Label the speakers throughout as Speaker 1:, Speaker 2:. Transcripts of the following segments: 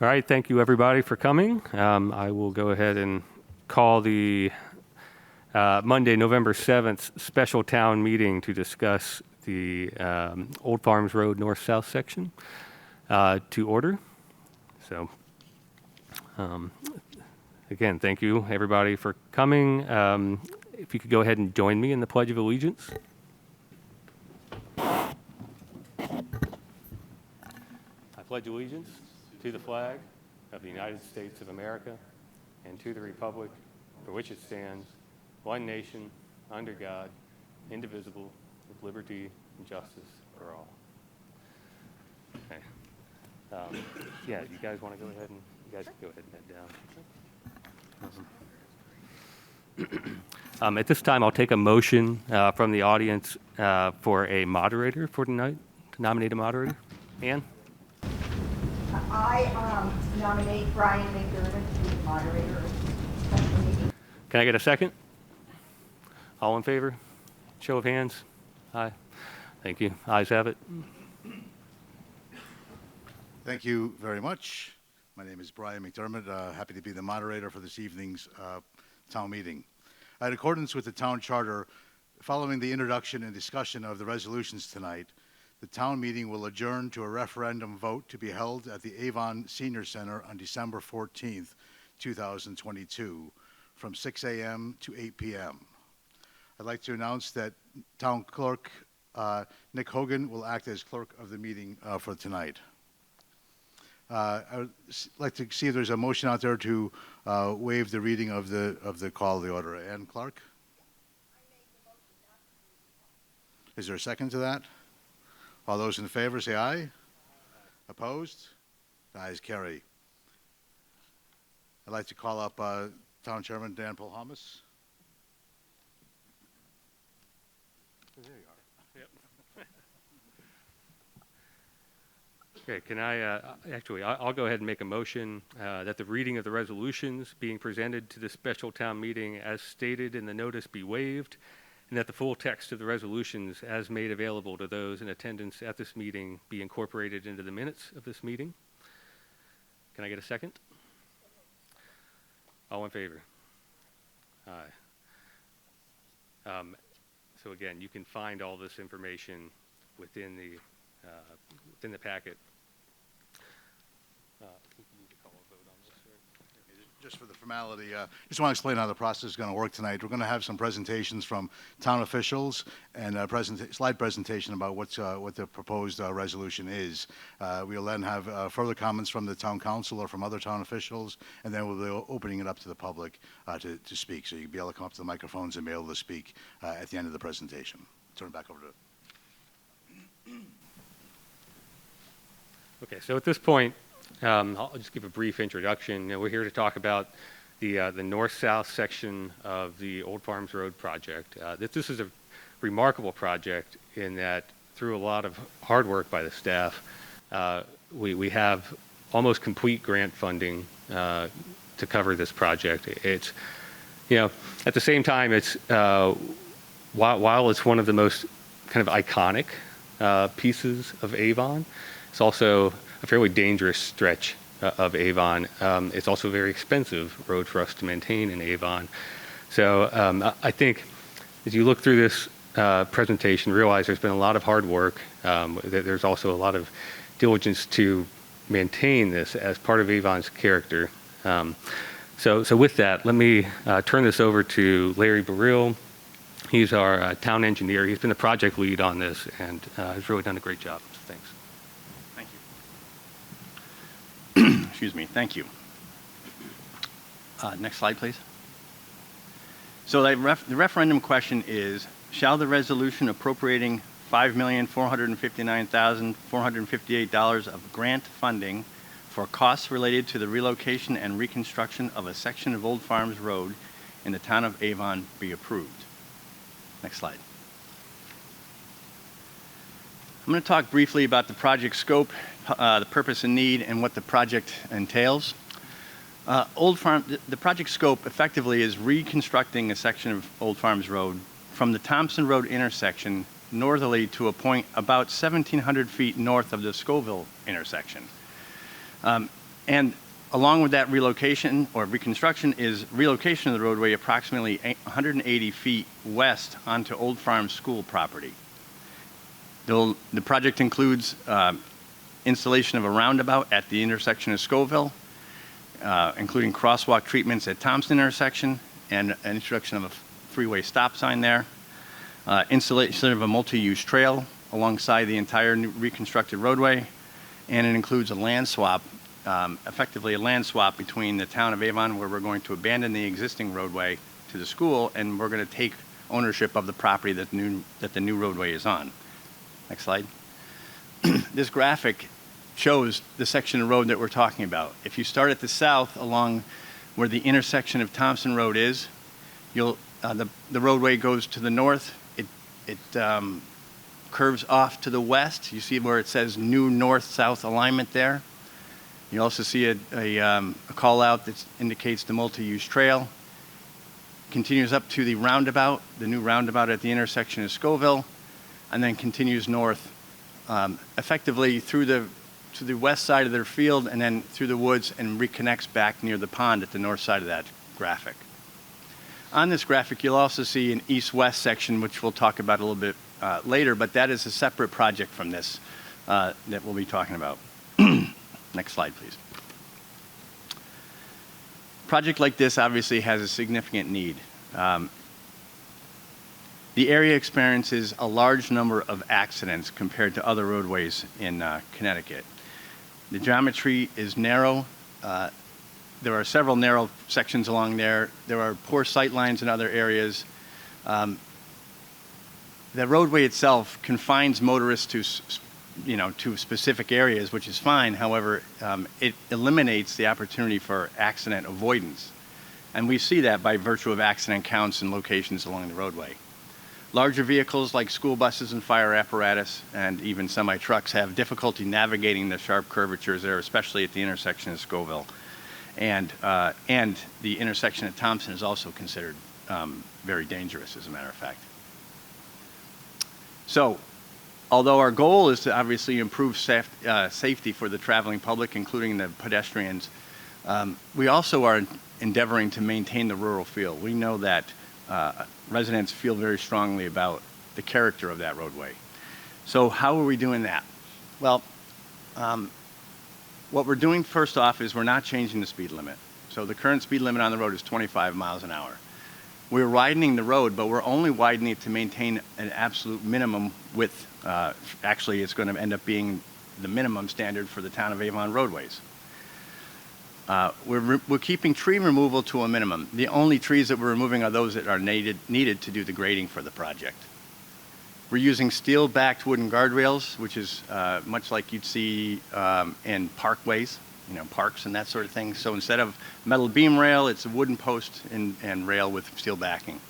Speaker 1: All right, thank you everybody for coming. I will go ahead and call the Monday, November 7th special town meeting to discuss the Old Farms Road North-South section to order. So again, thank you everybody for coming. If you could go ahead and join me in the Pledge of Allegiance. I pledge allegiance to the flag of the United States of America and to the republic for which it stands, one nation, under God, indivisible, with liberty and justice for all. Okay. Yeah, you guys want to go ahead and go ahead and head down. At this time, I'll take a motion from the audience for a moderator for tonight, to nominate a moderator. Ann?
Speaker 2: I nominate Brian McDermott to be the moderator of this special meeting.
Speaker 1: Can I get a second? All in favor? Show of hands. Aye. Thank you. Ayes have it.
Speaker 3: Thank you very much. My name is Brian McDermott. Happy to be the moderator for this evening's town meeting. In accordance with the town charter, following the introduction and discussion of the resolutions tonight, the town meeting will adjourn to a referendum vote to be held at the Avon Senior Center on December 14th, 2022, from 6 a.m. to 8 p.m. I'd like to announce that Town Clerk Nick Hogan will act as clerk of the meeting for tonight. I would like to see if there's a motion out there to waive the reading of the call of the order. Ann Clark? Is there a second to that? All those in favor say aye. Opposed? The ayes carry. I'd like to call up Town Chairman Dan Polhamus. There you are.
Speaker 1: Yep. Okay, can I, actually, I'll go ahead and make a motion that the reading of the resolutions being presented to the special town meeting as stated in the notice be waived, and that the full text of the resolutions as made available to those in attendance at this meeting be incorporated into the minutes of this meeting. Can I get a second? All in favor? Aye. So again, you can find all this information within the packet.
Speaker 3: Just for the formality, just want to explain how the process is going to work tonight. We're going to have some presentations from town officials and a slide presentation about what the proposed resolution is. We'll then have further comments from the town council or from other town officials, and then we'll be opening it up to the public to speak. So you'll be able to come up to the microphones and be able to speak at the end of the presentation. Turn it back over to
Speaker 1: Okay, so at this point, I'll just give a brief introduction. We're here to talk about the north-south section of the Old Farms Road project. This is a remarkable project in that through a lot of hard work by the staff, we have almost complete grant funding to cover this project. It's, at the same time, it's while it's one of the most kind of iconic pieces of Avon, it's also a fairly dangerous stretch of Avon. It's also a very expensive road for us to maintain in Avon. So I think as you look through this presentation, realize there's been a lot of hard work. There's also a lot of diligence to maintain this as part of Avon's character. So with that, let me turn this over to Larry Burrill. He's our town engineer. He's been the project lead on this and has really done a great job. Thanks.
Speaker 4: Excuse me. Thank you. Next slide, please. So the referendum question is, shall the resolution appropriating $5,459,458 of grant funding for costs related to the relocation and reconstruction of a section of Old Farms Road in the town of Avon be approved? Next slide. I'm going to talk briefly about the project scope, the purpose and need, and what the project entails. The project scope effectively is reconstructing a section of Old Farms Road from the Thompson Road intersection northerly to a point about 1,700 feet north of the Scoville intersection. And along with that relocation or reconstruction is relocation of the roadway approximately 180 feet west onto Old Farm School property. The project includes installation of a roundabout at the intersection of Scoville, including crosswalk treatments at Thompson intersection and an introduction of a freeway stop sign there, installation of a multi-use trail alongside the entire new reconstructed roadway, and it includes a land swap, effectively a land swap between the town of Avon, where we're going to abandon the existing roadway to the school, and we're going to take ownership of the property that the new roadway is on. Next slide. This graphic shows the section of road that we're talking about. If you start at the south along where the intersection of Thompson Road is, the roadway goes to the north. It curves off to the west. You see where it says new north-south alignment there. You also see a call out that indicates the multi-use trail. Continues up to the roundabout, the new roundabout at the intersection of Scoville, and then continues north, effectively to the west side of their field and then through the woods and reconnects back near the pond at the north side of that graphic. On this graphic, you'll also see an east-west section, which we'll talk about a little bit later, but that is a separate project from this that we'll be talking about. Next slide, please. A project like this obviously has a significant need. The area experiences a large number of accidents compared to other roadways in Connecticut. The geometry is narrow. There are several narrow sections along there. There are poor sight lines in other areas. The roadway itself confines motorists to specific areas, which is fine. However, it eliminates the opportunity for accident avoidance. And we see that by virtue of accident counts and locations along the roadway. Larger vehicles like school buses and fire apparatus and even semi-trucks have difficulty navigating the sharp curvatures there, especially at the intersection of Scoville. And the intersection at Thompson is also considered very dangerous, as a matter of fact. So, although our goal is to obviously improve safety for the traveling public, including the pedestrians, we also are endeavoring to maintain the rural feel. We know that residents feel very strongly about the character of that roadway. So how are we doing that? Well, what we're doing first off is we're not changing the speed limit. So the current speed limit on the road is 25 miles an hour. We're widening the road, but we're only widening it to maintain an absolute minimum width. Actually, it's going to end up being the minimum standard for the town of Avon roadways. We're keeping tree removal to a minimum. The only trees that we're removing are those that are needed to do the grading for the project. We're using steel-backed wooden guardrails, which is much like you'd see in parkways, parks and that sort of thing. So instead of metal beam rail, it's a wooden post and rail with steel backing.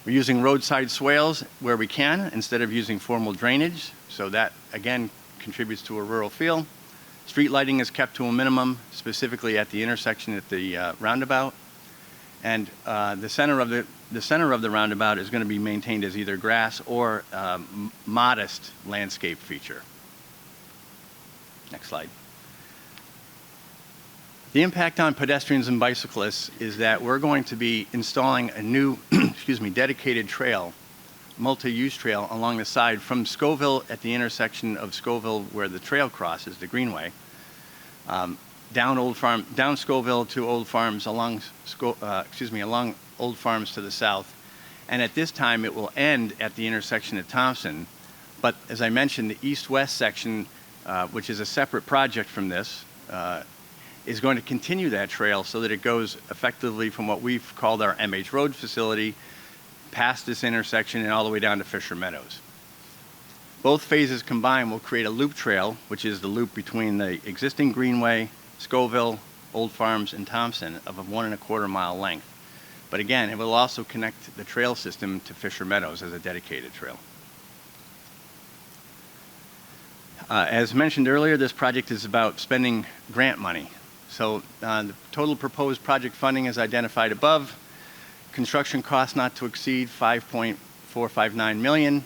Speaker 4: We're using roadside swales where we can instead of using formal drainage. So that, again, contributes to a rural feel. Street lighting is kept to a minimum, specifically at the intersection at the roundabout. And the center of the roundabout is going to be maintained as either grass or modest landscape feature. Next slide. The impact on pedestrians and bicyclists is that we're going to be installing a new, dedicated trail, multi-use trail along the side from Scoville at the intersection of Scoville where the trail crosses the Greenway, down Scoville to Old Farms, along Old Farms to the south. And at this time, it will end at the intersection at Thompson. But as I mentioned, the east-west section, which is a separate project from this, is going to continue that trail so that it goes effectively from what we've called our MH Road facility past this intersection and all the way down to Fisher Meadows. Both phases combined will create a loop trail, which is the loop between the existing Greenway, Scoville, Old Farms, and Thompson of a 1.25 mile length. But again, it will also connect the trail system to Fisher Meadows as a dedicated trail. As mentioned earlier, this project is about spending grant money. So the total proposed project funding is identified above. Construction costs not to exceed $5.459 million.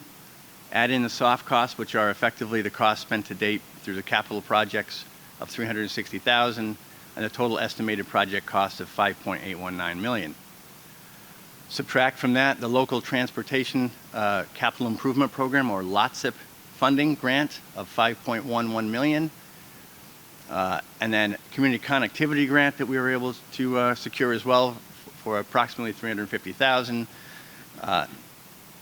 Speaker 4: Add in the soft costs, which are effectively the costs spent to date through the capital projects of $360,000 and a total estimated project cost of $5.819 million. Subtract from that the local transportation capital improvement program, or LOTSIP funding grant of $5.11 million, and then community connectivity grant that we were able to secure as well for approximately $350,000.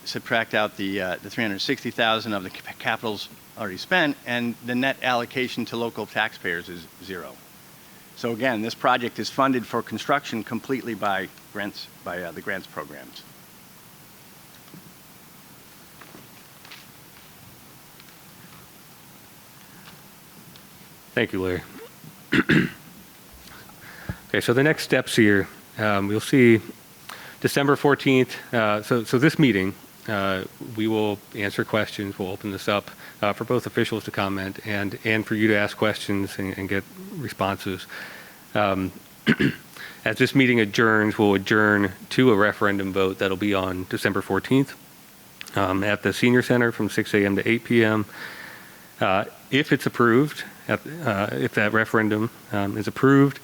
Speaker 4: Subtract out the $360,000 of the capitals already spent, and the net allocation to local taxpayers is zero. So again, this project is funded for construction completely by grants, by the grants programs.
Speaker 1: Thank you, Larry. Okay, so the next steps here, you'll see December 14th. So this meeting, we will answer questions. We'll open this up for both officials to comment and for you to ask questions and get responses. As this meeting adjourns, we'll adjourn to a referendum vote that'll be on December 14th at the Senior Center from 6 a.m. to 8 p.m. If it's approved, if that referendum is approved,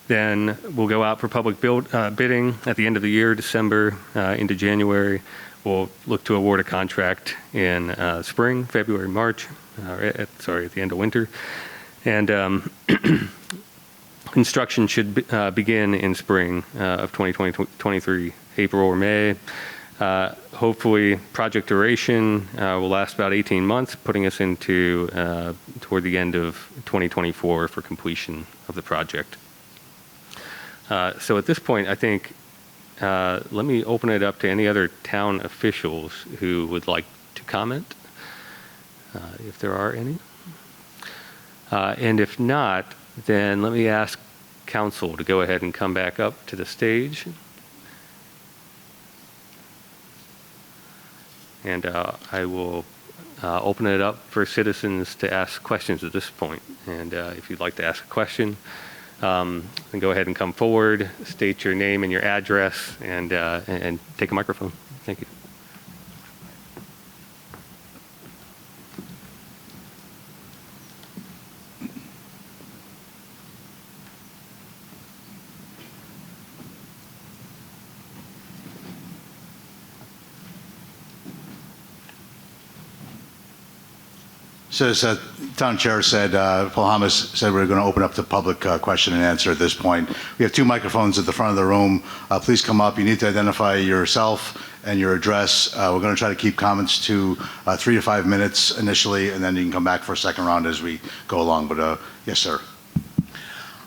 Speaker 1: then we'll go out for public bidding at the end of the year, December into January. We'll look to award a contract in spring, February, March, at the end of winter. And construction should begin in spring of 2023, April or May. Hopefully, project duration will last about 18 months, putting us into toward the end of 2024 for completion of the project. So at this point, I think let me open it up to any other town officials who would like to comment, if there are any. And if not, then let me ask council to go ahead and come back up to the stage. And I will open it up for citizens to ask questions at this point. And if you'd like to ask a question, then go ahead and come forward, state your name and your address, and take a microphone. Thank you.
Speaker 3: So as Town Chair said, Paul Hamas said we're going to open up the public question and answer at this point. We have two microphones at the front of the room. Please come up. You need to identify yourself and your address. We're going to try to keep comments to 3 to 5 minutes initially, and then you can come back for a second round as we go along. But yes, sir.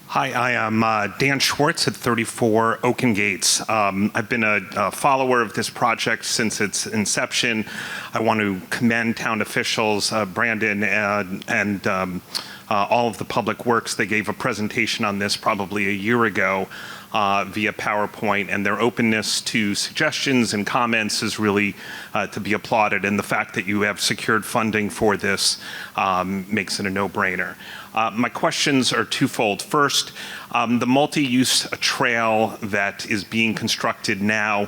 Speaker 5: Hi, I am Dan Schwartz at 34 Oaken Gates. I've been a follower of this project since its inception. I want to commend town officials, Brandon and all of the public works. They gave a presentation on this probably a year ago via PowerPoint, and their openness to suggestions and comments is really to be applauded. And the fact that you have secured funding for this makes it a no-brainer. My questions are twofold. First, the multi-use trail that is being constructed now,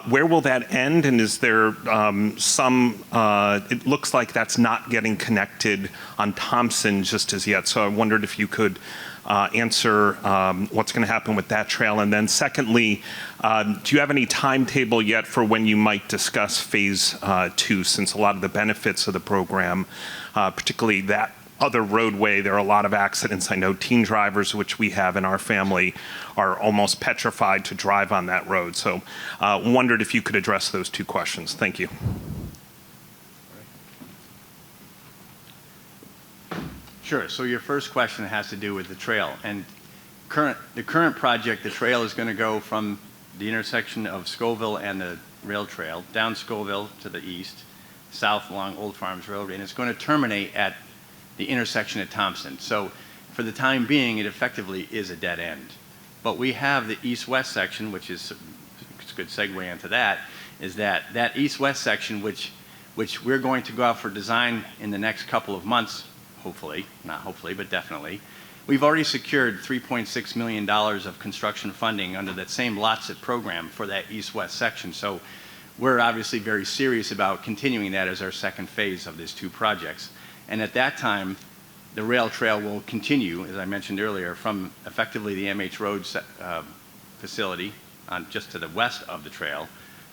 Speaker 5: where will that end? And is there it looks like that's not getting connected on Thompson just as yet. So I wondered if you could answer what's going to happen with that trail. And then secondly, do you have any timetable yet for when you might discuss phase 2, since a lot of the benefits of the program, particularly that other roadway, there are a lot of accidents. I know teen drivers, which we have in our family, are almost petrified to drive on that road. So wondered if you could address those two questions. Thank you.
Speaker 4: Sure. So your first question has to do with the trail. And the current project, the trail is going to go from the intersection of Scoville and the rail trail, down Scoville to the east, south along Old Farms Road, and it's going to terminate at the intersection at Thompson. So for the time being, it effectively is a dead end. But we have the east-west section, which is it's a good segue into that, is that east-west section, which we're going to go out for design in the next couple of months, hopefully, not hopefully, but definitely. We've already secured $3.6 million of construction funding under that same LOTSIP program for that east-west section. So we're obviously very serious about continuing that as our second phase of these two projects. And at that time, the rail trail will continue, as I mentioned earlier, from effectively the MH Road facility just to the west of the trail,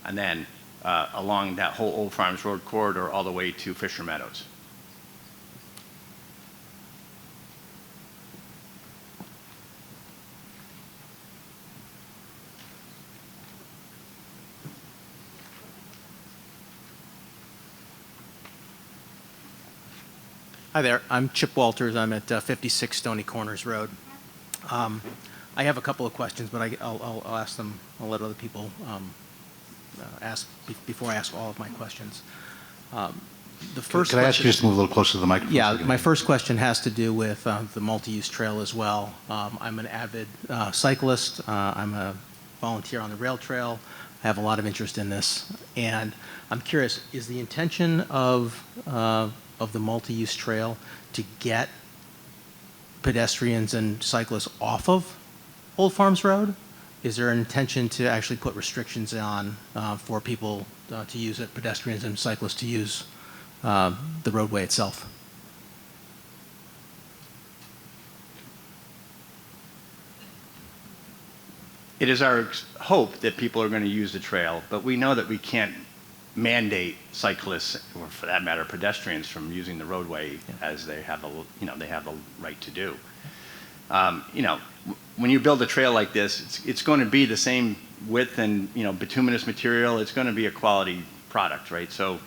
Speaker 4: and then along that whole Old Farms Road corridor all the way to Fisher Meadows.
Speaker 6: Hi there, I'm Chip Walters. I'm at 56 Stony Corners Road. I have a couple of questions, but I'll ask them. I'll let other people ask before I ask all of my questions. The first
Speaker 3: Can I ask you
Speaker 6: question,
Speaker 3: just to move a little closer to the microphone?
Speaker 6: yeah,
Speaker 3: so I can
Speaker 6: my
Speaker 3: hear you?
Speaker 6: first question has to do with the multi-use trail as well. I'm an avid cyclist. I'm a volunteer on the rail trail. I have a lot of interest in this, and I'm curious: is the intention of the multi-use trail to get pedestrians and cyclists off of Old Farms Road? Is there an intention to actually put restrictions on for people to use it, pedestrians and cyclists to use the roadway itself?
Speaker 4: It is our hope that people are going to use the trail, but we know that we can't mandate cyclists, or for that matter, pedestrians, from using the roadway as they have the right to do. When you build a trail like this, it's going to be the same width and bituminous material. It's going to be a quality product, right? So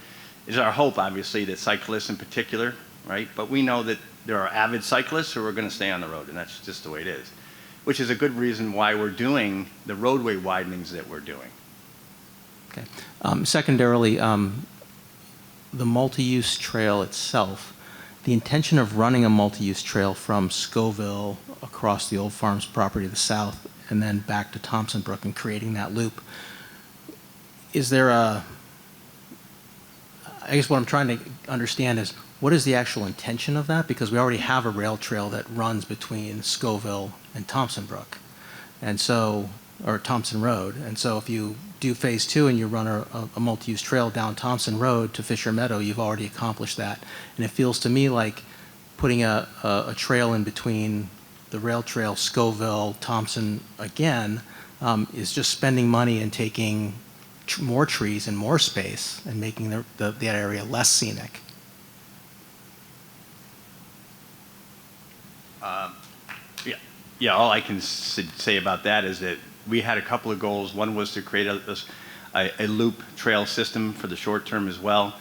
Speaker 4: it's our hope, obviously, that cyclists in particular, right? But we know that there are avid cyclists who are going to stay on the road, and that's just the way it is, which is a good reason why we're doing the roadway widenings that we're doing.
Speaker 6: Okay. Secondarily, the multi-use trail itself, the intention of running a multi-use trail from Scoville across the Old Farms property to the south and then back to Thompson Brook and creating that loop, is there I guess what I'm trying to understand is, what is the actual intention of that? Because we already have a rail trail that runs between Scoville and Thompson Brook, and so, or Thompson Road. And so if you do phase 2 and you run a multi-use trail down Thompson Road to Fisher Meadow, you've already accomplished that. And it feels to me like putting a trail in between the rail trail, Scoville, Thompson again, is just spending money and taking more trees and more space and making that area less scenic.
Speaker 4: Yeah, all I can say about that is that we had a couple of goals. One was to create a loop trail system for the short term as well.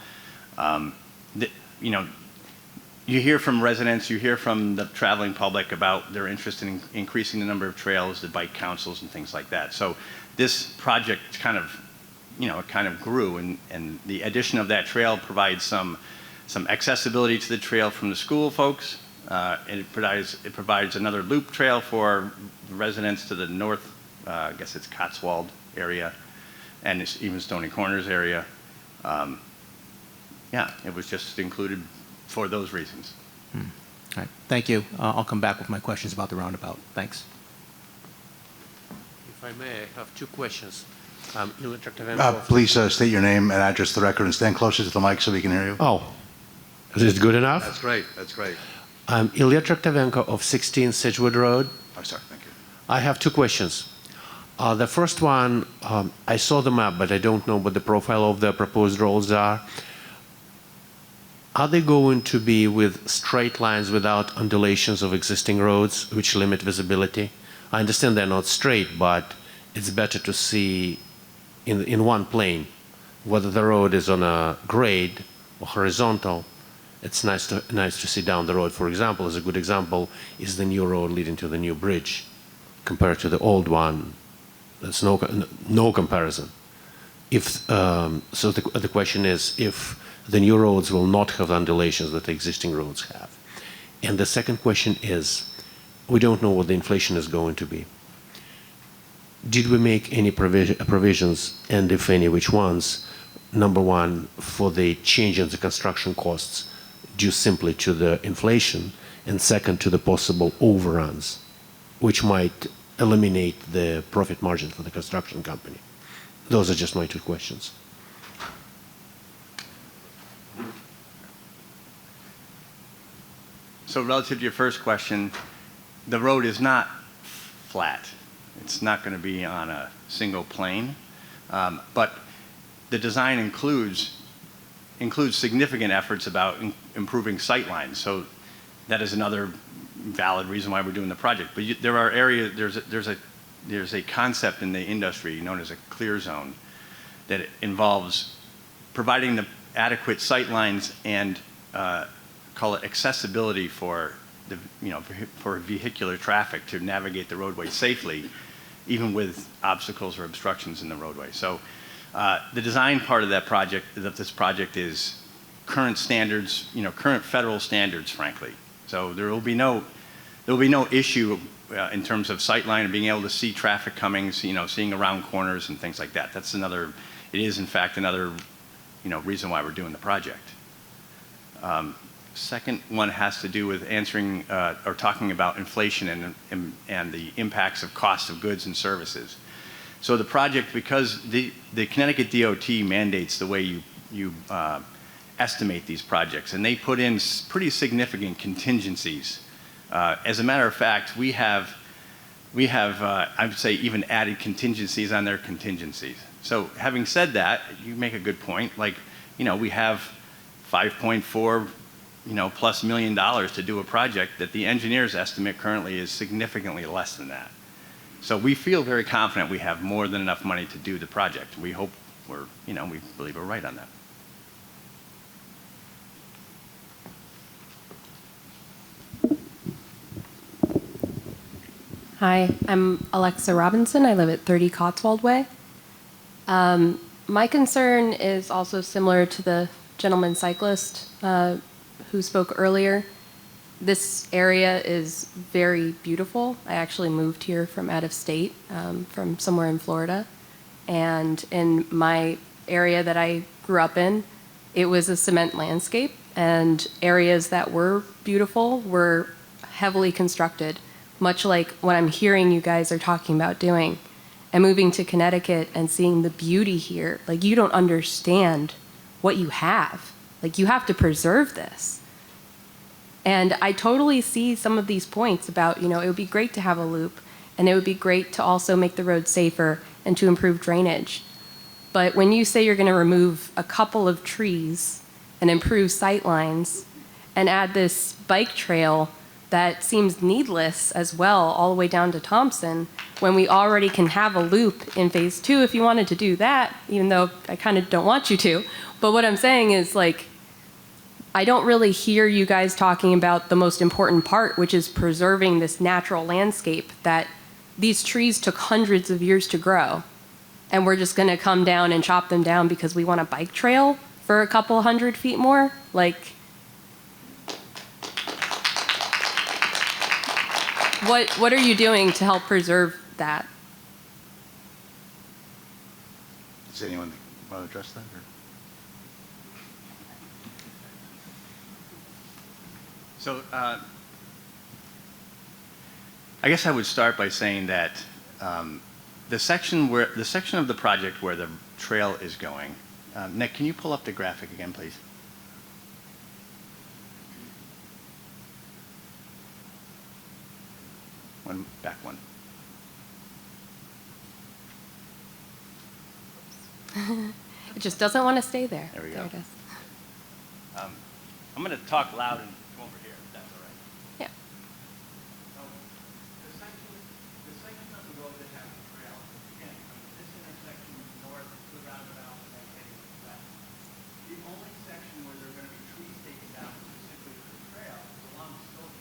Speaker 4: You hear from residents, you hear from the traveling public about their interest in increasing the number of trails, the bike councils and things like that. So this project kind of grew, and the addition of that trail provides some accessibility to the trail from the school folks. And it provides another loop trail for residents to the north. I guess it's Cotswold area, and it's even Stony Corners area. Yeah, it was just included for those reasons.
Speaker 6: All right, thank you. I'll come back with my questions about the roundabout. Thanks.
Speaker 7: If I may, I have two questions.
Speaker 3: Please state your name and address to the record and stand closer to the mic so we can hear you.
Speaker 7: Oh, is this good enough?
Speaker 3: That's great. That's great.
Speaker 7: I'm Ilya Traktavenko of 16 Sedgwood Road.
Speaker 3: Oh, sorry. Thank you.
Speaker 7: I have two questions. The first one, I saw the map, but I don't know what the profile of the proposed roads are. Are they going to be with straight lines without undulations of existing roads, which limit visibility? I understand they're not straight, but it's better to see in one plane, whether the road is on a grade or horizontal. It's nice to see down the road. For example, as a good example, is the new road leading to the new bridge compared to the old one. There's no comparison. So the question is, if the new roads will not have the undulations that the existing roads have. And the second question is, we don't know what the inflation is going to be. Did we make any provisions, and if any, which ones? Number one, for the change in the construction costs due simply to the inflation, and second, to the possible overruns, which might eliminate the profit margin for the construction company. Those are just my two questions.
Speaker 4: So relative to your first question, the road is not flat. It's not going to be on a single plane, but the design includes significant efforts about improving sight lines. So that is another valid reason why we're doing the project. But there are areas, there's a concept in the industry known as a clear zone that involves providing the adequate sight lines and call it accessibility for the, for vehicular traffic to navigate the roadway safely, even with obstacles or obstructions in the roadway. So the design part of that project, of this project, is current standards, current federal standards, frankly. So there will be no issue in terms of sight line and being able to see traffic coming, seeing around corners and things like that. That's another. It is in fact another, reason why we're doing the project. Second one has to do with answering or talking about inflation and the impacts of cost of goods and services. So the project, because the Connecticut DOT mandates the way you estimate these projects, and they put in pretty significant contingencies. As a matter of fact, we have I would say even added contingencies on their contingencies. So having said that, you make a good point. Like, we have 5.4 plus $1 million to do a project that the engineer's estimate currently is significantly less than that. So we feel very confident we have more than enough money to do the project. We hope we believe we're right on that.
Speaker 8: Hi, I'm Alexa Robinson. I live at 30 Cotswold Way. My concern is also similar to the gentleman cyclist who spoke earlier. This area is very beautiful. I actually moved here from out of state, from somewhere in Florida. And in my area that I grew up in, it was a cement landscape, and areas that were beautiful were heavily constructed, much like what I'm hearing you guys are talking about doing. And moving to Connecticut and seeing the beauty here, like, you don't understand what you have. Like, you have to preserve this. And I totally see some of these points about, it would be great to have a loop, and it would be great to also make the road safer and to improve drainage. But when you say you're going to remove a couple of trees and improve sight lines and add this bike trail that seems needless as well, all the way down to Thompson, when we already can have a loop in phase 2 if you wanted to do that, even though I kind of don't want you to. But what I'm saying is, like, I don't really hear you guys talking about the most important part, which is preserving this natural landscape that these trees took hundreds of years to grow. And we're just going to come down and chop them down because we want a bike trail for a couple 100 feet more? Like, what are you doing to help preserve that?
Speaker 3: Does anyone want to address that? Or?
Speaker 4: So I guess I would start by saying that the section of the project where the trail is going, Nick, can you pull up the graphic again, please? Back one.
Speaker 8: It just doesn't want to stay there.
Speaker 4: There we go.
Speaker 8: There it is.
Speaker 4: I'm going to talk loud and come over here, if that's all right.
Speaker 8: Yeah.
Speaker 4: So the section of the road that has the trail, again, from this intersection north to the roundabout and then heading west. The only section where there are going to be trees taken down specifically for the trail is along the slope.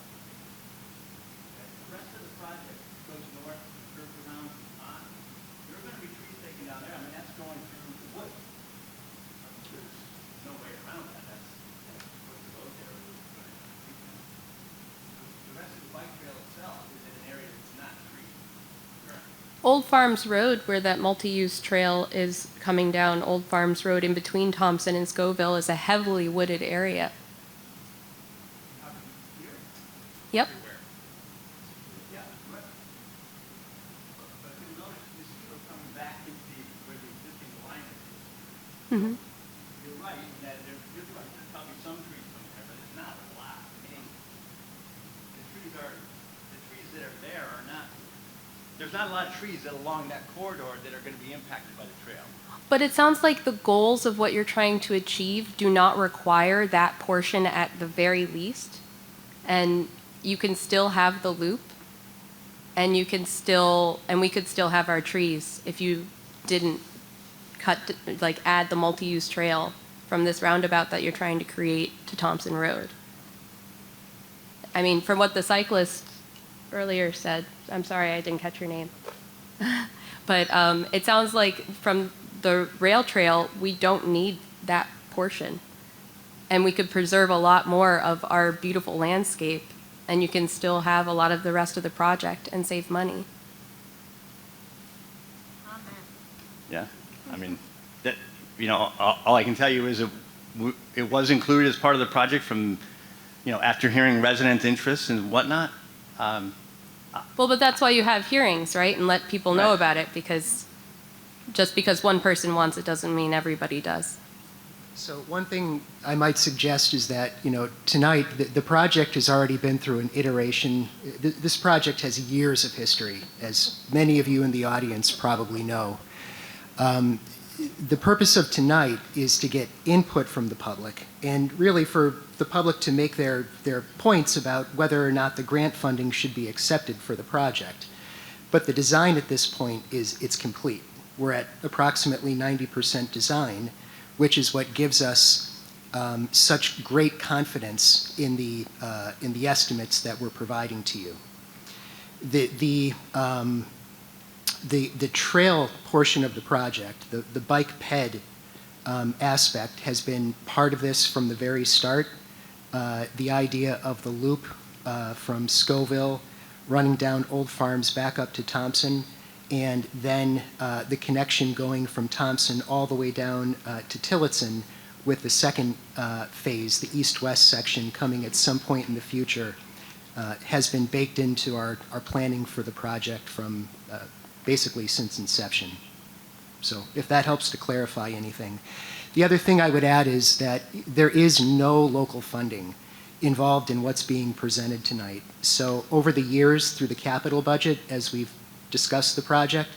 Speaker 4: Okay? The rest of the project goes north, curves around on. There are going to be trees taken down there. I mean, that's going through the woods. There's no way around that. That's what the road there is going to be. The rest of the bike trail itself is in an area that's not treed.
Speaker 8: Old Farms Road, where that multi-use trail is coming down, Old Farms Road in between Thompson and Scoville, is a heavily wooded area. Yep.
Speaker 4: Yeah, but you'll notice you see what's coming back into where the existing alignment is.
Speaker 8: Mm-hmm.
Speaker 4: You're right in that there's probably some trees from there, but it's not a lot. there's not a lot of trees along that corridor that are going to be impacted by the trail.
Speaker 8: But it sounds like the goals of what you're trying to achieve do not require that portion at the very least. And you can still have the loop, and we could still have our trees if you didn't add the multi-use trail from this roundabout that you're trying to create to Thompson Road. I mean, from what the cyclist earlier said, I'm sorry, I didn't catch your name. But it sounds like from the rail trail, we don't need that portion. And we could preserve a lot more of our beautiful landscape, and you can still have a lot of the rest of the project and save money.
Speaker 4: Yeah, I mean, that, all I can tell you is it was included as part of the project from, after hearing resident interests and whatnot.
Speaker 8: Well, but that's why you have hearings, right? And let people know
Speaker 4: Right.
Speaker 8: about it, because just because one person wants it doesn't mean everybody does.
Speaker 9: So one thing I might suggest is that, tonight, the project has already been through an iteration. This project has years of history, as many of you in the audience probably know. The purpose of tonight is to get input from the public, and really for the public to make their points about whether or not the grant funding should be accepted for the project. But the design at this point it's complete. We're at approximately 90% design, which is what gives us such great confidence in the estimates that we're providing to you. The trail portion of the project, the bike ped aspect, has been part of this from the very start. The idea of the loop from Scoville running down Old Farms back up to Thompson, and then the connection going from Thompson all the way down to Tillotson, with the second phase, the east-west section, coming at some point in the future, has been baked into our planning for the project from basically since inception. So if that helps to clarify anything. The other thing I would add is that there is no local funding involved in what's being presented tonight. So over the years, through the capital budget, as we've discussed the project,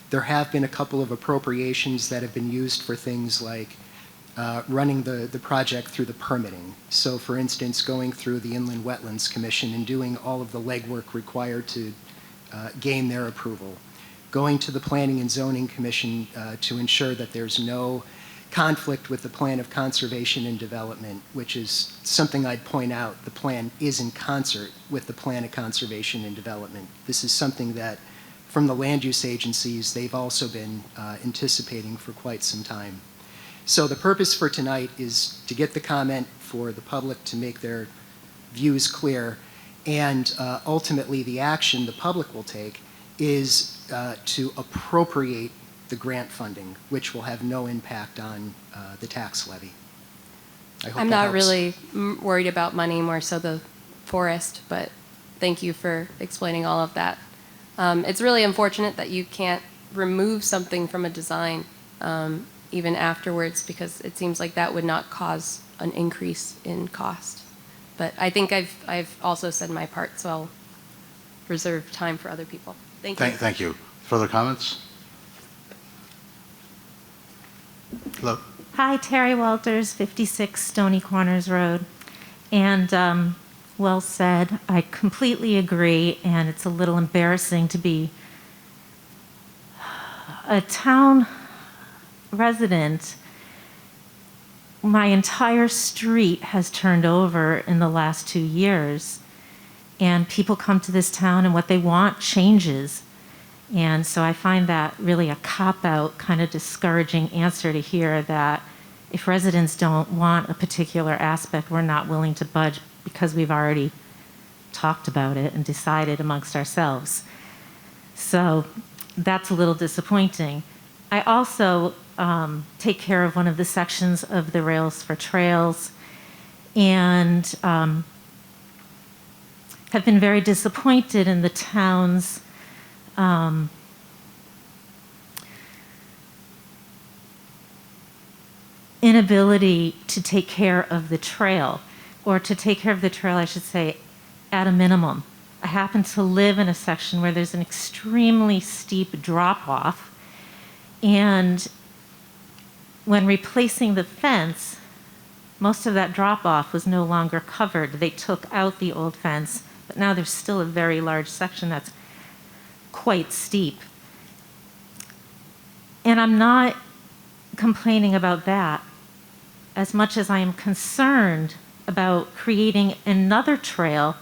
Speaker 9: there have been a couple of appropriations that have been used for things like running the project through the permitting. So for instance, going through the Inland Wetlands Commission and doing all of the legwork required to gain their approval. Going to the Planning and Zoning Commission to ensure that there's no conflict with the Plan of Conservation and Development, which is something I'd point out. The plan is in concert with the Plan of Conservation and Development. This is something that, from the land use agencies, they've also been anticipating for quite some time. So the purpose for tonight is to get the comment for the public to make their views clear, and ultimately the action the public will take is to appropriate the grant funding, which will have no impact on the tax levy. I hope
Speaker 8: I'm
Speaker 9: that
Speaker 8: not
Speaker 9: helps.
Speaker 8: really worried about money, more so the forest, but thank you for explaining all of that. It's really unfortunate that you can't remove something from a design even afterwards, because it seems like that would not cause an increase in cost. But I think I've also said my part, so I'll reserve time for other people. Thank you.
Speaker 3: Thank you. Further comments? Hello.
Speaker 10: Hi, Terry Walters, 56 Stony Corners Road. And well said. I completely agree, and it's a little embarrassing to be a town resident. My entire street has turned over in the last 2 years, and people come to this town and what they want changes. And so I find that really a cop-out, kind of discouraging answer to hear that if residents don't want a particular aspect, we're not willing to budge because we've already talked about it and decided amongst ourselves. So that's a little disappointing. I also take care of one of the sections of the Rails for Trails, and have been very disappointed in the town's inability to take care of the trail, or to take care of the trail, I should say, at a minimum. I happen to live in a section where there's an extremely steep drop-off, and when replacing the fence, most of that drop-off was no longer covered. They took out the old fence, but now there's still a very large section that's quite steep. And I'm not complaining about that as much as I am concerned about creating another trail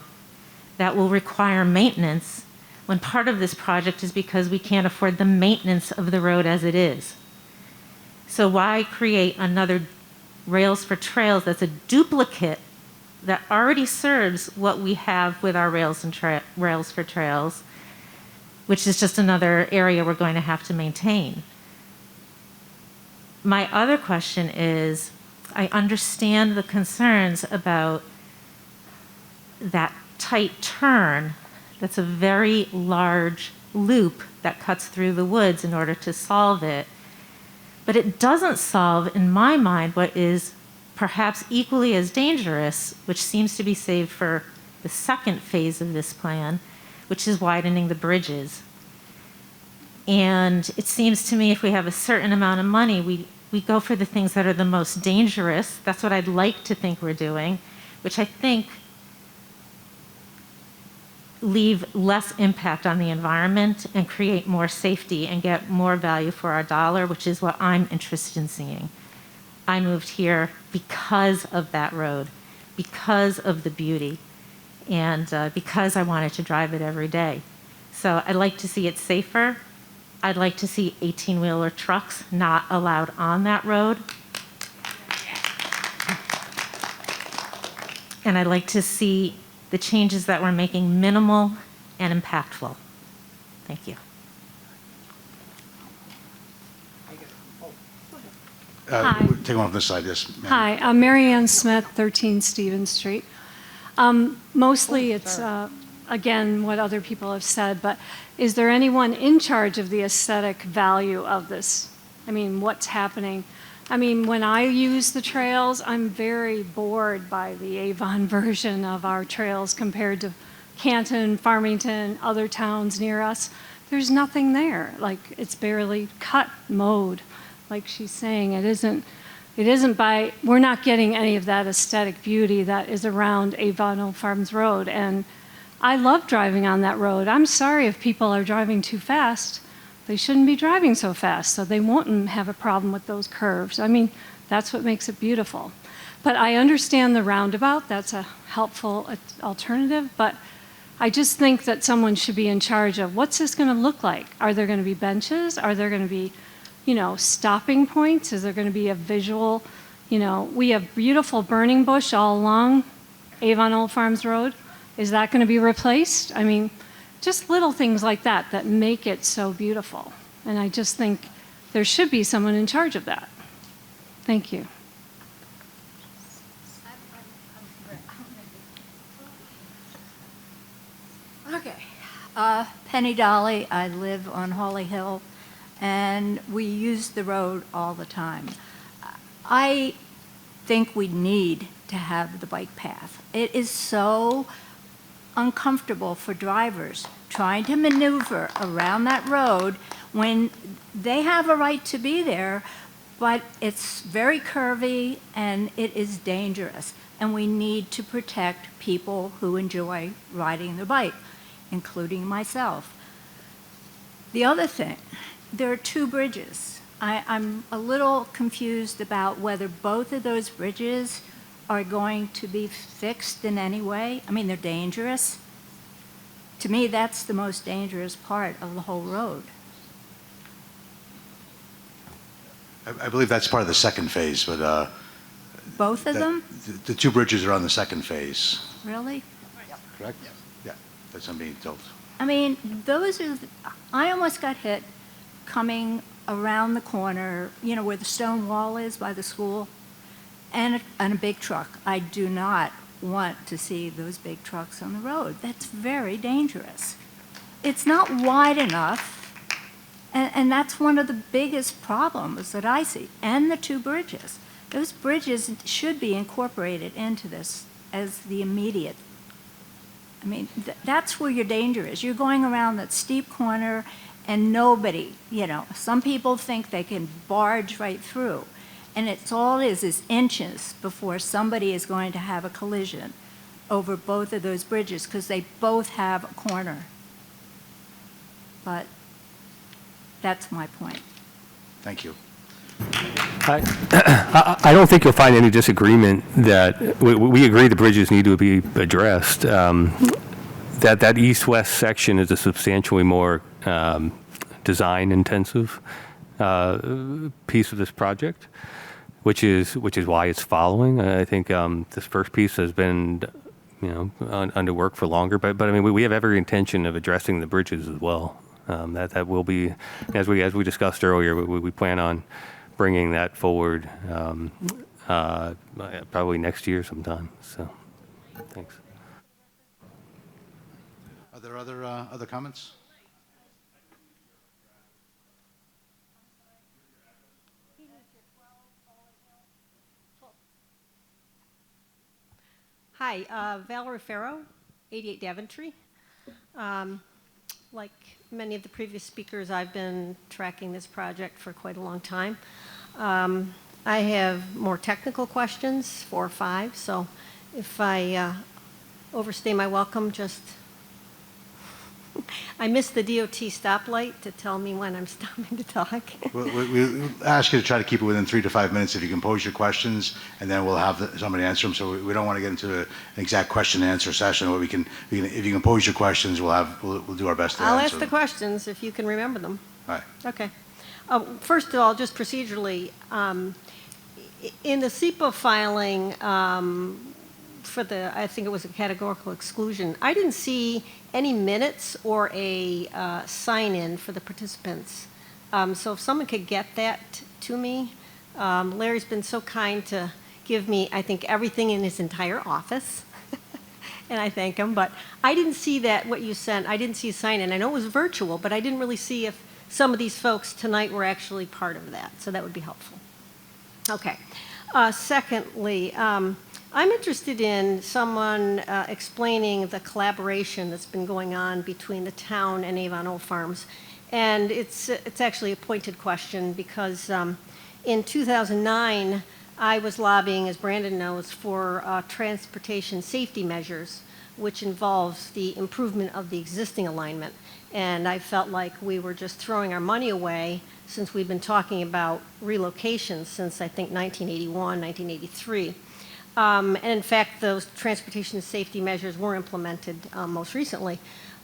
Speaker 10: that will require maintenance when part of this project is because we can't afford the maintenance of the road as it is. So why create another Rails for Trails that's a duplicate that already serves what we have with our Rails for Trails, which is just another area we're going to have to maintain. My other question is, I understand the concerns about that tight turn that's a very large loop that cuts through the woods in order to solve it. But it doesn't solve, in my mind, what is perhaps equally as dangerous, which seems to be saved for the second phase of this plan, which is widening the bridges. And it seems to me if we have a certain amount of money, we go for the things that are the most dangerous. That's what I'd like to think we're doing, which I think leave less impact on the environment and create more safety and get more value for our dollar, which is what I'm interested in seeing. I moved here because of that road, because of the beauty, and because I wanted to drive it every day. So I'd like to see it safer. I'd like to see 18-wheeler trucks not allowed on that road. And I'd like to see the changes that we're making minimal and impactful. Thank you.
Speaker 2: Hi.
Speaker 3: Take one off this side, yes. ma'am.
Speaker 11: Hi, I'm Mary Ann Smith, 13 Stevens Street. Mostly it's, again, what other people have said, but is there anyone in charge of the aesthetic value of this? I mean, what's happening? I mean, when I use the trails, I'm very bored by the Avon version of our trails compared to Canton, Farmington, other towns near us. There's nothing there. Like, it's barely cut, mowed. Like she's saying, it isn't by, we're not getting any of that aesthetic beauty that is around Avon Old Farms Road. And I love driving on that road. I'm sorry if people are driving too fast. They shouldn't be driving so fast, so they won't have a problem with those curves. I mean, that's what makes it beautiful. But I understand the roundabout. That's a helpful alternative. But I just think that someone should be in charge of what's this going to look like? Are there going to be benches? Are there going to be, stopping points? Is there going to be a visual, we have beautiful burning bush all along Avon Old Farms Road. Is that going to be replaced? I mean, just little things like that that make it so beautiful. And I just think there should be someone in charge of that. Thank you.
Speaker 2: Okay. Penny Dolly, I live on Holly Hill, and we use the road all the time. I think we need to have the bike path. It is so uncomfortable for drivers trying to maneuver around that road when they have a right to be there, but it's very curvy and it is dangerous. And we need to protect people who enjoy riding the bike, including myself. The other thing, there are two bridges. I'm a little confused about whether both of those bridges are going to be fixed in any way. I mean, they're dangerous. To me, that's the most dangerous part of the whole road.
Speaker 3: I believe that's part of the second phase, but
Speaker 2: Both of them?
Speaker 3: the two bridges are on the second phase.
Speaker 2: Really?
Speaker 3: Correct? Yeah, that's what I'm being told.
Speaker 2: I mean, I almost got hit coming around the corner, where the stone wall is by the school, and a big truck. I do not want to see those big trucks on the road. That's very dangerous. It's not wide enough, and that's one of the biggest problems that I see, and the two bridges. Those bridges should be incorporated into this as the immediate I mean, that's where your danger is. You're going around that steep corner and nobody, some people think they can barge right through. And it's all is inches before somebody is going to have a collision over both of those bridges because they both have a corner. But that's my point.
Speaker 3: Thank you.
Speaker 1: I don't think you'll find any disagreement that we agree the bridges need to be addressed. That east-west section is a substantially more design-intensive piece of this project, which is why it's following. I think this first piece has been, under work for longer. But I mean, we have every intention of addressing the bridges as well. That will be, as we discussed earlier, we plan on bringing that forward probably next year sometime. So, thanks.
Speaker 3: Are there other comments?
Speaker 12: Hi, Valerie Farrow, 88 Daventry. Like many of the previous speakers, I've been tracking this project for quite a long time. I have more technical questions, 4 or 5, so if I overstay my welcome, just I missed the DOT stoplight to tell me when I'm stopping to talk.
Speaker 3: We ask you to try to keep it within 3 to 5 minutes if you can pose your questions, and then we'll have somebody answer them. So we don't want to get into an exact question and answer session. What if you can pose your questions, we'll do our best to answer
Speaker 12: I'll ask the
Speaker 3: them.
Speaker 12: questions if you can remember them.
Speaker 3: All right.
Speaker 12: Okay. First of all, just procedurally, in the SEPA filing for I think it was a categorical exclusion, I didn't see any minutes or a sign-in for the participants. So if someone could get that to me. Larry's been so kind to give me, I think, everything in his entire office. And I thank him. But I didn't see that, what you sent. I didn't see a sign-in. I know it was virtual, but I didn't really see if some of these folks tonight were actually part of that. So that would be helpful. Okay. Secondly, I'm interested in someone explaining the collaboration that's been going on between the town and Avon Old Farms. And it's actually a pointed question because in 2009, I was lobbying, as Brandon knows, for transportation safety measures, which involves the improvement of the existing alignment. And I felt like we were just throwing our money away since we've been talking about relocations since, I think, 1981, 1983. And in fact, those transportation safety measures were implemented most recently.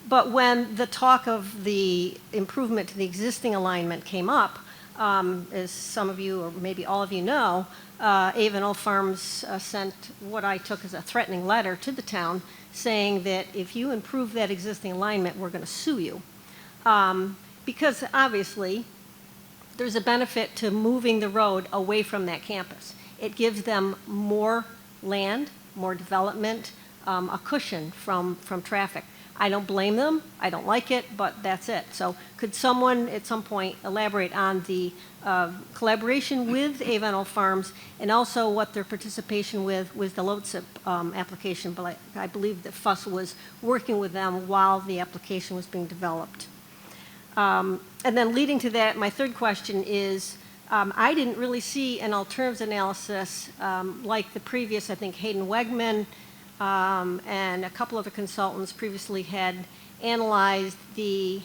Speaker 12: But when the talk of the improvement to the existing alignment came up, as some of you or maybe all of you know, Avon Old Farms sent what I took as a threatening letter to the town saying that if you improve that existing alignment, we're going to sue you. Because obviously, there's a benefit to moving the road away from that campus. It gives them more land, more development, a cushion from traffic. I don't blame them. I don't like it, but that's it. So could someone at some point elaborate on the collaboration with Avon Old Farms and also what their participation with the LOTSIP application? But I believe that FUS was working with them while the application was being developed. And then leading to that, my third question is, I didn't really see an alternatives analysis like the previous, I think Hayden Wegman and a couple other consultants previously had analyzed the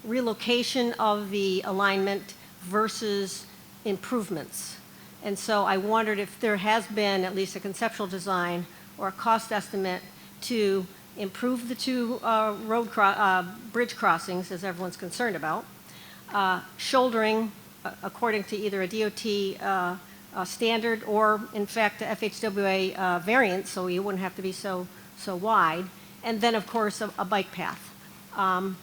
Speaker 12: relocation of the alignment versus improvements. And so I wondered if there has been at least a conceptual design or a cost estimate to improve the two bridge crossings, as everyone's concerned about, shouldering according to either a DOT standard or, in fact, the FHWA variant, so you wouldn't have to be so wide, and then, of course, a bike path. And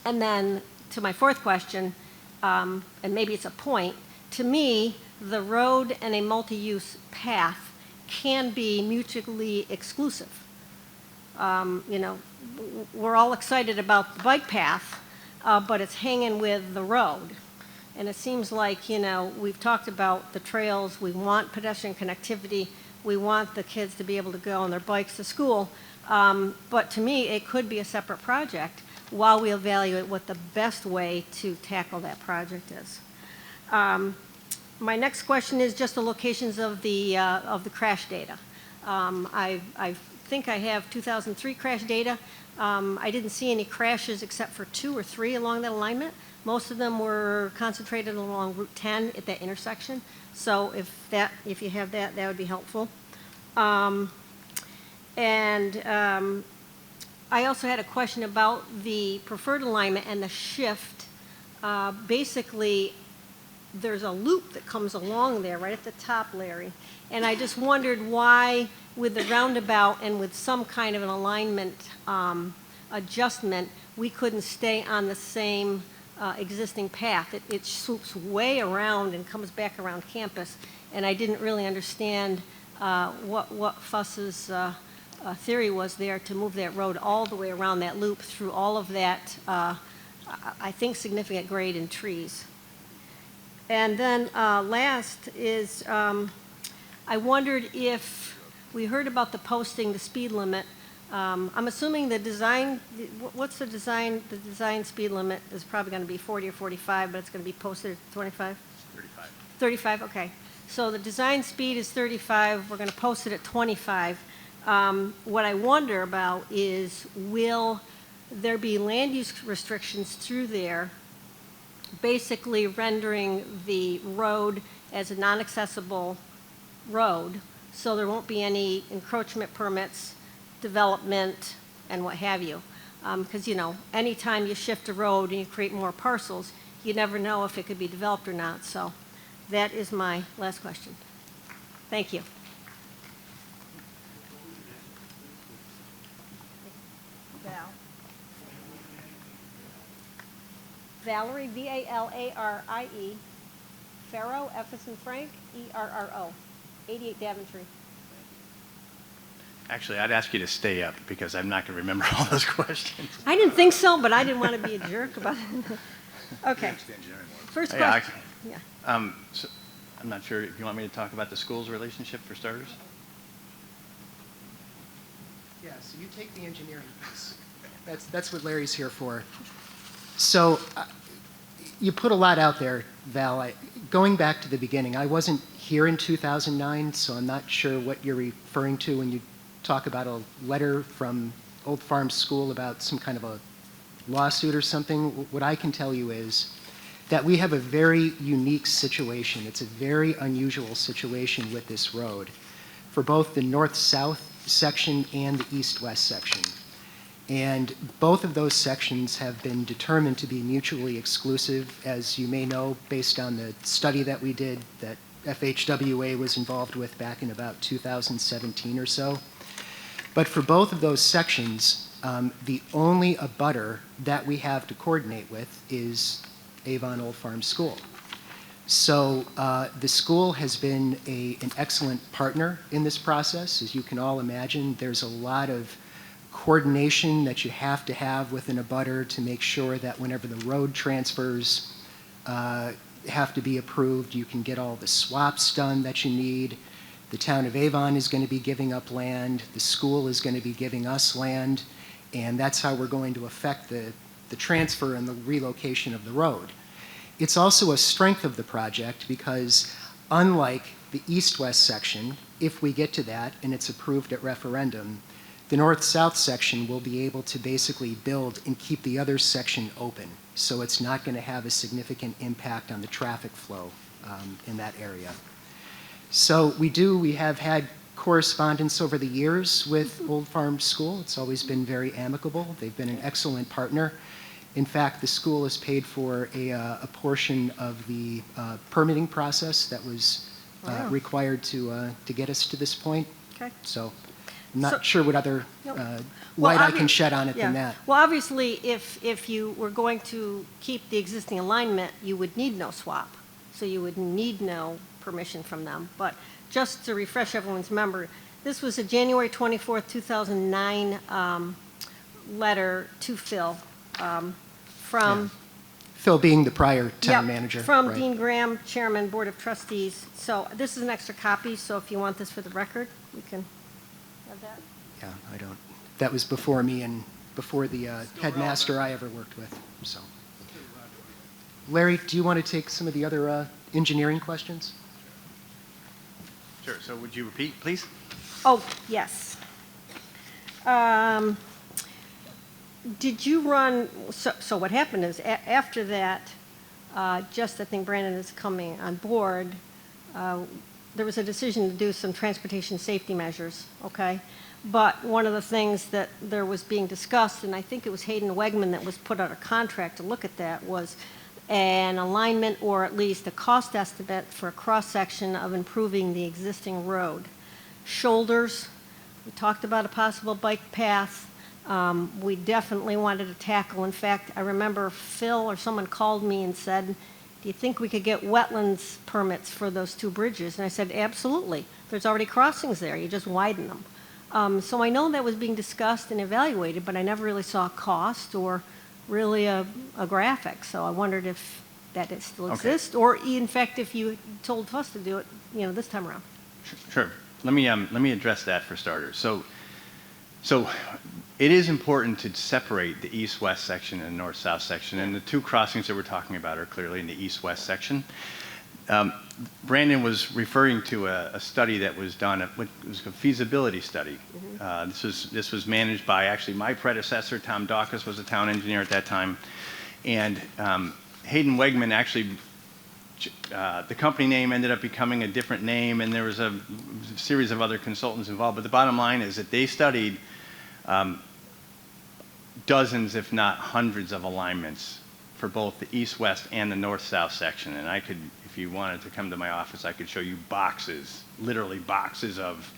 Speaker 12: then to my fourth question, and maybe it's a point, to me, the road and a multi-use path can be mutually exclusive. You know, we're all excited about the bike path, but it's hanging with the road. And it seems like, you know, we've talked about the trails, we want pedestrian connectivity, we want the kids to be able to go on their bikes to school, But to me, it could be a separate project while we evaluate what the best way to tackle that project is. My next question is just the locations of the crash data. I think I have 2003 crash data. I didn't see any crashes except for 2 or 3 along that alignment. Most of them were concentrated along Route 10 at that intersection. So if you have that, that would be helpful. I also had a question about the preferred alignment and the shift. Basically, there's a loop that comes along there right at the top, Larry. And I just wondered why, with the roundabout and with some kind of an alignment adjustment, we couldn't stay on the same existing path. It swoops way around and comes back around campus. And I didn't really understand what Fuss's theory was there to move that road all the way around that loop through all of that, I think, significant grade and trees. And then last is, I wondered if we heard about the posting, the speed limit. I'm assuming the design, what's the design speed limit is probably going to be 40 or 45, but it's going to be posted at 25? 35. 35, okay. So the design speed is 35, we're going to post it at 25. What I wonder about is, will there be land use restrictions through there, basically rendering the road as a non-accessible road, so there won't be any encroachment permits, development, and what have you. Because, you know, anytime you shift a road and you create more parcels, you never know if it could be developed or not. So that is my last question. Thank you. Valerie, V-A-L-A-R-I-E, Farrow, F as in Frank, E-R-R-O, 88 Daventry.
Speaker 4: Actually, I'd ask you to stay up because I'm not going to remember all those questions.
Speaker 12: I didn't think so, but I didn't want to be a jerk about it. Okay. First question. Yeah.
Speaker 4: So I'm not sure if you want me to talk about the school's relationship for starters.
Speaker 9: Yeah, so you take the engineering piece. That's what Larry's here for. So you put a lot out there, Val. Going back to the beginning, I wasn't here in 2009, so I'm not sure what you're referring to when you talk about a letter from Old Farm School about some kind of a lawsuit or something. What I can tell you is that we have a very unique situation. It's a very unusual situation with this road for both the north-south section and the east-west section. And both of those sections have been determined to be mutually exclusive, as you may know, based on the study that we did that FHWA was involved with back in about 2017 or so. But for both of those sections, the only abutter that we have to coordinate with is Avon Old Farm School. So the school has been an excellent partner in this process. As you can all imagine, there's a lot of coordination that you have to have with an abutter to make sure that whenever the road transfers have to be approved, you can get all the swaps done that you need. The town of Avon is going to be giving up land. The school is going to be giving us land. And that's how we're going to affect the transfer and the relocation of the road. It's also a strength of the project because unlike the east-west section, if we get to that and it's approved at referendum, the north-south section will be able to basically build and keep the other section open. So it's not going to have a significant impact on the traffic flow in that area. So we have had correspondence over the years with Old Farm School. It's always been very amicable. They've been an excellent partner. In fact, the school has paid for a portion of the permitting process that was required to get us to this point.
Speaker 12: Okay.
Speaker 9: So I'm not sure what other light
Speaker 12: Well,
Speaker 9: I can shed on it than
Speaker 12: yeah.
Speaker 9: that.
Speaker 12: Well, obviously, if you were going to keep the existing alignment, you would need no swap. So you would need no permission from them. But just to refresh everyone's memory, this was a January 24th, 2009 letter to Phil from...
Speaker 9: Phil being the prior town manager.
Speaker 12: From
Speaker 9: right.
Speaker 12: Dean Graham, Chairman, Board of Trustees. So this is an extra copy, so if you want this for the record, we can have that.
Speaker 9: Yeah, I don't. that was before me and before the headmaster I ever worked with. So, Larry, do you want to take some of the other engineering questions?
Speaker 4: Sure. So would you repeat, please?
Speaker 12: Oh, yes. Did you run, so what happened is after that, just I think Brandon is coming on board, there was a decision to do some transportation safety measures, okay? But one of the things that there was being discussed, and I think it was Hayden Wegman that was put out a contract to look at that, was an alignment or at least a cost estimate for a cross-section of improving the existing road. Shoulders, we talked about a possible bike path. We definitely wanted to tackle. In fact, I remember Phil or someone called me and said, do you think we could get wetlands permits for those two bridges? And I said, absolutely. There's already crossings there. You just widen them. So I know that was being discussed and evaluated, but I never really saw a cost or really a graphic. So I wondered if that still exists, or in fact, if you told us to do it, this time around.
Speaker 4: Sure. Let me address that for starters. So it is important to separate the east-west section and the north-south section, and the two crossings that we're talking about are clearly in the east-west section. Brandon was referring to a study that was done. It was a feasibility study. This was managed by actually my predecessor. Tom Dawkins was a town engineer at that time, and Hayden Wegman actually. The company name ended up becoming a different name, and there was a series of other consultants involved. But the bottom line is that they studied dozens, if not hundreds, of alignments for both the east-west and the north-south section. And I could, if you wanted to come to my office, I could show you boxes, literally boxes of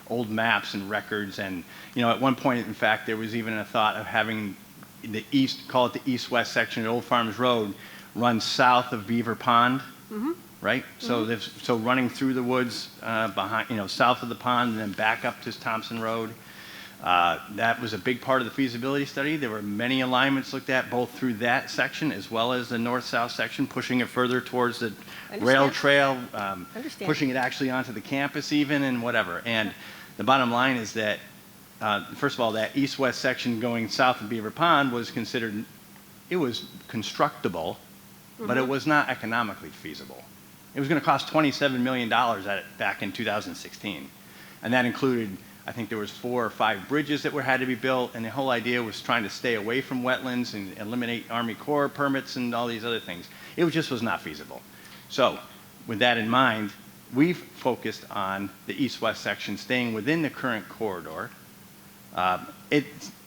Speaker 4: old maps and records. And at one point, in fact, there was even a thought of having the call it the east-west section of Old Farms Road, run south of Beaver Pond, right? So so running through the woods behind, south of the pond, and then back up to Thompson Road. That was a big part of the feasibility study. There were many alignments looked at, both through that section as well as the north-south section, pushing it further towards the rail trail, pushing it actually onto the campus even, and whatever. And the bottom line is that, first of all, that east-west section going south of Beaver Pond was considered, it was constructable, but it was not economically feasible. It was going to cost $27 million back in 2016. And that included, I think there was 4 or 5 bridges that had to be built, and the whole idea was trying to stay away from wetlands and eliminate Army Corps permits and all these other things. It just was not feasible. So with that in mind, we've focused on the east-west section staying within the current corridor.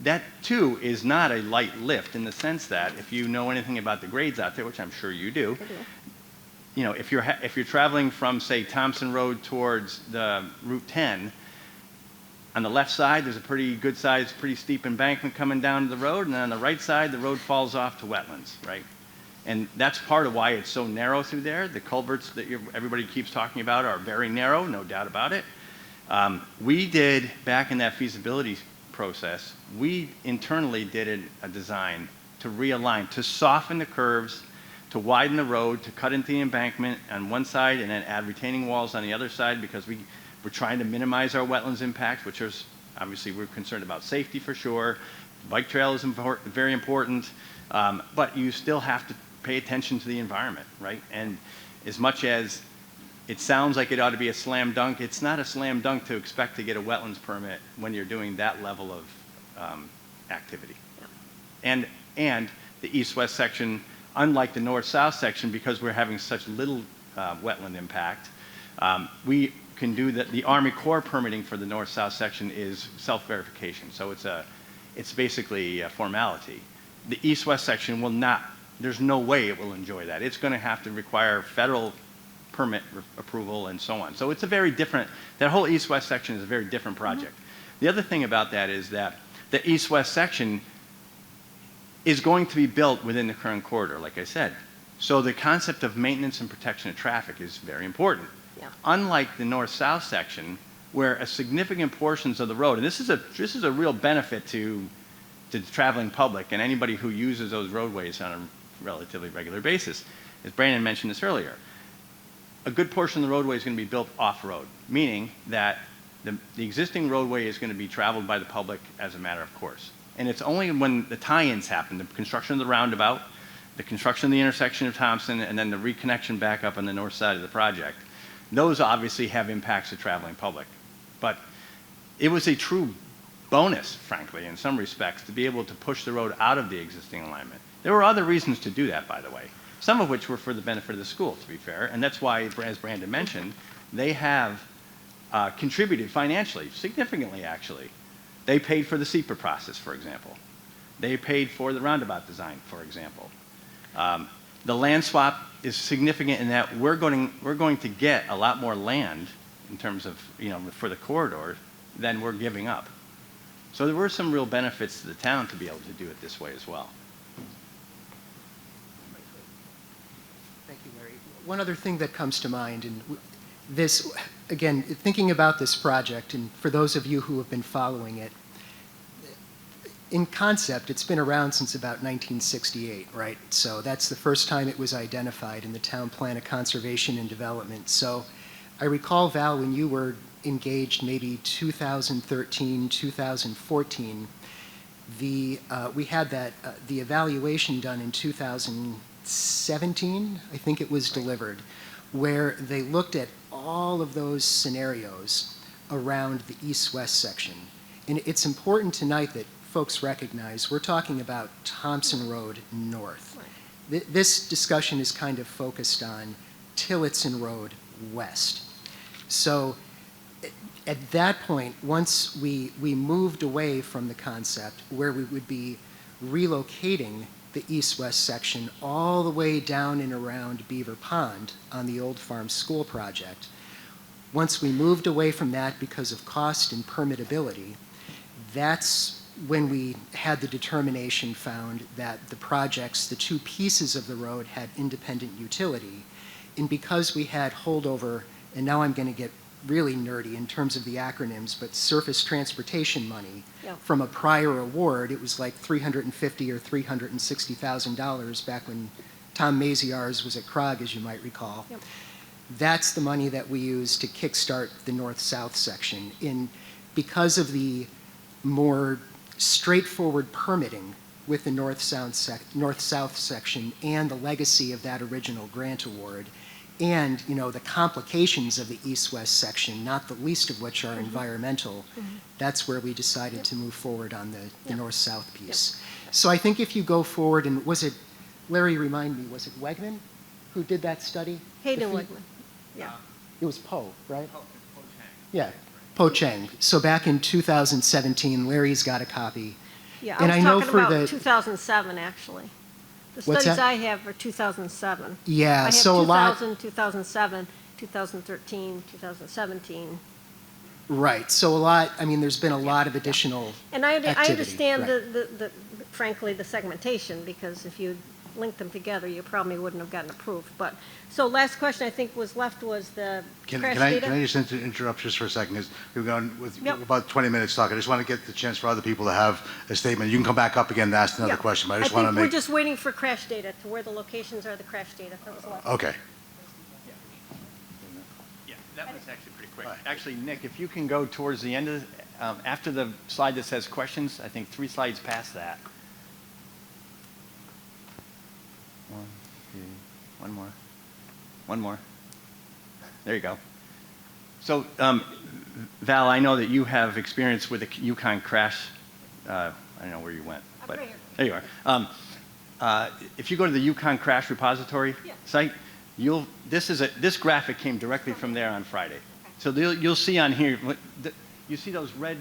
Speaker 4: That too is not a light lift, in the sense that if you know anything about the grades out there, which I'm sure you do, if you're traveling from, say, Thompson Road towards the Route 10, on the left side there's a pretty good sized, pretty steep embankment coming down to the road, and then on the right side the road falls off to wetlands, right? And that's part of why it's so narrow through there. The culverts that everybody keeps talking about are very narrow, no doubt about it. We did, back in that feasibility process, we internally did a design to realign, to soften the curves, to widen the road, to cut into the embankment on one side and then add retaining walls on the other side, because we're trying to minimize our wetlands impact, which is obviously we're concerned about safety for sure. The bike trail is very important, but you still have to pay attention to the environment, right? And as much as it sounds like it ought to be a slam dunk, it's not a slam dunk to expect to get a wetlands permit when you're doing that level of activity. Yeah. And the east-west section, unlike the north-south section, because we're having such little wetland impact, we can do that. The Army Corps permitting for the north-south section is self-verification, so it's basically a formality. The east-west section will not, there's no way it will enjoy that. It's going to have to require federal permit approval and so on. So it's a very different, that whole east-west section is a very different project. The other thing about that is that the east-west section is going to be built within the current corridor, like I said. So the concept of maintenance and protection of traffic is very important. Yeah. Unlike the north-south section, where a significant portions of the road, and this is a real benefit to the traveling public and anybody who uses those roadways on a relatively regular basis. As Brandon mentioned this earlier, a good portion of the roadway is going to be built off-road, meaning that The existing roadway is going to be traveled by the public as a matter of course. And it's only when the tie-ins happen, the construction of the roundabout, the construction of the intersection of Thompson, and then the reconnection back up on the north side of the project, those obviously have impacts to traveling public. But it was a true bonus, frankly, in some respects, to be able to push the road out of the existing alignment. There were other reasons to do that, by the way, some of which were for the benefit of the school, to be fair, and that's why, as Brandon mentioned, they have contributed financially, significantly actually. They paid for the SEPA process, for example. They paid for the roundabout design, for example. The land swap is significant in that we're going to get a lot more land in terms of, for the corridor than we're giving up. So there were some real benefits to the town to be able to do it this way as well.
Speaker 9: Thank you, Larry. One other thing that comes to mind, and this, again, thinking about this project, and for those of you who have been following it, in concept, it's been around since about 1968, right? So that's the first time it was identified in the Town Plan of Conservation and Development. So I recall, Val, when you were engaged, maybe 2013, 2014, we had that, the evaluation done in 2017, I think it was delivered, where they looked at all of those scenarios around the east-west section. And it's important tonight that folks recognize we're talking about Thompson Road North. This discussion is kind of focused on Tillotson Road West. So at that point, once we moved away from the concept where we would be relocating the east-west section all the way down and around Beaver Pond on the Old Farm School project, once we moved away from that because of cost and permittability, that's when we had the determination found that the projects, the two pieces of the road, had independent utility. And because we had holdover, and now I'm going to get really nerdy in terms of the acronyms, but surface transportation money from a prior award, it was like $350,000 or $360,000 back when Tom Maziar's was at Krog, as you might recall.
Speaker 12: Yep.
Speaker 9: That's the money that we used to kickstart the north-south section. Because of the more straightforward permitting with the north-south section and the legacy of that original grant award, and the complications of the east-west section, not the least of which are environmental, that's where we decided to move forward on the north-south piece. So I think if you go forward, and was it, Larry, remind me, was it Wegman who did that study?
Speaker 12: Hayden Wegman. Yeah.
Speaker 9: It was Poe, right? Yeah, Po Chang. So back in 2017, Larry's got a copy.
Speaker 12: Yeah,
Speaker 9: And
Speaker 12: I was
Speaker 9: I know
Speaker 12: talking
Speaker 9: for
Speaker 12: about
Speaker 9: the-
Speaker 12: 2007, actually. The
Speaker 9: What's
Speaker 12: studies
Speaker 9: that?
Speaker 12: I have are 2007.
Speaker 9: Yeah,
Speaker 12: I have
Speaker 9: so a lot-
Speaker 12: 2000, 2007, 2013, 2017.
Speaker 9: Right, so a lot, I mean, there's been a lot of additional
Speaker 12: And I
Speaker 9: activity,
Speaker 12: understand
Speaker 9: right.
Speaker 12: frankly, the segmentation, because if you linked them together, you probably wouldn't have gotten approved. But, so last question I think was left was the crash data.
Speaker 3: Can I just interrupt just for a second? 'Cause we've gone with
Speaker 12: Yep.
Speaker 3: about 20 minutes talking. I just want to get the chance for other people to have a statement. You can come back up again and ask another
Speaker 12: Yeah.
Speaker 3: question, but I just want to
Speaker 12: think
Speaker 3: make...
Speaker 12: we're just waiting for crash data, to where the locations are, the crash data. That was left.
Speaker 3: Okay.
Speaker 4: Yeah, that was actually pretty quick. Actually, Nick, if you can go towards the end of, after the slide that says questions, I think 3 slides past that. One more. There you go. So, Val, I know that you have experience with the Yukon crash. I don't know where you went, but
Speaker 12: right here.
Speaker 4: there you are. If you go to the Yukon crash repository site, this graphic came directly from there on Friday. So you'll see on here, you see those red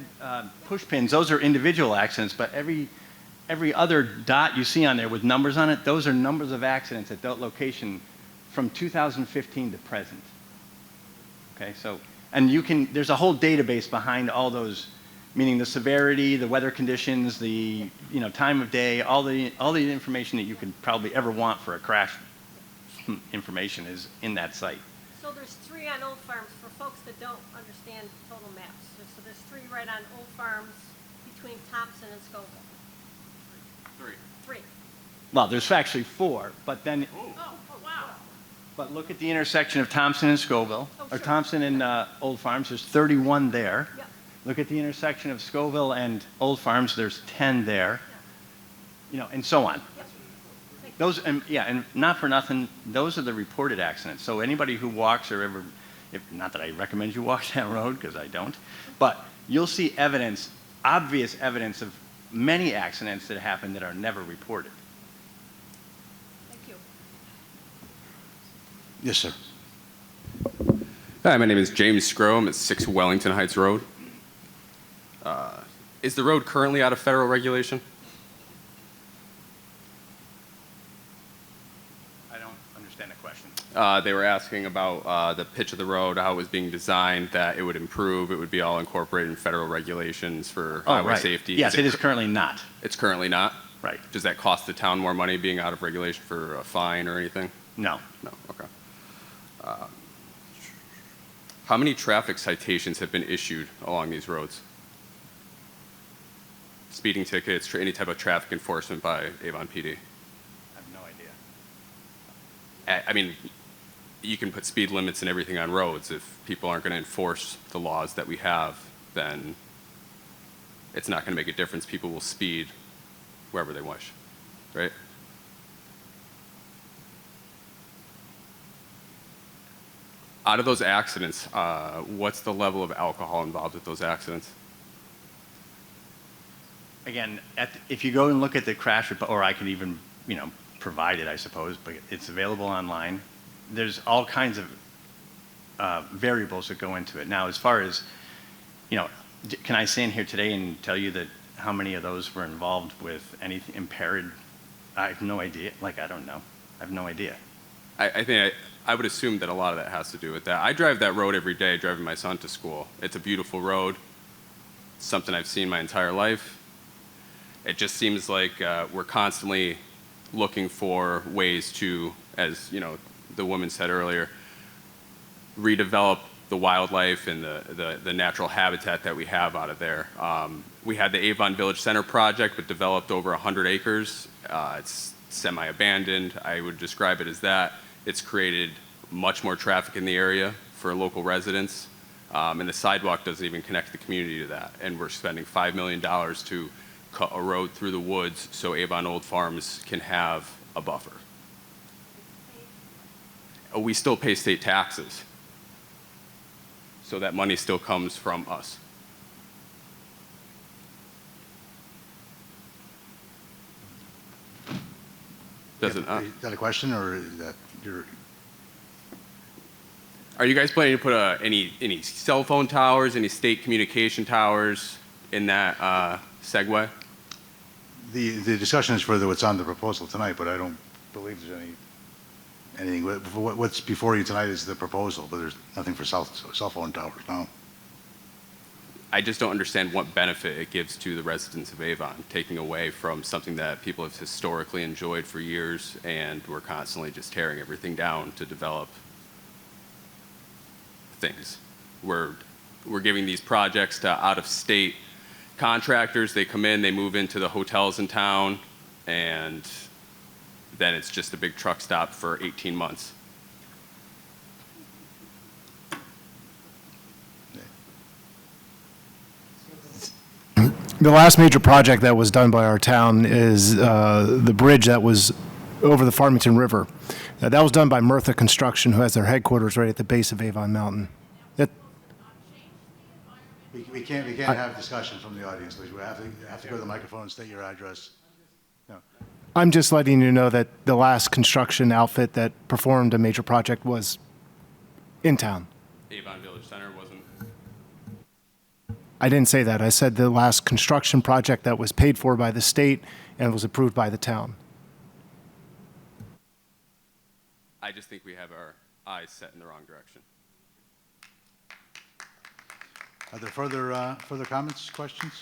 Speaker 4: push pins. Those are individual accidents, but every other dot you see on there with numbers on it, those are numbers of accidents at that location from 2015 to present. Okay, so, and there's a whole database behind all those, meaning the severity, the weather conditions, the time of day, all the information that you could probably ever want for a crash information is in that site.
Speaker 12: So there's 3 on Old Farms for folks that don't understand total maps. So there's 3 right on Old Farms between Thompson and Scoville. 3.
Speaker 4: Well, there's actually 4, but then,
Speaker 12: Oh, wow.
Speaker 4: But look at the intersection of Thompson and Scoville,
Speaker 12: Oh,
Speaker 4: or
Speaker 12: sure.
Speaker 4: Thompson and Old Farms, there's 31 there.
Speaker 12: Yep.
Speaker 4: Look at the intersection of Scoville and Old Farms, there's 10 there. You know, and so on. Those, and yeah, and not for nothing, those are the reported accidents. So anybody who walks or ever, not that I recommend you walk that road, because I don't, but you'll see evidence, obvious evidence of many accidents that happen that are never reported.
Speaker 12: Thank you.
Speaker 3: Yes, sir.
Speaker 13: Hi, my name is James Scrow. I'm at 6 Wellington Heights Road. Is the road currently out of federal regulation?
Speaker 4: I don't understand the question.
Speaker 13: They were asking about the pitch of the road, how it was being designed, that it would improve, it would be all incorporated in federal regulations for highway safety.
Speaker 4: Yes, it is currently not.
Speaker 13: It's currently not?
Speaker 4: Right.
Speaker 13: Does that cost the town more money being out of regulation for a fine or anything?
Speaker 4: No.
Speaker 13: No, okay. How many traffic citations have been issued along these roads? Speeding tickets, any type of traffic enforcement by Avon PD?
Speaker 4: I have no idea.
Speaker 13: I mean, you can put speed limits and everything on roads. If people aren't going to enforce the laws that we have, then it's not going to make a difference. People will speed wherever they wish, right? Out of those accidents, what's the level of alcohol involved with those accidents?
Speaker 4: Again, if you go and look at the crash report, or I can even, you know, provide it, I suppose, but it's available online. There's all kinds of variables that go into it. Now, as far as, you know, can I stand here today and tell you that how many of those were involved with any impaired? I have no idea. Like, I don't know. I have no idea.
Speaker 13: I think I would assume that a lot of that has to do with that. I drive that road every day, driving my son to school. It's a beautiful road. It's something I've seen my entire life. It just seems like we're constantly looking for ways to, as you know, the woman said earlier, redevelop the wildlife and the natural habitat that we have out of there. We had the Avon Village Center project, but developed over 100 acres. It's semi-abandoned. I would describe it as that. It's created much more traffic in the area for local residents, and the sidewalk doesn't even connect the community to that. And we're spending $5 million to cut a road through the woods so Avon Old Farms can have a buffer. We still pay state taxes, so that money still comes from us. Doesn't,
Speaker 3: Is that a question, or is that your?
Speaker 13: Are you guys planning to put any cell phone towers, any state communication towers in that segue?
Speaker 3: The discussion is further what's on the proposal tonight, but I don't believe there's anything. What's before you tonight is the proposal, but there's nothing for cell phone towers, no.
Speaker 13: I just don't understand what benefit it gives to the residents of Avon, taking away from something that people have historically enjoyed for years, and we're constantly just tearing everything down to develop things. We're giving these projects to out-of-state contractors. They come in, they move into the hotels in town, and then it's just a big truck stop for 18 months.
Speaker 14: The last major project that was done by our town is the bridge that was over the Farmington River. That was done by Murtha Construction, who has their headquarters right at the base of Avon Mountain.
Speaker 3: We can't have discussion from the audience, please. We have to go to the microphone and state your address. No.
Speaker 14: I'm just letting you know that the last construction outfit that performed a major project was in town.
Speaker 13: Avon Village Center wasn't.
Speaker 14: I didn't say that. I said the last construction project that was paid for by the state and was approved by the town.
Speaker 13: I just think we have our eyes set in the wrong direction.
Speaker 3: Are there further comments, questions?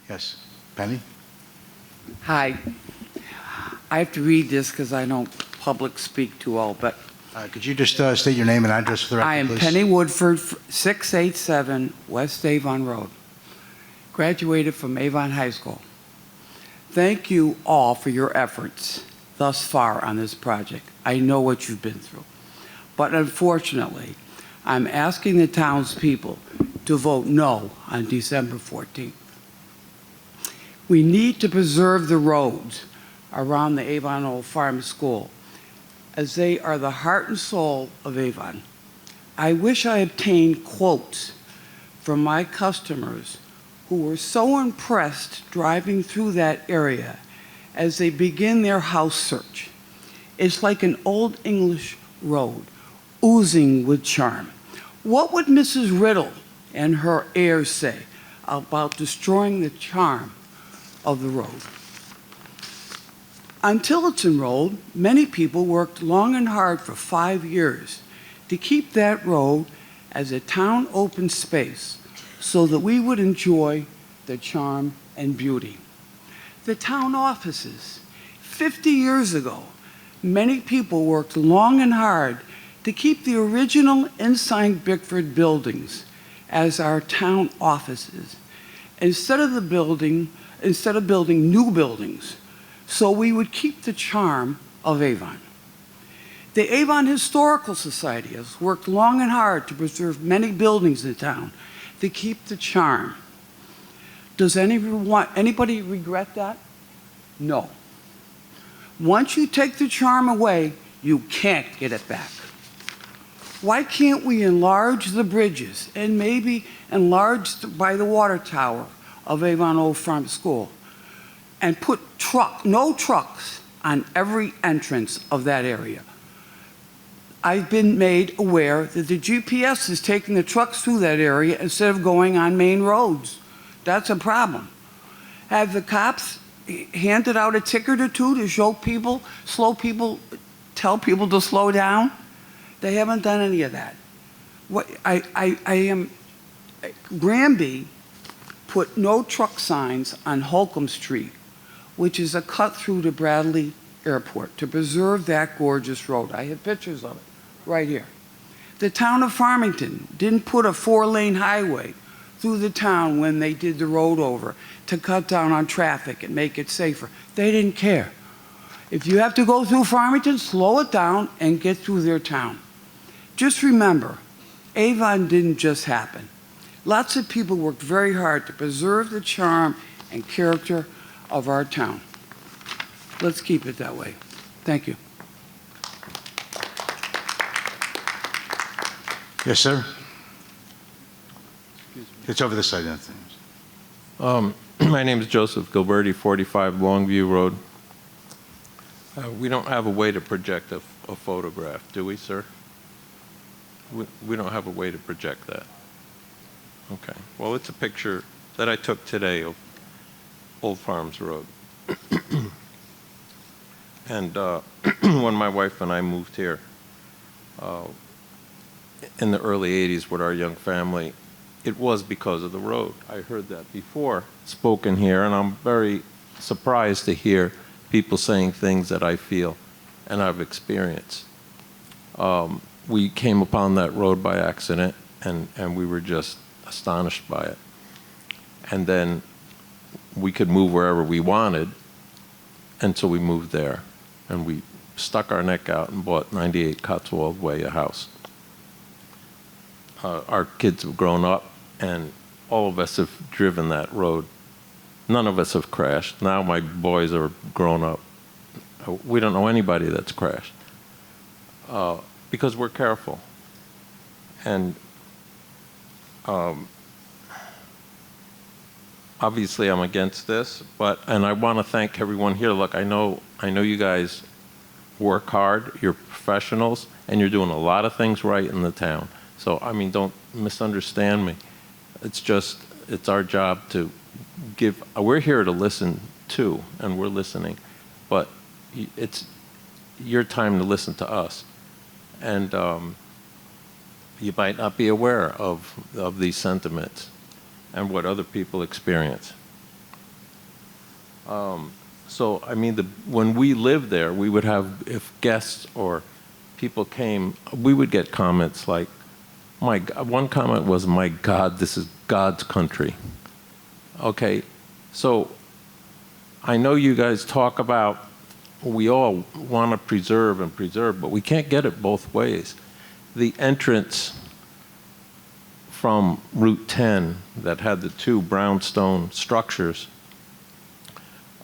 Speaker 3: Yes, Penny?
Speaker 15: Hi. I have to read this because I don't public speak too well, but
Speaker 3: Could you just state your name and address for the record,
Speaker 15: I am
Speaker 3: please?
Speaker 15: Penny Woodford, 687 West Avon Road. Graduated from Avon High School. Thank you all for your efforts thus far on this project. I know what you've been through. But unfortunately, I'm asking the townspeople to vote no on December 14th. We need to preserve the roads around the Avon Old Farm School, as they are the heart and soul of Avon. I wish I obtained quotes from my customers who were so impressed driving through that area as they begin their house search. It's like an old English road, oozing with charm. What would Mrs. Riddle and her heirs say about destroying the charm of the road? On Tillotson Road, many people worked long and hard for 5 years to keep that road as a town open space so that we would enjoy the charm and beauty. The town offices, 50 years ago, many people worked long and hard to keep the original Ensign Bickford buildings as our town offices, instead of building new buildings, so we would keep the charm of Avon. The Avon Historical Society has worked long and hard to preserve many buildings in town to keep the charm. Does anybody regret that? No. Once you take the charm away, you can't get it back. Why can't we enlarge the bridges and maybe enlarge by the water tower of Avon Old Farm School and put no trucks on every entrance of that area? I've been made aware that the GPS is taking the trucks through that area instead of going on main roads. That's a problem. Have the cops handed out a ticket or two to show people, tell people to slow down? They haven't done any of that. Granby put no truck signs on Holcomb Street, which is a cut through to Bradley Airport, to preserve that gorgeous road. I have pictures of it right here. The town of Farmington didn't put a 4-lane highway through the town when they did the road over to cut down on traffic and make it safer. They didn't care. If you have to go through Farmington, slow it down and get through their town. Just remember, Avon didn't just happen. Lots of people worked very hard to preserve the charm and character of our town. Let's keep it that way. Thank you.
Speaker 3: Yes, sir. It's over this side, Anthony.
Speaker 16: My name is Joseph Gilberti, 45 Longview Road. We don't have a way to project a photograph, do we, sir? We don't have a way to project that. Okay. Well, it's a picture that I took today of Old Farms Road. And when my wife and I moved here in the early 80s with our young family, it was because of the road. I heard that before spoken here, and I'm very surprised to hear people saying things that I feel and I've experienced. We came upon that road by accident, and we were just astonished by it. And then we could move wherever we wanted, and so we moved there. And we stuck our neck out and bought 98 Cotswold Way, a house. Our kids have grown up, and all of us have driven that road. None of us have crashed. Now my boys are grown up. We don't know anybody that's crashed because we're careful. And obviously I'm against this, and I want to thank everyone here. Look, I know you guys work hard, you're professionals, and you're doing a lot of things right in the town. So, I mean, don't misunderstand me. It's our job to we're here to listen too, and we're listening, but it's your time to listen to us. And you might not be aware of these sentiments and what other people experience. So, I mean, when we lived there, we would have, if guests or people came, we would get comments like, one comment was, "My God, this is God's country." Okay, so I know you guys talk about we all want to preserve and preserve, but we can't get it both ways. The entrance from Route 10 that had the two brownstone structures,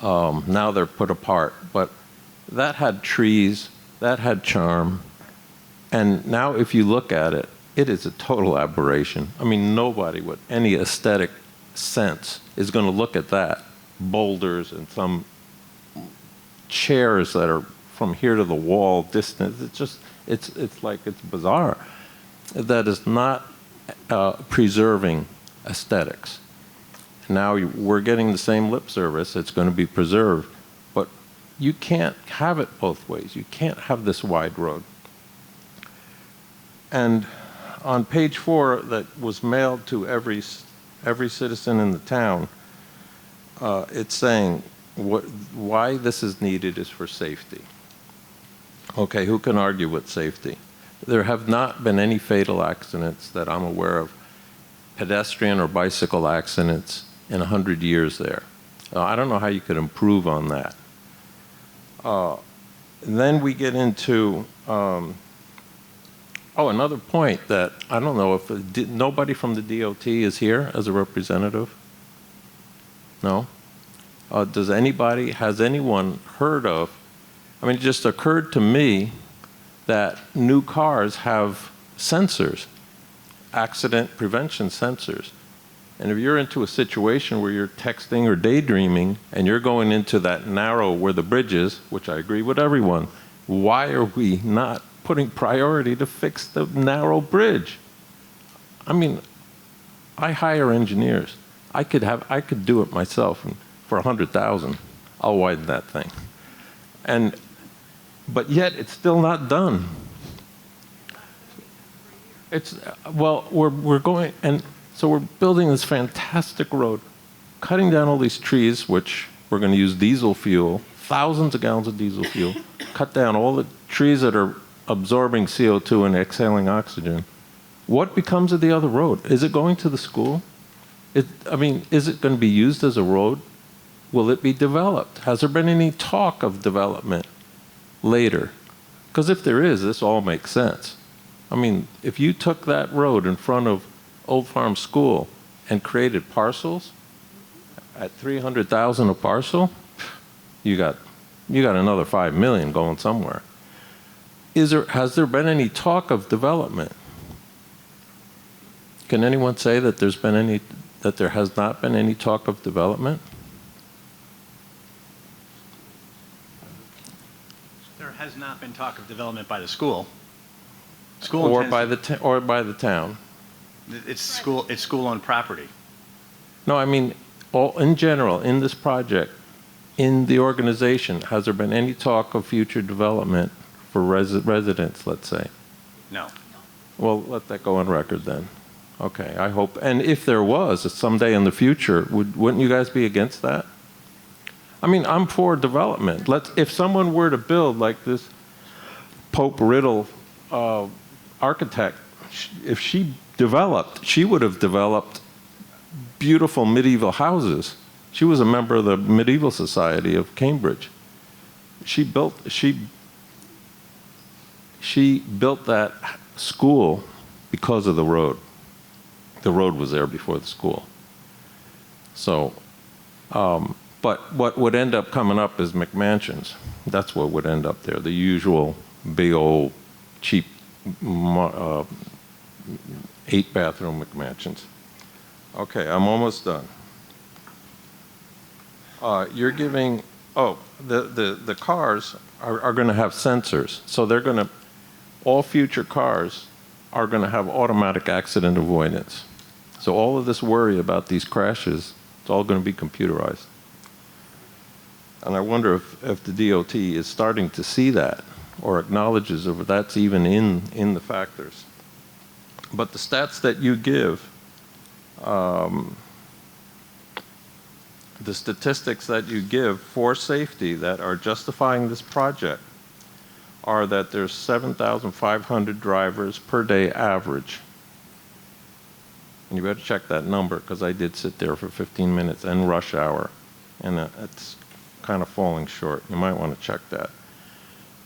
Speaker 16: now they're put apart, but that had trees, that had charm, and now if you look at it, it is a total aberration. I mean, nobody with any aesthetic sense is going to look at that. Boulders and some chairs that are from here to the wall distance. It's just, it's like, it's bizarre. That is not preserving aesthetics. Now we're getting the same lip service. It's going to be preserved, but you can't have it both ways. You can't have this wide road. And on page 4 that was mailed to every citizen in the town, it's saying why this is needed is for safety. Okay, who can argue with safety? There have not been any fatal accidents that I'm aware of, pedestrian or bicycle accidents, in 100 years there. I don't know how you could improve on that. Then we get into, another point that I don't know if nobody from the DOT is here as a representative? No? Has anyone heard of, I mean, it just occurred to me that new cars have sensors, accident prevention sensors. And if you're into a situation where you're texting or daydreaming and you're going into that narrow where the bridge is, which I agree with everyone, why are we not putting priority to fix the narrow bridge? I mean, I hire engineers. I could do it myself, and for $100,000, I'll widen that thing. But yet it's still not done. We're going, and so we're building this fantastic road, cutting down all these trees, which we're going to use diesel fuel, thousands of gallons of diesel fuel, cut down all the trees that are absorbing CO2 and exhaling oxygen. What becomes of the other road? Is it going to the school? Is it going to be used as a road? Will it be developed? Has there been any talk of development later? Because if there is, this all makes sense. I mean, if you took that road in front of Old Farm School and created parcels at $300,000 a parcel, you got another $5 million going somewhere. Has there been any talk of development? Can anyone say that there has not been any talk of development?
Speaker 4: There has not been talk of development by the school.
Speaker 16: Or by the town.
Speaker 4: It's school-owned property.
Speaker 16: No, I mean, in general, in this project, in the organization, has there been any talk of future development for residents, let's say?
Speaker 4: No.
Speaker 16: Well, let that go on record then. Okay, I hope. And if there was, someday in the future, wouldn't you guys be against that? I mean, I'm for development. If someone were to build like this Pope Riddle architect, if she developed, she would have developed beautiful medieval houses. She was a member of the Medieval Society of Cambridge. She built that school because of the road. The road was there before the school. So, but what would end up coming up is McMansions. That's what would end up there, the usual big old cheap 8-bathroom McMansions. Okay, I'm almost done. You're giving, the cars are going to have sensors. So they're going to, all future cars are going to have automatic accident avoidance. So all of this worry about these crashes, it's all going to be computerized. And I wonder if the DOT is starting to see that or acknowledges if that's even in the factors. But the stats that you give, the statistics that you give for safety that are justifying this project are that there's 7,500 drivers per day average. And you better check that number because I did sit there for 15 minutes in rush hour. And it's kind of falling short. You might want to check that.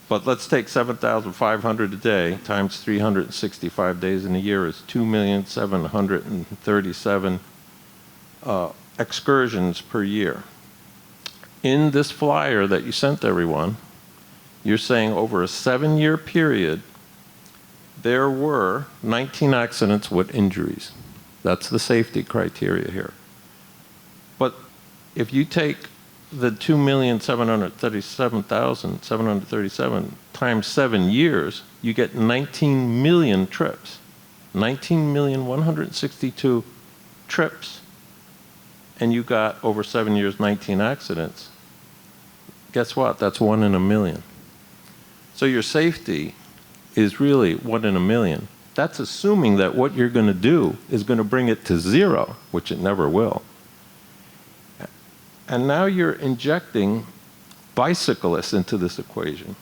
Speaker 16: But let's take 7,500 a day times 365 days in a year is 2,737 excursions per year. In this flyer that you sent everyone, you're saying over a 7-year period, there were 19 accidents with injuries. That's the safety criteria here. But if you take the 2,737,737 times 7 years, you get 19 million trips. 19,162 trips. And you got over 7 years, 19 accidents. Guess what? That's 1 in a million. So your safety is really 1 in a million. That's assuming that what you're going to do is going to bring it to 0, which it never will. And now you're injecting bicyclists into this equation.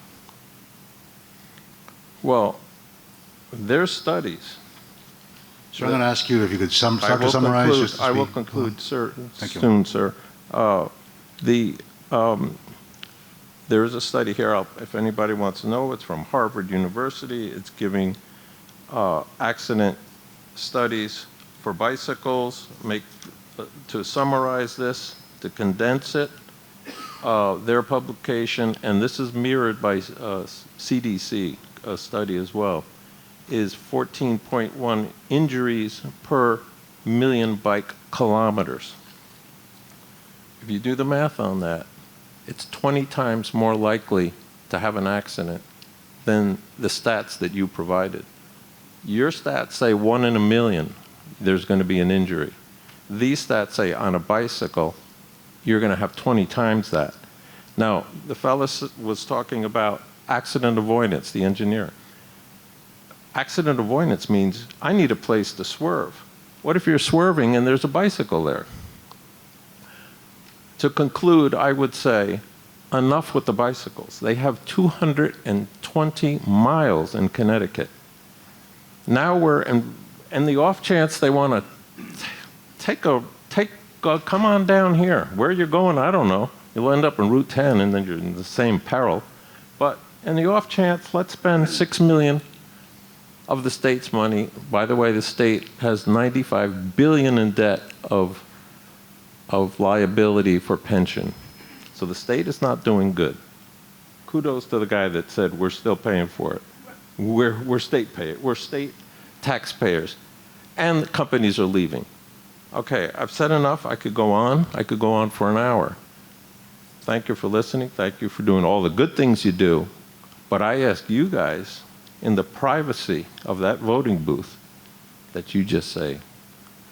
Speaker 16: Well, there's studies.
Speaker 3: So I'm going to ask you if you could start to summarize. Just to
Speaker 16: I will
Speaker 3: speak.
Speaker 16: conclude, sir,
Speaker 3: Thank you.
Speaker 16: soon, sir. There is a study here, if anybody wants to know, it's from Harvard University. It's giving accident studies for bicycles. To summarize this, to condense it, their publication, and this is mirrored by CDC, a study as well, is 14.1 injuries per million bike kilometers. If you do the math on that, it's 20 times more likely to have an accident than the stats that you provided. Your stats say 1 in a million there's going to be an injury. These stats say on a bicycle, you're going to have 20 times that. Now, the fellow was talking about accident avoidance, the engineer. Accident avoidance means I need a place to swerve. What if you're swerving and there's a bicycle there? To conclude, I would say, enough with the bicycles. They have 220 miles in Connecticut. Now we're in the off chance they want to come on down here. Where you're going, I don't know. You'll end up in Route 10 and then you're in the same peril. But in the off chance, let's spend $6 million of the state's money. By the way, the state has $95 billion in debt of liability for pension. So the state is not doing good. Kudos to the guy that said we're still paying for it. We're state taxpayers. And the companies are leaving. Okay, I've said enough. I could go on. I could go on for an hour. Thank you for listening. Thank you for doing all the good things you do. But I ask you guys, in the privacy of that voting booth, that you just say,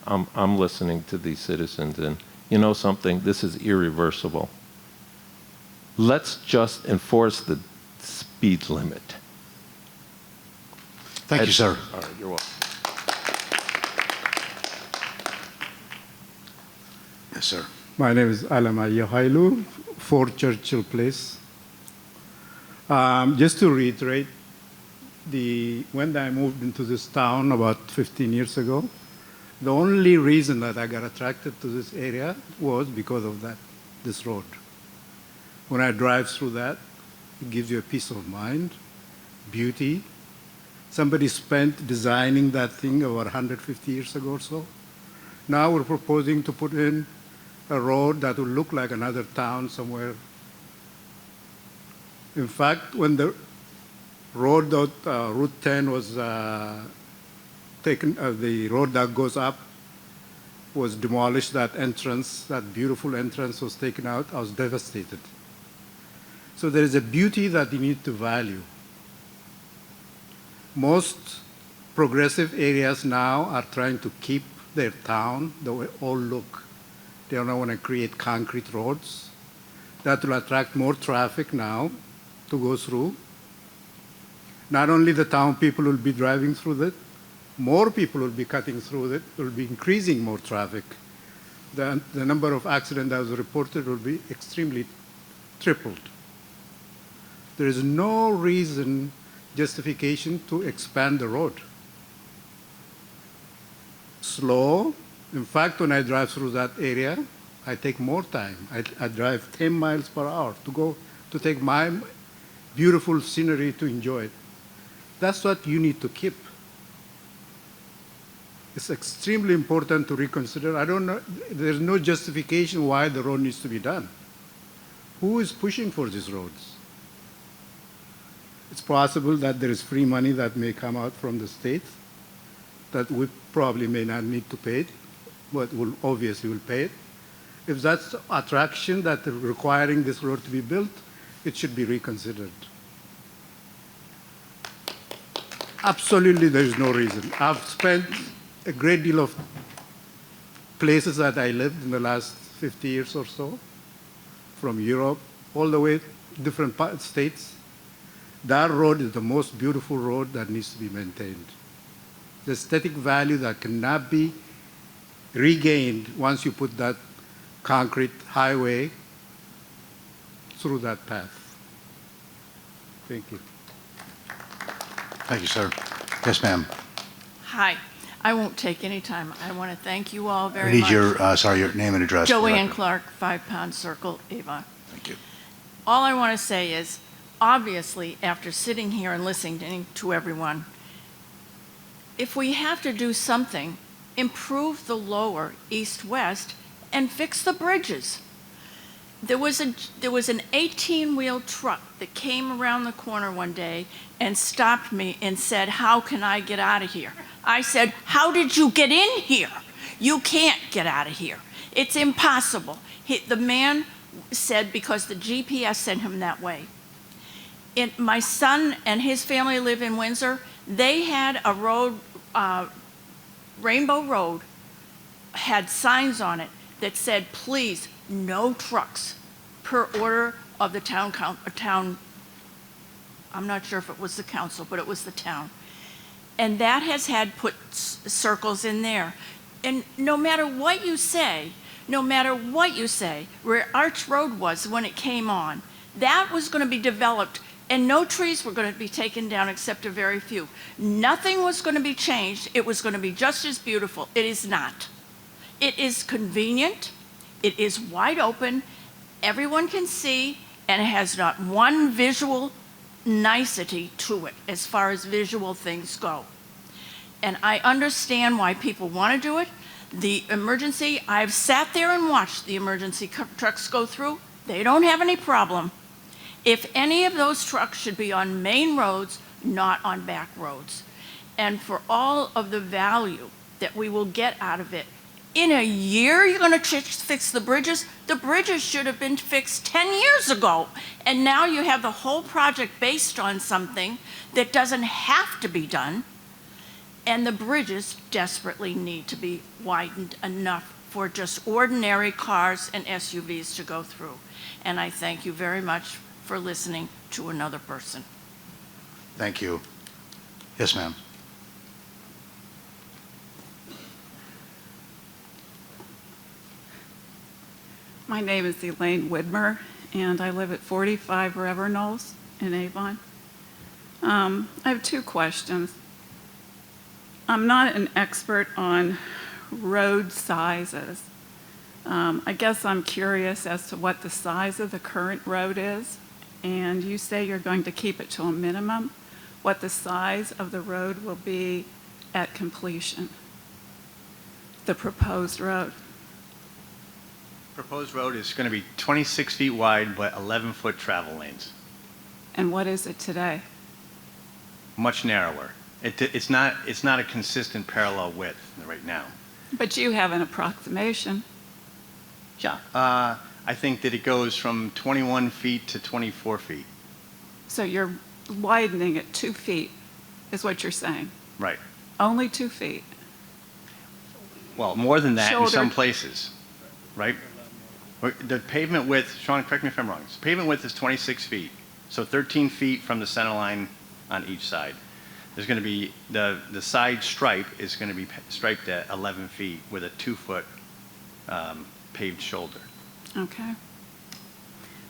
Speaker 16: I'm listening to these citizens, and you know something, this is irreversible. Let's just enforce the speed limit.
Speaker 3: Thank you, sir.
Speaker 16: All right, you're welcome.
Speaker 3: Yes, sir.
Speaker 17: My name is Alamaya Hailu, 4 Churchill Place. Just to reiterate, when I moved into this town about 15 years ago, the only reason that I got attracted to this area was because of this road. When I drive through that, it gives you a peace of mind, beauty. Somebody spent designing that thing about 150 years ago or so. Now we're proposing to put in a road that will look like another town somewhere. In fact, when the road Route 10 was taken, the road that goes up was demolished, that entrance, that beautiful entrance was taken out, I was devastated. So there is a beauty that you need to value. Most progressive areas now are trying to keep their town the way old look. They don't want to create concrete roads. That will attract more traffic now to go through. Not only the town people will be driving through it, more people will be cutting through it, will be increasing more traffic. The number of accidents that was reported will be extremely tripled. There is no reason, justification to expand the road. Slow. In fact, when I drive through that area, I take more time. I drive 10 miles per hour to go to take my beautiful scenery to enjoy it. That's what you need to keep. It's extremely important to reconsider. I don't know, there's no justification why the road needs to be done. Who is pushing for these roads? It's possible that there is free money that may come out from the state that we probably may not need to pay it, but obviously will pay it. If that's the attraction that requiring this road to be built, it should be reconsidered. Absolutely, there is no reason. I've spent a great deal of places that I lived in the last 50 years or so, from Europe all the way to different states. That road is the most beautiful road that needs to be maintained. The aesthetic value that cannot be regained once you put that concrete highway through that path. Thank you.
Speaker 3: Thank you, sir. Yes, ma'am.
Speaker 18: Hi. I won't take any time. I want to thank you all
Speaker 3: I
Speaker 18: very
Speaker 3: need
Speaker 18: much.
Speaker 3: your name and address. for the
Speaker 18: Joanne
Speaker 3: record.
Speaker 18: Clark, 5 Pound Circle, Avon.
Speaker 3: Thank you.
Speaker 18: All I want to say is, obviously, after sitting here and listening to everyone, if we have to do something, improve the lower east-west and fix the bridges. There was an 18-wheel truck that came around the corner one day and stopped me and said, "How can I get out of here?" I said, "How did you get in here? You can't get out of here. It's impossible." The man said because the GPS sent him that way. My son and his family live in Windsor. They had a road, Rainbow Road, had signs on it that said, "Please, no trucks," per order of the town, I'm not sure if it was the council, but it was the town. And that has had put circles in there. And no matter what you say, where Arch Road was when it came on, that was going to be developed and no trees were going to be taken down except a very few. Nothing was going to be changed. It was going to be just as beautiful. It is not. It is convenient. It is wide open. Everyone can see, and it has not one visual nicety to it as far as visual things go. And I understand why people want to do it. The emergency, I've sat there and watched the emergency trucks go through. They don't have any problem. If any of those trucks should be on main roads, not on back roads. And for all of the value that we will get out of it, in a year you're going to fix the bridges? The bridges should have been fixed 10 years ago. And now you have the whole project based on something that doesn't have to be done. And the bridges desperately need to be widened enough for just ordinary cars and SUVs to go through. And I thank you very much for listening to another person.
Speaker 3: Thank you. Yes, ma'am.
Speaker 19: My name is Elaine Widmer, and I live at 45 River Knolls in Avon. I have 2 questions. I'm not an expert on road sizes. I guess I'm curious as to what the size of the current road is, and you say you're going to keep it to a minimum. What the size of the road will be at completion, the proposed road.
Speaker 4: Proposed road is going to be 26 feet wide, but 11-foot travel lanes.
Speaker 19: And what is it today?
Speaker 4: Much narrower. It's not a consistent parallel width right now.
Speaker 19: But you have an approximation.
Speaker 4: Yeah. I think that it goes from 21 feet to 24 feet.
Speaker 19: So you're widening it 2 feet, is what you're saying?
Speaker 4: Right.
Speaker 19: Only 2 feet?
Speaker 4: Well, more than that in some
Speaker 19: Shoulder.
Speaker 4: places, right? The pavement width, Sean, correct me if I'm wrong, the pavement width is 26 feet, so 13 feet from the center line on each side. There's going to be, the side stripe is going to be striped at 11 feet with a 2-foot paved shoulder.
Speaker 19: Okay.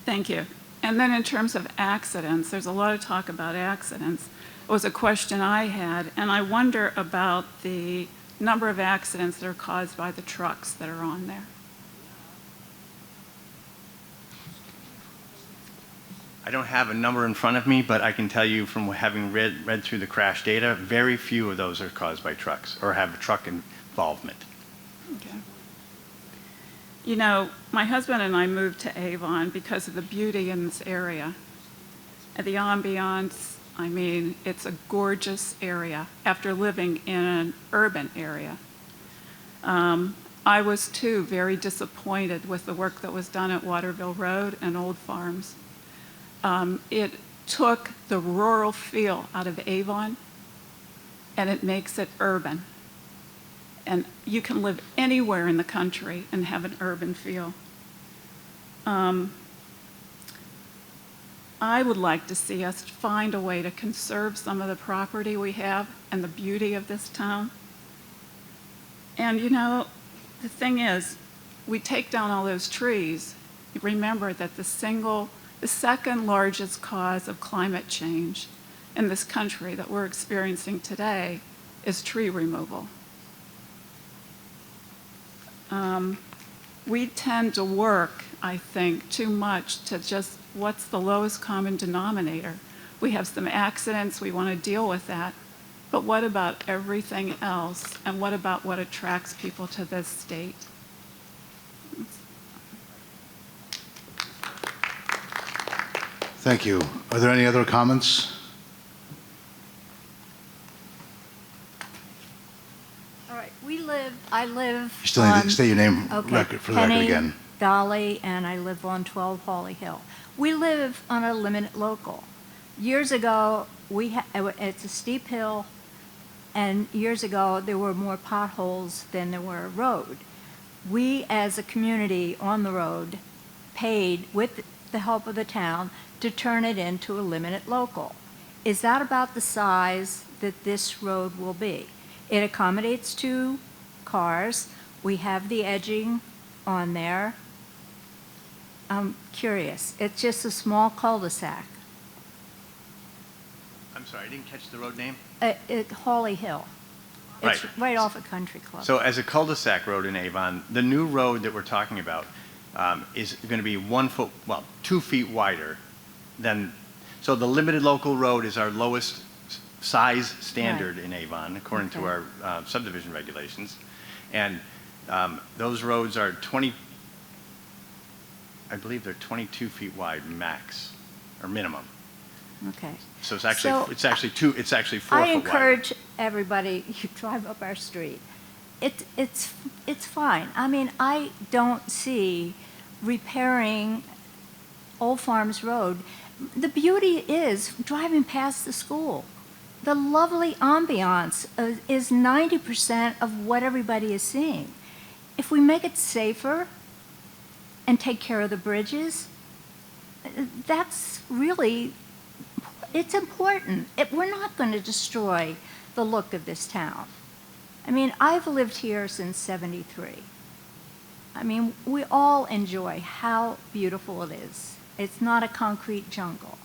Speaker 19: Thank you. And then in terms of accidents, there's a lot of talk about accidents. It was a question I had, and I wonder about the number of accidents that are caused by the trucks that are on there.
Speaker 4: I don't have a number in front of me, but I can tell you from having read through the crash data, very few of those are caused by trucks or have truck involvement.
Speaker 19: Okay. You know, my husband and I moved to Avon because of the beauty in this area. And the ambiance, I mean, it's a gorgeous area after living in an urban area. I was too very disappointed with the work that was done at Waterville Road and Old Farms. It took the rural feel out of Avon and it makes it urban. And you can live anywhere in the country and have an urban feel. I would like to see us find a way to conserve some of the property we have and the beauty of this town. And you know, the thing is, we take down all those trees. You remember that the second largest cause of climate change in this country that we're experiencing today is tree removal. We tend to work, I think, too much to just what's the lowest common denominator. We have some accidents, we want to deal with that, but what about everything else? And what about what attracts people to this state?
Speaker 3: Thank you. Are there any other comments?
Speaker 2: All right, I live
Speaker 3: You still need
Speaker 2: on-
Speaker 3: to state your name
Speaker 2: Okay,
Speaker 3: for the record
Speaker 2: Penny
Speaker 3: again.
Speaker 2: Dolly, and I live on 12 Hawley Hill. We live on a limited local. Years ago, it's a steep hill, and years ago, there were more potholes than there were road. We, as a community on the road, paid, with the help of the town, to turn it into a limited local. Is that about the size that this road will be? It accommodates 2 cars. We have the edging on there. I'm curious. It's just a small cul-de-sac.
Speaker 4: I'm sorry, I didn't catch the road name.
Speaker 2: Hawley Hill. It's
Speaker 4: Right.
Speaker 2: right off a country club.
Speaker 4: So as a cul-de-sac road in Avon, the new road that we're talking about is going to be 2 feet wider than, so the limited local road is our lowest size standard in Avon, according to our subdivision regulations. And those roads are I believe they're 22 feet wide max, or minimum.
Speaker 2: Okay.
Speaker 4: So it's actually,
Speaker 2: So,
Speaker 4: it's actually 4 foot wide.
Speaker 2: I encourage everybody, you drive up our street. It's fine. I mean, I don't see repairing Old Farms Road. The beauty is driving past the school. The lovely ambiance is 90% of what everybody is seeing. If we make it safer and take care of the bridges, that's really, it's important. We're not going to destroy the look of this town. I mean, I've lived here since '73. I mean, we all enjoy how beautiful it is. It's not a concrete jungle.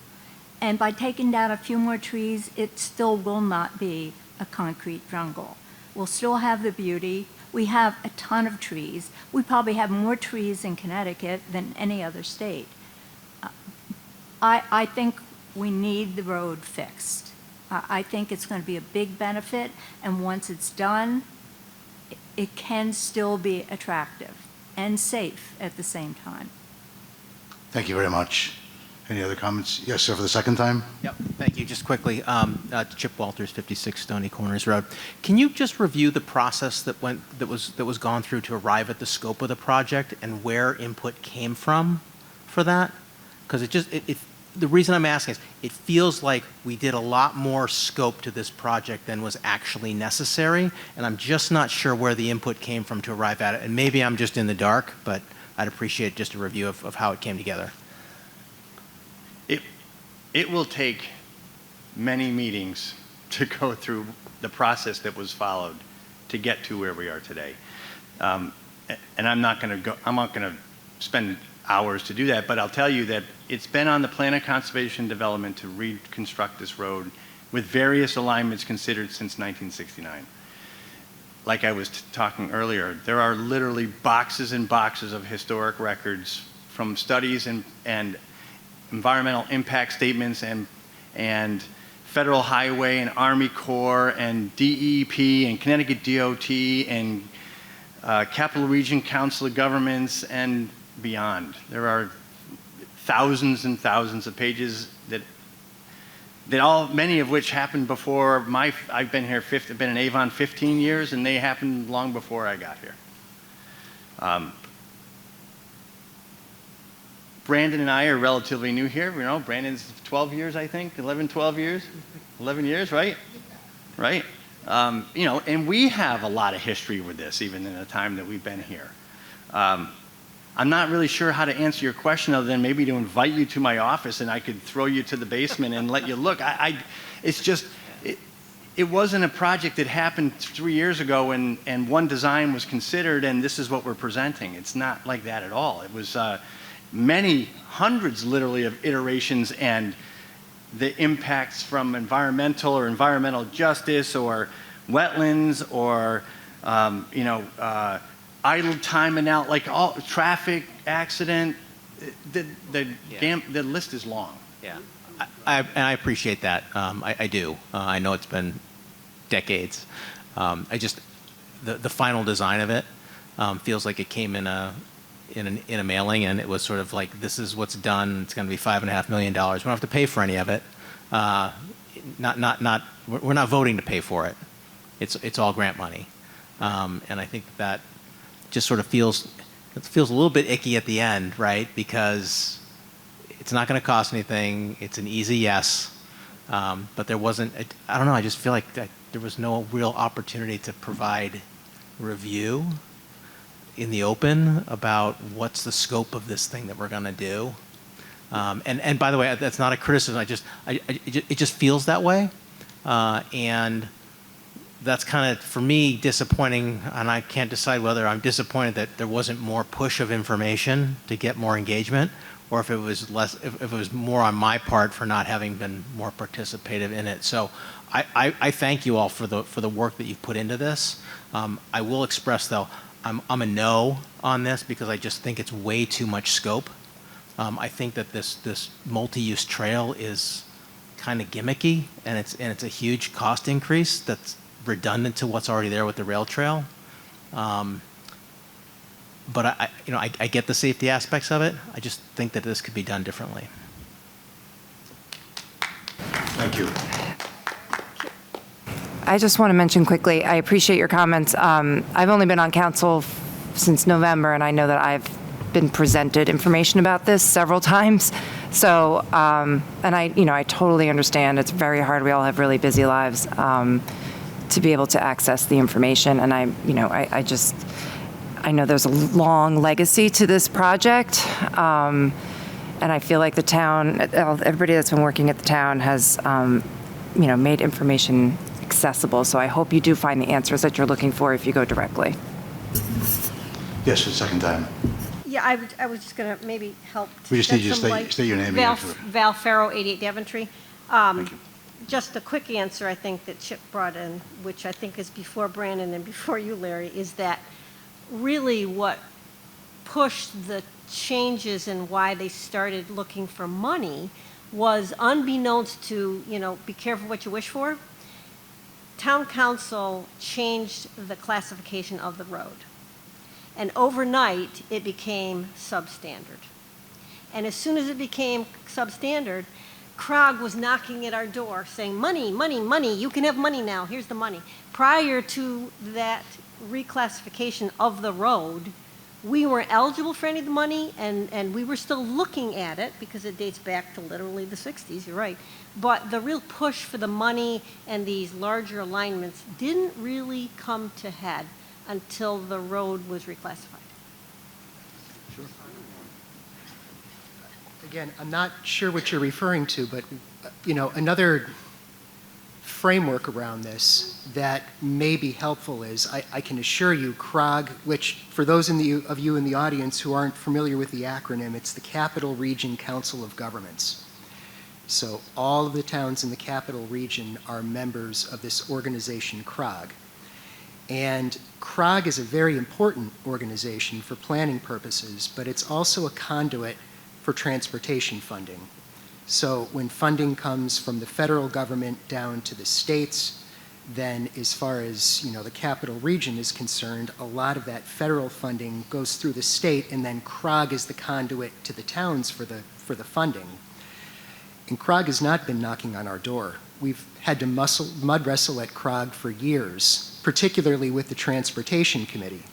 Speaker 2: And by taking down a few more trees, it still will not be a concrete jungle. We'll still have the beauty. We have a ton of trees. We probably have more trees in Connecticut than any other state. I think we need the road fixed. I think it's going to be a big benefit, and once it's done, it can still be attractive and safe at the same time.
Speaker 3: Thank you very much. Any other comments? Yes, sir, for the second time?
Speaker 6: Yep, thank you. Just quickly, Chip Walters, 56 Stony Corners Road. Can you just review the process that was gone through to arrive at the scope of the project and where input came from for that? Because the reason I'm asking is it feels like we did a lot more scope to this project than was actually necessary, and I'm just not sure where the input came from to arrive at it. And maybe I'm just in the dark, but I'd appreciate just a review of how it came together.
Speaker 4: It will take many meetings to go through the process that was followed to get to where we are today. And I'm not going to spend hours to do that, but I'll tell you that it's been on the Plan of Conservation Development to reconstruct this road with various alignments considered since 1969. Like I was talking earlier, there are literally boxes and boxes of historic records from studies and environmental impact statements and Federal Highway and Army Corps and DEP and Connecticut DOT and Capital Region Council of Governments and beyond. There are thousands and thousands of pages that many of which happened before I've been here, I've been in Avon 15 years, and they happened long before I got here. Brandon and I are relatively new here. You know, Brandon's 12 years, I think, 11 years, right? Right? You know, and we have a lot of history with this, even in the time that we've been here. I'm not really sure how to answer your question other than maybe to invite you to my office and I could throw you to the basement and let you look. It's just, it wasn't a project that happened 3 years ago and one design was considered and this is what we're presenting. It's not like that at all. It was many hundreds literally of iterations and the impacts from environmental or environmental justice or wetlands or, you know, idle time and out, like all traffic accident, the list is long.
Speaker 6: Yeah, and I appreciate that. I do. I know it's been decades. The final design of it feels like it came in a mailing, and it was sort of like, this is what's done. It's going to be $5.5 million. We don't have to pay for any of it. We're not voting to pay for it. It's all grant money, and I think that just sort of feels a little bit icky at the end, right? Because it's not going to cost anything. It's an easy yes, but there wasn't. I don't know. I just feel like there was no real opportunity to provide review in the open about what's the scope of this thing that we're going to do. And by the way, that's not a criticism. It just feels that way, and that's kind of, for me, disappointing, and I can't decide whether I'm disappointed that there wasn't more push of information to get more engagement, or if it was less, if it was more on my part for not having been more participative in it. So I thank you all for the work that you've put into this. I will express, though, I'm a no on this because I just think it's way too much scope. I think that this multi-use trail is kind of gimmicky, and it's a huge cost increase that's redundant to what's already there with the rail trail. But I get the safety aspects of it. I just think that this could be done differently.
Speaker 3: Thank you.
Speaker 20: I just want to mention quickly, I appreciate your comments. I've only been on council since November, and I know that I've been presented information about this several times. So, and I totally understand. It's very hard. We all have really busy lives. To be able to access the information. And I know there's a long legacy to this project. And I feel like the town, everybody that's been working at the town has, made information accessible. So I hope you do find the answers that you're looking for if you go directly.
Speaker 3: Yes, for the second time.
Speaker 12: Yeah, I was just going to maybe help.
Speaker 3: We just need you to state your name again.
Speaker 12: Val Farrow, 88 Daventry.
Speaker 3: Thank you.
Speaker 12: Just a quick answer, I think, that Chip brought in, which I think is before Brandon and before you, Larry, is that really what pushed the changes and why they started looking for money was unbeknownst to, be careful what you wish for. Town council changed the classification of the road. And overnight, it became substandard. And as soon as it became substandard, CROG was knocking at our door saying, money, money, money, you can have money now, here's the money. Prior to that reclassification of the road, we weren't eligible for any of the money, and we were still looking at it because it dates back to literally the 60s, you're right. But the real push for the money and these larger alignments didn't really come to head until the road was reclassified.
Speaker 9: Sure. Again, I'm not sure what you're referring to, but another framework around this that may be helpful is I can assure you CROG, which for those of you in the audience who aren't familiar with the acronym, it's the Capital Region Council of Governments. So all of the towns in the Capital Region are members of this organization CROG. And CROG is a very important organization for planning purposes, but it's also a conduit for transportation funding. So when funding comes from the federal government down to the states, then as far as, you know, the capital region is concerned, a lot of that federal funding goes through the state, and then CROG is the conduit to the towns for the funding. And CROG has not been knocking on our door. We've had to mud wrestle at CROG for years, particularly with the Transportation Committee.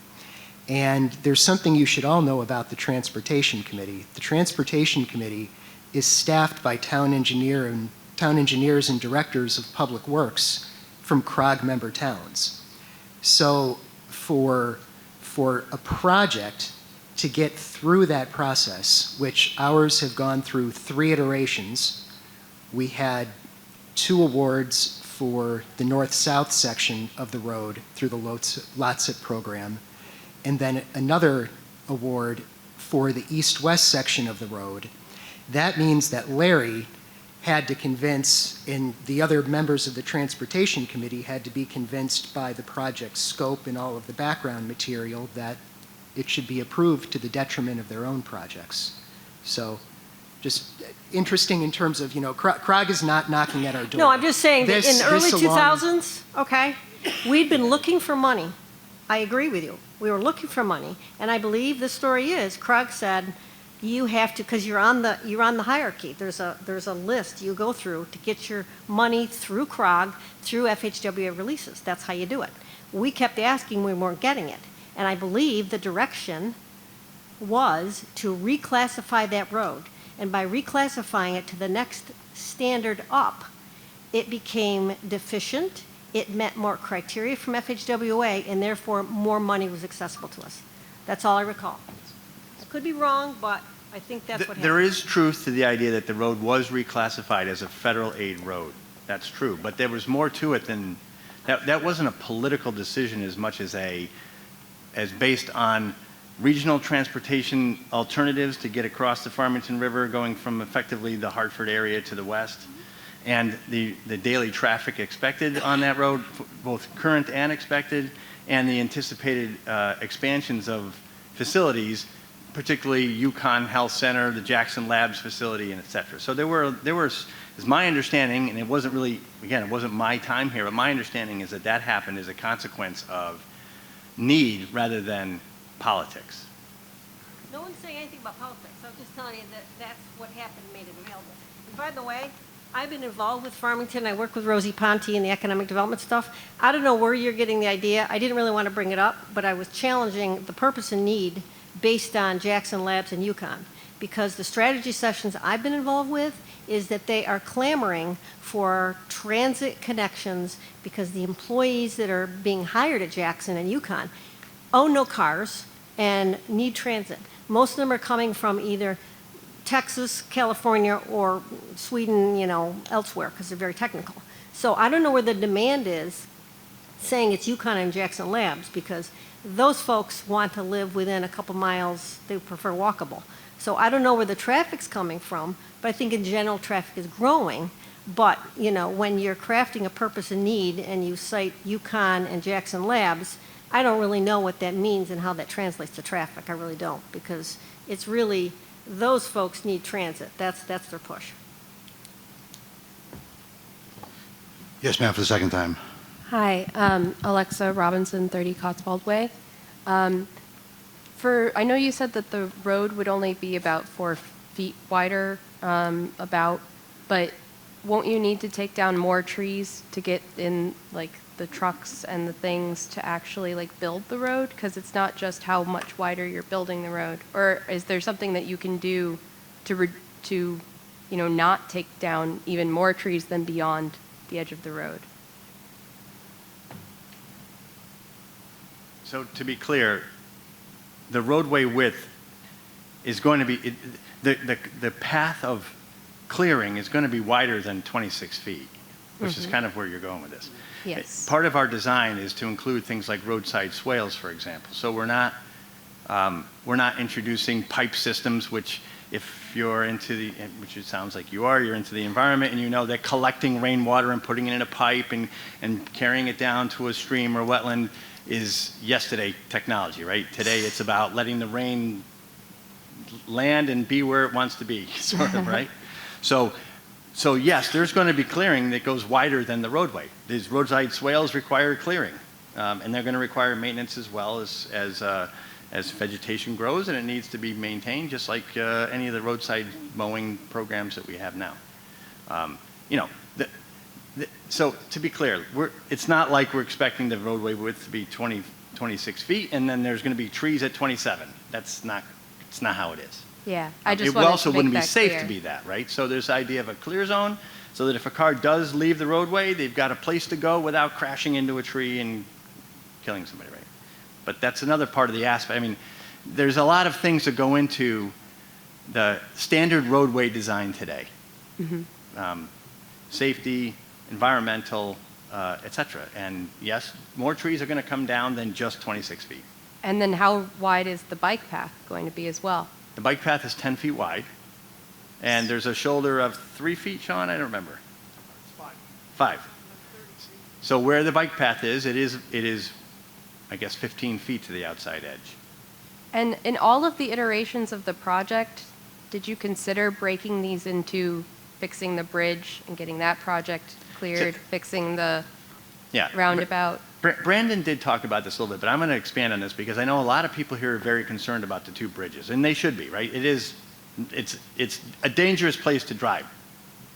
Speaker 9: And there's something you should all know about the Transportation Committee. The Transportation Committee is staffed by town engineers and directors of public works from CROG member towns. So for a project to get through that process, which ours have gone through 3 iterations, we had 2 awards for the north-south section of the road through the LOTSIP program, and then another award for the east-west section of the road. That means that Larry had to convince, and the other members of the Transportation Committee had to be convinced by the project scope and all of the background material that it should be approved to the detriment of their own projects. So just interesting in terms of, you know, CROG is not knocking at our door.
Speaker 12: No, I'm just saying that in the early
Speaker 9: along-
Speaker 12: 2000s, okay, we'd been looking for money. I agree with you. We were looking for money, and I believe the story is CROG said you have to, because you're on the hierarchy. There's a list you go through to get your money through CROG, through FHWA releases. That's how you do it. We kept asking, we weren't getting it, and I believe the direction was to reclassify that road. And by reclassifying it to the next standard up, it became deficient, it met more criteria from FHWA, and therefore more money was accessible to us. That's all I recall. I could be wrong, but I think that's what happened.
Speaker 4: There is truth to the idea that the road was reclassified as a federal aid road. That's true, but there was more to it than, that wasn't a political decision as much as based on regional transportation alternatives to get across the Farmington River, going from effectively the Hartford area to the west, and the daily traffic expected on that road, both current and expected, and the anticipated expansions of facilities, particularly Yukon Health Center, the Jackson Labs facility, and et cetera. So there was, is my understanding, and it wasn't really, again, it wasn't my time here, but my understanding is that happened as a consequence of need rather than politics.
Speaker 12: No one's saying anything about politics. I'm just telling you that that's what happened and made it available. And by the way, I've been involved with Farmington. I work with Rosie Ponte in the economic development stuff. I don't know where you're getting the idea. I didn't really want to bring it up, but I was challenging the purpose and need based on Jackson Labs and Yukon, because the strategy sessions I've been involved with is that they are clamoring for transit connections because the employees that are being hired at Jackson and Yukon own no cars and need transit. Most of them are coming from either Texas, California, or Sweden, you know, elsewhere, because they're very technical. So I don't know where the demand is saying it's Yukon and Jackson Labs, because those folks want to live within a couple miles. They prefer walkable. So I don't know where the traffic's coming from, but I think in general traffic is growing. But, you know, when you're crafting a purpose and need and you cite Yukon and Jackson Labs, I don't really know what that means and how that translates to traffic. I really don't, because it's really, those folks need transit. That's their push.
Speaker 3: Yes, ma'am, for the second time.
Speaker 8: Hi, Alexa Robinson, 30 Cotswold Way. I know you said that the road would only be about 4 feet wider, but won't you need to take down more trees to get in, like, the trucks and the things to actually, like, build the road? Because it's not just how much wider you're building the road. Or is there something that you can do to you know, not take down even more trees than beyond the edge of the road?
Speaker 4: So to be clear, the roadway width is going to be, the path of clearing is going to be wider than 26 feet, which is kind of where you're going with this.
Speaker 8: Yes.
Speaker 4: Part of our design is to include things like roadside swales, for example. So we're not introducing pipe systems, which if you're into the, which it sounds like you are, you're into the environment, and you know that collecting rainwater and putting it in a pipe and carrying it down to a stream or wetland is yesterday technology, right? Today it's about letting the rain land and be where it wants to be, sort of, right? So So yes, there's going to be clearing that goes wider than the roadway. These roadside swales require clearing, and they're going to require maintenance as well as vegetation grows, and it needs to be maintained just like any of the roadside mowing programs that we have now. You know, so to be clear, it's not like we're expecting the roadway width to be 26 feet, and then there's going to be trees at 27. It's not how it is.
Speaker 8: Yeah, I just
Speaker 4: It
Speaker 8: wanted
Speaker 4: also
Speaker 8: to make
Speaker 4: wouldn't be
Speaker 8: that
Speaker 4: safe
Speaker 8: clear.
Speaker 4: to be that, right? So there's the idea of a clear zone, so that if a car does leave the roadway, they've got a place to go without crashing into a tree and killing somebody, right? But that's another part of the aspect. I mean, there's a lot of things that go into the standard roadway design today. Safety, environmental, et cetera. And yes, more trees are going to come down than just 26 feet.
Speaker 8: And then how wide is the bike path going to be as well?
Speaker 4: The bike path is 10 feet wide, and there's a shoulder of 3 feet, Sean? I don't remember. It's 5. So where the bike path is, it is, I guess, 15 feet to the outside edge.
Speaker 8: And in all of the iterations of the project, did you consider breaking these into fixing the bridge and getting that project cleared, fixing the roundabout?
Speaker 4: Brandon did talk about this a little bit, but I'm going to expand on this because I know a lot of people here are very concerned about the two bridges, and they should be, right? It's a dangerous place to drive,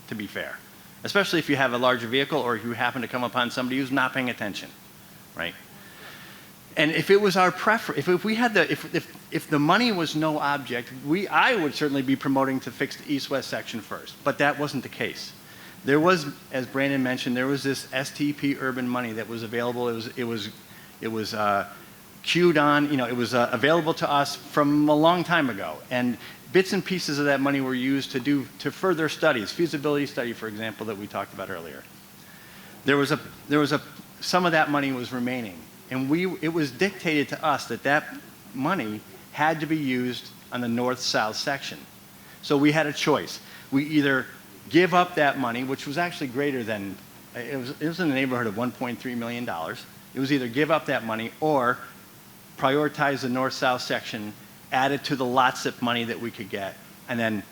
Speaker 4: to be fair, especially if you have a larger vehicle or if you happen to come upon somebody who's not paying attention, right? And if it was our preference, if the money was no object, I would certainly be promoting to fix the east-west section first, but that wasn't the case. There was, as Brandon mentioned, there was this STP urban money that was available. It was queued on. You know, it was available to us from a long time ago, and bits and pieces of that money were used to further studies, feasibility study, for example, that we talked about earlier. Some of that money was remaining, and it was dictated to us that money had to be used on the north-south section. So we had a choice. We either give up that money, which was actually greater than, it was in the neighborhood of $1.3 million. It was either give up that money or prioritize the north-south section, add it to the lot zip money that we could get, and then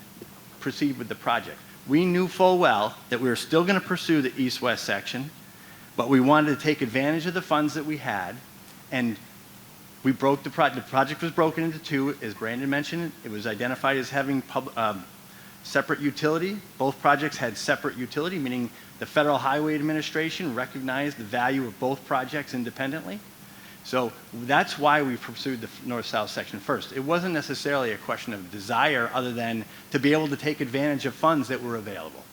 Speaker 4: proceed with the project. We knew full well that we were still going to pursue the east-west section, but we wanted to take advantage of the funds that we had, and we broke the project. The project was broken into two, as Brandon mentioned. It was identified as having separate utility. Both projects had separate utility, meaning the Federal Highway Administration recognized the value of both projects independently. So that's why we pursued the north-south section first. It wasn't necessarily a question of desire other than to be able to take advantage of funds that were available.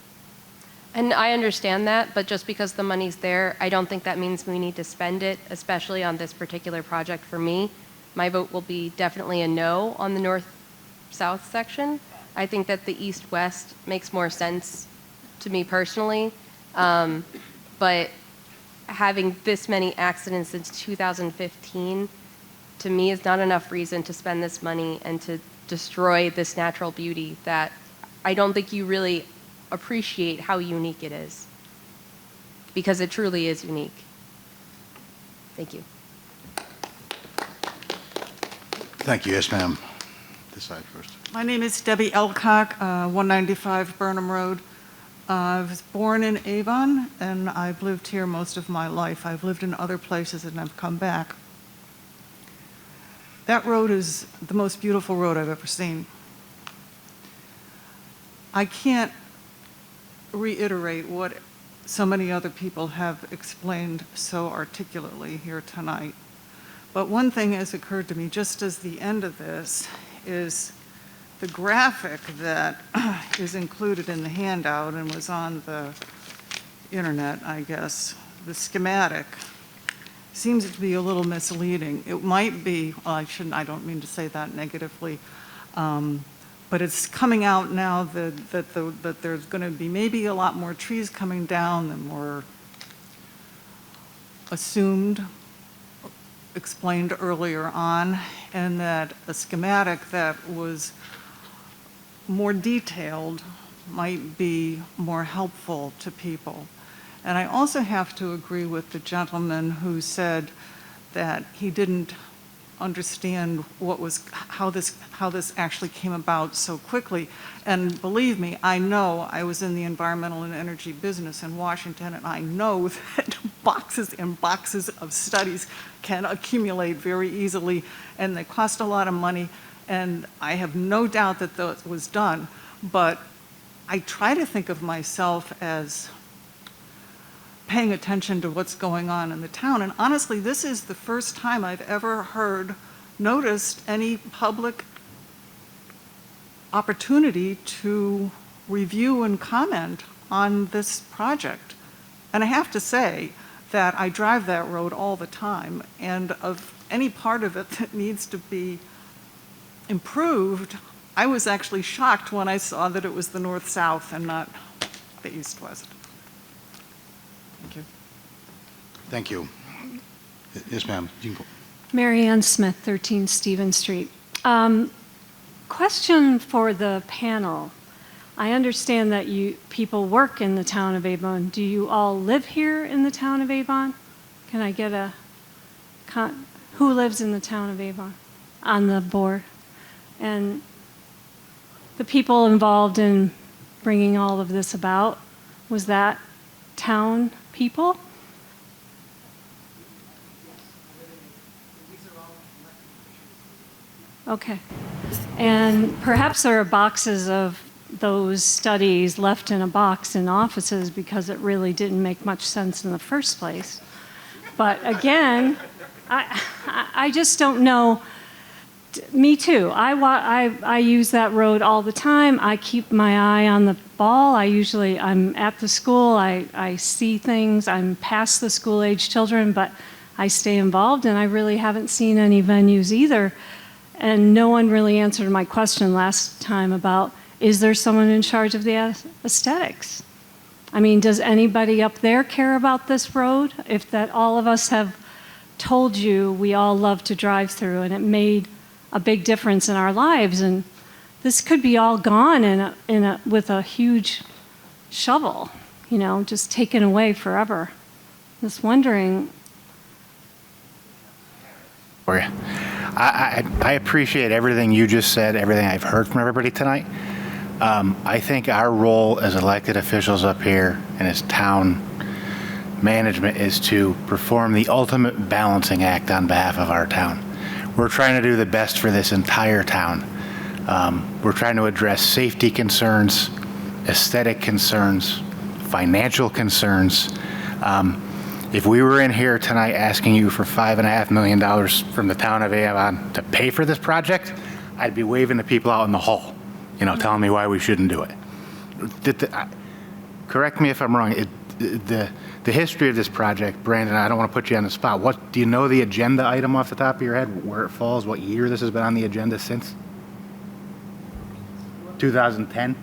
Speaker 8: And I understand that, but just because the money's there, I don't think that means we need to spend it, especially on this particular project for me. My vote will be definitely a no on the north-south section. I think that the east-west makes more sense to me personally, but having this many accidents since 2015, to me, is not enough reason to spend this money and to destroy this natural beauty that I don't think you really appreciate how unique it is, because it truly is unique. Thank you.
Speaker 3: Thank you. Yes, ma'am. This side first.
Speaker 21: My name is Debbie Elcock, 195 Burnham Road. I was born in Avon, and I've lived here most of my life. I've lived in other places, and I've come back. That road is the most beautiful road I've ever seen. I can't reiterate what so many other people have explained so articulately here tonight. But one thing has occurred to me just as the end of this is the graphic that is included in the handout and was on the internet, I guess, the schematic, seems to be a little misleading. It might be, well, I don't mean to say that negatively, but it's coming out now that there's going to be maybe a lot more trees coming down than were assumed, explained earlier on, and that a schematic that was more detailed might be more helpful to people. And I also have to agree with the gentleman who said that he didn't understand how this actually came about so quickly. And believe me, I know I was in the environmental and energy business in Washington, and I know that boxes and boxes of studies can accumulate very easily, and they cost a lot of money, and I have no doubt that that was done. But I try to think of myself as paying attention to what's going on in the town. And honestly, this is the first time I've ever noticed any public opportunity to review and comment on this project. And I have to say that I drive that road all the time, and of any part of it that needs to be improved, I was actually shocked when I saw that it was the north-south and not the east-west. Thank you.
Speaker 3: Thank you. Yes, ma'am.
Speaker 11: Mary Ann Smith, 13 Stevens Street. Question for the panel. I understand that people work in the town of Avon. Do you all live here in the town of Avon? Can I get who lives in the town of Avon on the board? And the people involved in bringing all of this about, was that town people? Okay. And perhaps there are boxes of those studies left in a box in offices because it really didn't make much sense in the first place. But again, I just don't know. Me too. I use that road all the time. I keep my eye on the ball. I'm at the school. I see things. I'm past the school-age children, but I stay involved, and I really haven't seen any venues either. And no one really answered my question last time about, is there someone in charge of the aesthetics? I mean, does anybody up there care about this road? If that all of us have told you we all love to drive through, and it made a big difference in our lives, and this could be all gone with a huge shovel, just taken away forever. Just wondering.
Speaker 5: For you. I appreciate everything you just said, everything I've heard from everybody tonight. I think our role as elected officials up here and as town management is to perform the ultimate balancing act on behalf of our town. We're trying to do the best for this entire town. We're trying to address safety concerns, aesthetic concerns, financial concerns. If we were in here tonight asking you for $5.5 million from the town of Avon to pay for this project, I'd be waving the people out in the hall, telling me why we shouldn't do it. Correct me if I'm wrong. The history of this project, Brandon, I don't want to put you on the spot. Do you know the agenda item off the top of your head, where it falls, what year this has been on the agenda since? 2010?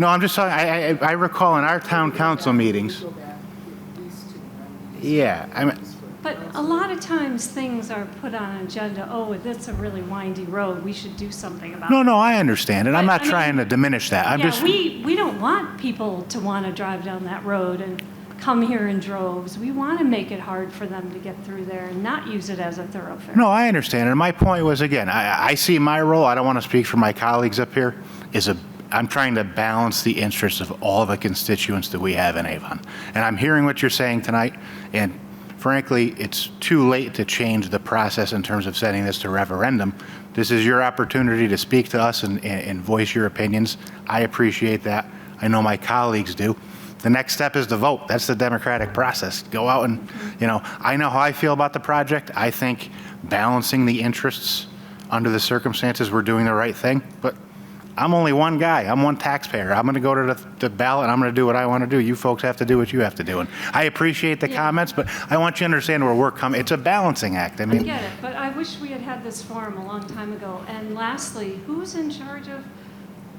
Speaker 5: No, I'm just talking, I recall in our town council meetings. Yeah,
Speaker 11: But a lot of times things are put on an agenda, that's a really windy road, we should do something about it.
Speaker 5: No, I understand, and I'm not trying to diminish that.
Speaker 11: We don't want people to want to drive down that road and come here in droves. We want to make it hard for them to get through there and not use it as a thoroughfare.
Speaker 5: No, I understand, and my point was, again, I see my role, I don't want to speak for my colleagues up here, I'm trying to balance the interests of all the constituents that we have in Avon. And I'm hearing what you're saying tonight, and frankly, it's too late to change the process in terms of sending this to referendum. This is your opportunity to speak to us and voice your opinions. I appreciate that. I know my colleagues do. The next step is to vote. That's the democratic process. Go out and, I know how I feel about the project. I think balancing the interests under the circumstances, we're doing the right thing. But I'm only one guy. I'm one taxpayer. I'm going to go to the ballot, and I'm going to do what I want to do. You folks have to do what you have to do. And I appreciate the comments, but I want you to understand where we're coming. It's a balancing act.
Speaker 11: I get it, but I wish we had this forum a long time ago. And lastly, who's in charge of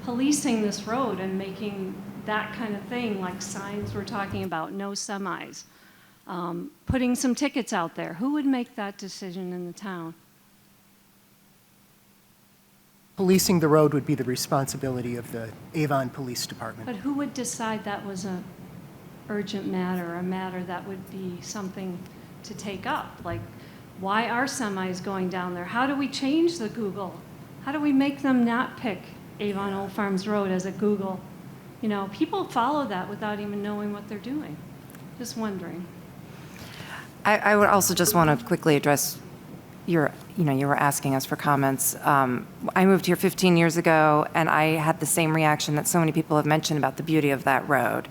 Speaker 11: policing this road and making that kind of thing, like signs we're talking about, no semis, putting some tickets out there? Who would make that decision in the town?
Speaker 9: Policing the road would be the responsibility of the Avon Police Department.
Speaker 11: But who would decide that was urgent matter, a matter that would be something to take up. Like, why are semis going down there? How do we change the Google? How do we make them not pick Avon Old Farms Road as a Google? You know, people follow that without even knowing what they're doing. Just wondering.
Speaker 20: I would also just want to quickly address you were asking us for comments. I moved here 15 years ago, and I had the same reaction that so many people have mentioned about the beauty of that road.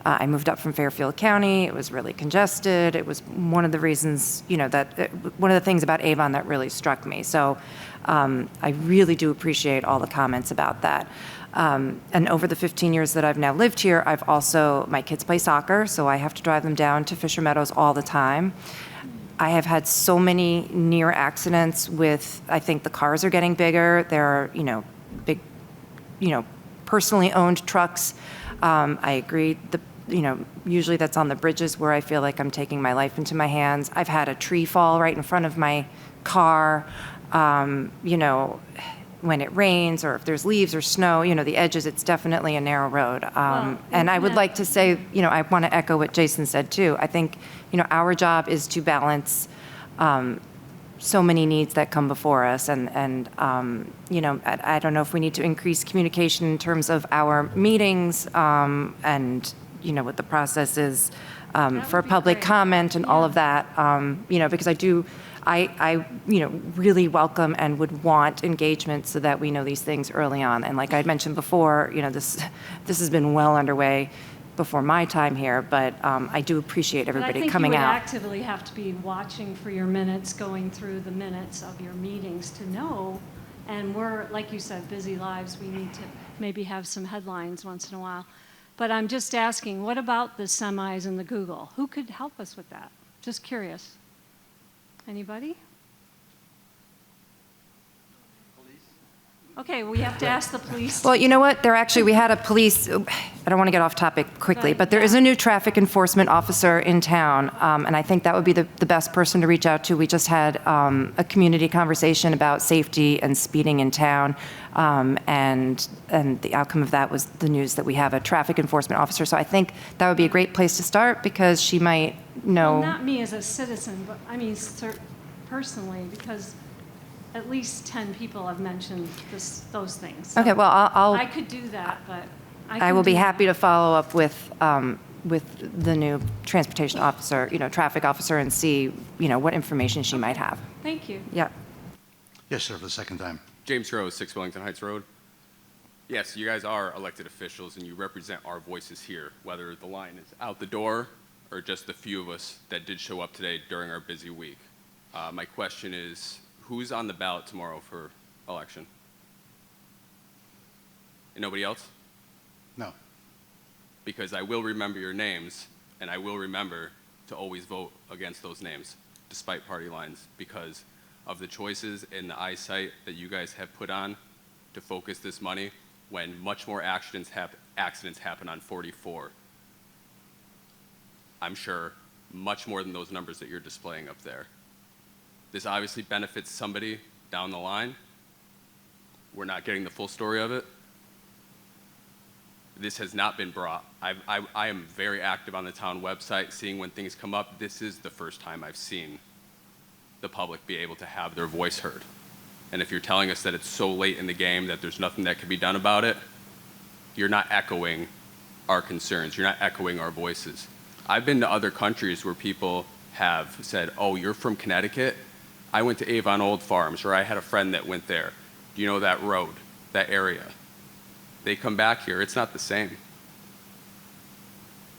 Speaker 20: I moved up from Fairfield County. It was really congested. It was one of the reasons, one of the things about Avon that really struck me. So I really do appreciate all the comments about that. And over the 15 years that I've now lived here, my kids play soccer, so I have to drive them down to Fisher Meadows all the time. I have had so many near accidents I think the cars are getting bigger. There are, big, personally owned trucks. I agree, usually that's on the bridges where I feel like I'm taking my life into my hands. I've had a tree fall right in front of my car. When it rains or if there's leaves or snow, the edges, it's definitely a narrow road. And I would like to say, I want to echo what Jason said too. I think, our job is to balance so many needs that come before us. And I don't know if we need to increase communication in terms of our meetings and, what the process is for public comment and all of that, because I really welcome and would want engagement so that we know these things early on. And like I mentioned before, this has been well underway before my time here, but I do appreciate everybody coming out.
Speaker 11: But I think you would actively have to be watching for your minutes, going through the minutes of your meetings to know. And we're, like you said, busy lives. We need to maybe have some headlines once in a while. But I'm just asking, what about the semis and the Google? Who could help us with that? Just curious. Anybody? Okay, we have to ask the police.
Speaker 20: Well, you know what? We had a police, I don't want to get off topic quickly, but there is a new traffic enforcement officer in town, and I think that would be the best person to reach out to. We just had a community conversation about safety and speeding in town, and the outcome of that was the news that we have a traffic enforcement officer. So I think that would be a great place to start because she might know.
Speaker 11: Well, not me as a citizen, but I mean personally, because at least 10 people have mentioned those things. So
Speaker 20: okay, well,
Speaker 11: I could do that, but
Speaker 20: I will be happy to follow up with the new transportation officer, traffic officer, and see, what information she might have.
Speaker 11: Thank you.
Speaker 20: Yeah.
Speaker 3: Yes, sir, for the second time.
Speaker 13: James Rose, 6 Wellington Heights Road. Yes, you guys are elected officials and you represent our voices here, whether the line is out the door or just the few of us that did show up today during our busy week. My question is, who's on the ballot tomorrow for election? And nobody else?
Speaker 3: No.
Speaker 13: Because I will remember your names, and I will remember to always vote against those names, despite party lines, because of the choices and the eyesight that you guys have put on to focus this money when much more accidents happen on 44. I'm sure much more than those numbers that you're displaying up there. This obviously benefits somebody down the line. We're not getting the full story of it. This has not been brought. I am very active on the town website, seeing when things come up. This is the first time I've seen the public be able to have their voice heard. And if you're telling us that it's so late in the game that there's nothing that can be done about it, you're not echoing our concerns. You're not echoing our voices. I've been to other countries where people have said, oh, you're from Connecticut? I went to Avon Old Farms, or I had a friend that went there. Do you know that road, that area? They come back here, it's not the same.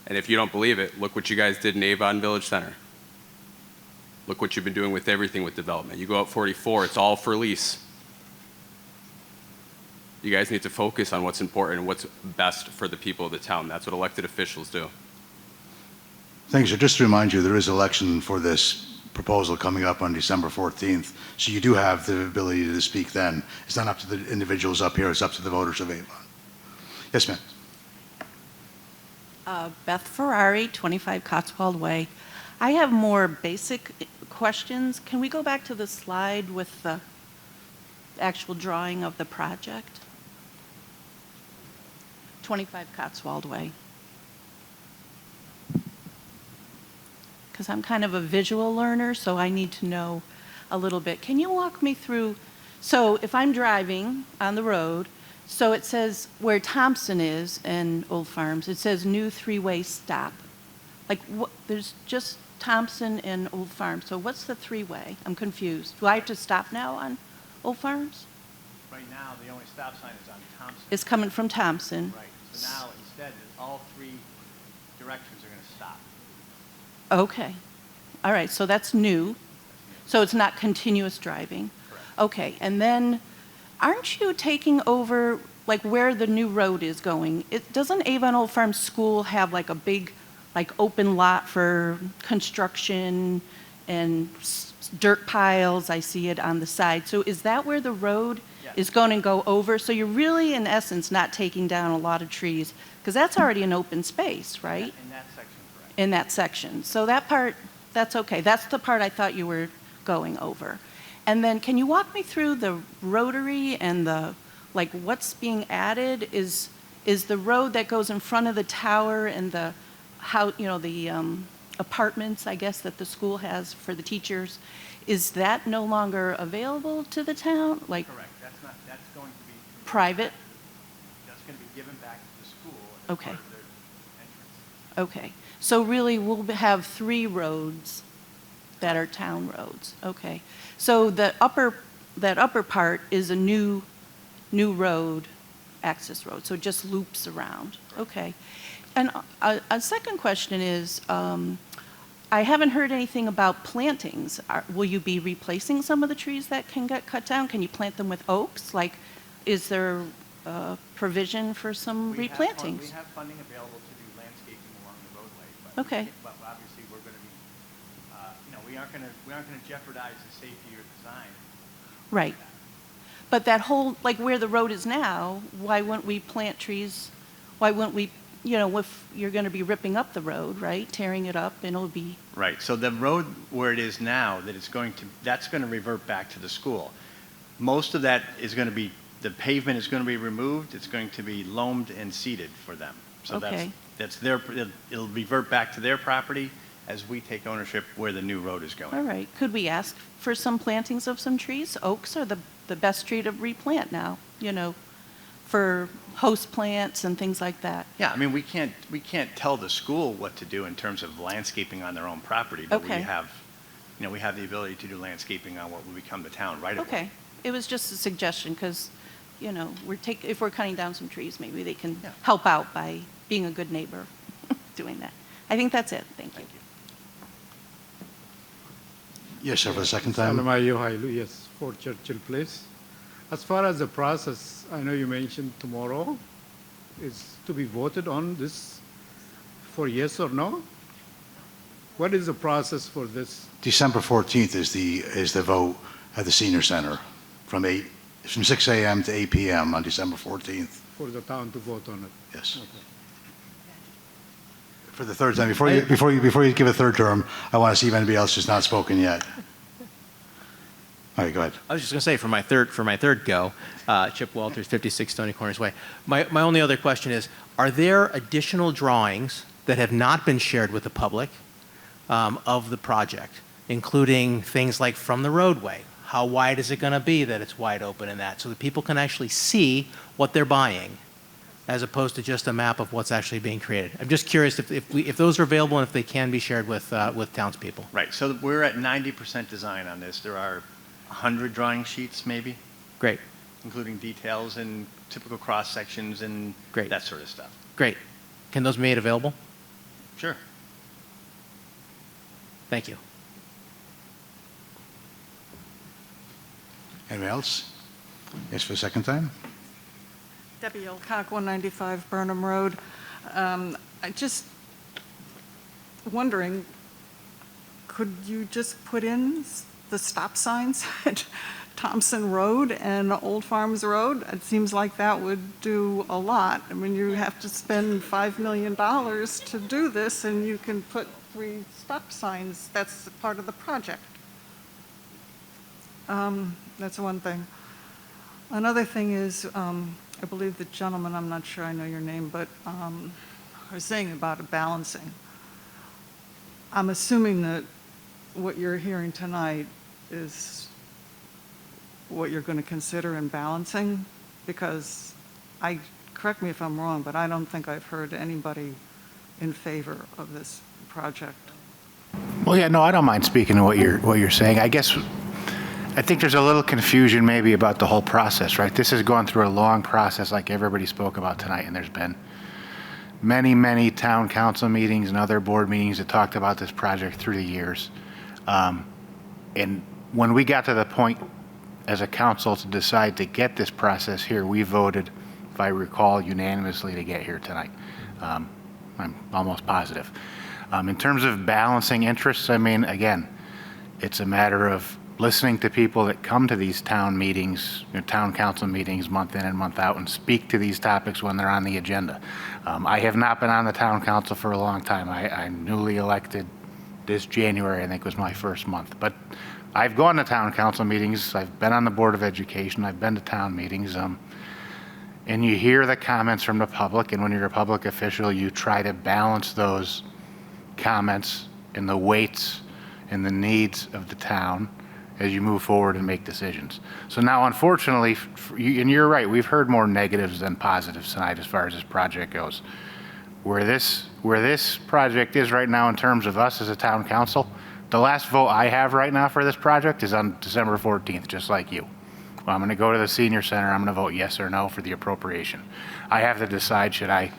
Speaker 13: And if you don't believe it, look what you guys did in Avon Village Center. Look what you've been doing with everything with development. You go out 44, it's all for lease. You guys need to focus on what's important and what's best for the people of the town. That's what elected officials do.
Speaker 3: Thanks, sir. Just to remind you, there is election for this proposal coming up on December 14th, so you do have the ability to speak then. It's not up to the individuals up here, it's up to the voters of Avon. Yes, ma'am.
Speaker 7: Beth Ferrari, 25 Cotswold Way. I have more basic questions. Can we go back to the slide with the actual drawing of the project? 25 Cotswold Way. because I'm kind of a visual learner, so I need to know a little bit. Can you walk me through, so if I'm driving on the road, so it says where Thompson is and Old Farms, it says new three-way stop. Like, there's just Thompson and Old Farms, so what's the three-way? I'm confused. Do I have to stop now on Old Farms?
Speaker 4: Right now, the only stop sign is on Thompson.
Speaker 7: It's coming from Thompson.
Speaker 4: Right, so now instead, all three directions are going to stop.
Speaker 7: Okay. All right, so that's new. So it's not continuous driving.
Speaker 4: Correct.
Speaker 7: Okay, and then aren't you taking over like where the new road is going? Doesn't Avon Old Farm School have like a big like open lot for construction and dirt piles? I see it on the side. So is that where the road is going to go over? So you're really in essence not taking down a lot of trees because that's already an open space, right?
Speaker 4: In that section, correct.
Speaker 7: In that section. So that part, that's okay. That's the part I thought you were going over. And then can you walk me through the rotary and the, like what's being added? Is the road that goes in front of the tower and the, how, you know, the apartments, I guess, that the school has for the teachers, is that no longer available to the town? Like
Speaker 4: Correct. That's going to be
Speaker 7: private?
Speaker 4: That's going to be given back to the school as
Speaker 7: Okay.
Speaker 4: part of their entrance.
Speaker 7: Okay. So really we'll have 3 roads that are town roads. Okay. So that upper part is a new road, access road. So it just loops around. Okay. And a second question is, I haven't heard anything about plantings. Will you be replacing some of the trees that can get cut down? Can you plant them with oaks? Like, is there provision for some replantings?
Speaker 4: We have funding available to do landscaping along the roadway. But
Speaker 7: Okay.
Speaker 4: But obviously, we're going to be, we aren't going to jeopardize the safety or design.
Speaker 7: Right. But that whole, like where the road is now, why wouldn't we plant trees? Why wouldn't we, you know, if you're going to be ripping up the road, right, tearing it up, and it'll be,
Speaker 4: Right. So the road where it is now, that's going to revert back to the school. Most of that is going to be, the pavement is going to be removed. It's going to be loamed and seeded for them. So
Speaker 7: Okay.
Speaker 4: that's their, it'll revert back to their property as we take ownership where the new road is going.
Speaker 7: all right. Could we ask for some plantings of some trees? Oaks are the best tree to replant now, you know, for host plants and things like that.
Speaker 4: Yeah, I mean, we can't tell the school what to do in terms of landscaping on their own property, but
Speaker 7: Okay.
Speaker 4: we have the ability to do landscaping on what will become the town right of way.
Speaker 7: Okay. It was just a suggestion because, you know, if we're cutting down some trees, maybe they can help out by being a good neighbor doing that. I think that's it. Thank you.
Speaker 3: Yes, sir, for the second time.
Speaker 17: Salamayo Hailu, yes, for Churchill Place. As far as the process, I know you mentioned tomorrow is to be voted on this for yes or no? What is the process for this?
Speaker 3: December 14th is the vote at the senior center from 6 a.m. to 8 p.m. on December 14th.
Speaker 17: For the town to vote on it?
Speaker 3: Yes.
Speaker 17: Okay.
Speaker 3: For the third time, before you give a third term, I want to see if anybody else has not spoken yet. All right, go ahead.
Speaker 10: I was just going to say, for my third go, Chip Walters, 56 Stony Corners Way. My only other question is, are there additional drawings that have not been shared with the public of the project, including things like from the roadway? How wide is it going to be that it's wide open in that, so that people can actually see what they're buying, as opposed to just a map of what's actually being created? I'm just curious if those are available and if they can be shared with townspeople.
Speaker 4: Right, so we're at 90% design on this. There are 100 drawing sheets, maybe.
Speaker 10: Great.
Speaker 4: Including details and typical cross sections and that sort of stuff.
Speaker 10: Great. Can those be made available?
Speaker 4: Sure.
Speaker 10: Thank you.
Speaker 3: Anyone else? Yes, for the second time.
Speaker 21: Debbie Ilcock, 195 Burnham Road. I just wondering, could you just put in the stop signs at Thompson Road and Old Farms Road? It seems like that would do a lot. I mean, you have to spend $5 million to do this, and you can put 3 stop signs. That's part of the project. That's one thing. Another thing is, I believe the gentleman, I'm not sure I know your name, but was saying about a balancing. I'm assuming that what you're hearing tonight is what you're going to consider in balancing, because correct me if I'm wrong, but I don't think I've heard anybody in favor of this project.
Speaker 5: Well, yeah, no, I don't mind speaking to what you're saying. I think there's a little confusion maybe about the whole process, right? This has gone through a long process like everybody spoke about tonight, and there's been many, many town council meetings and other board meetings that talked about this project through the years. And when we got to the point as a council to decide to get this process here, we voted, if I recall, unanimously to get here tonight. I'm almost positive. In terms of balancing interests, I mean, again, it's a matter of listening to people that come to these town meetings, town council meetings month in and month out, and speak to these topics when they're on the agenda. I have not been on the town council for a long time. I'm newly elected this January, I think was my first month. But I've gone to town council meetings. I've been on the Board of Education. I've been to town meetings. And you hear the comments from the public, and when you're a public official, you try to balance those comments and the weights and the needs of the town as you move forward and make decisions. So now, unfortunately, and you're right, we've heard more negatives than positives tonight as far as this project goes. Where this project is right now in terms of us as a town council, the last vote I have right now for this project is on December 14th, just like you. I'm going to go to the senior center, I'm going to vote yes or no for the appropriation. I have to decide, should I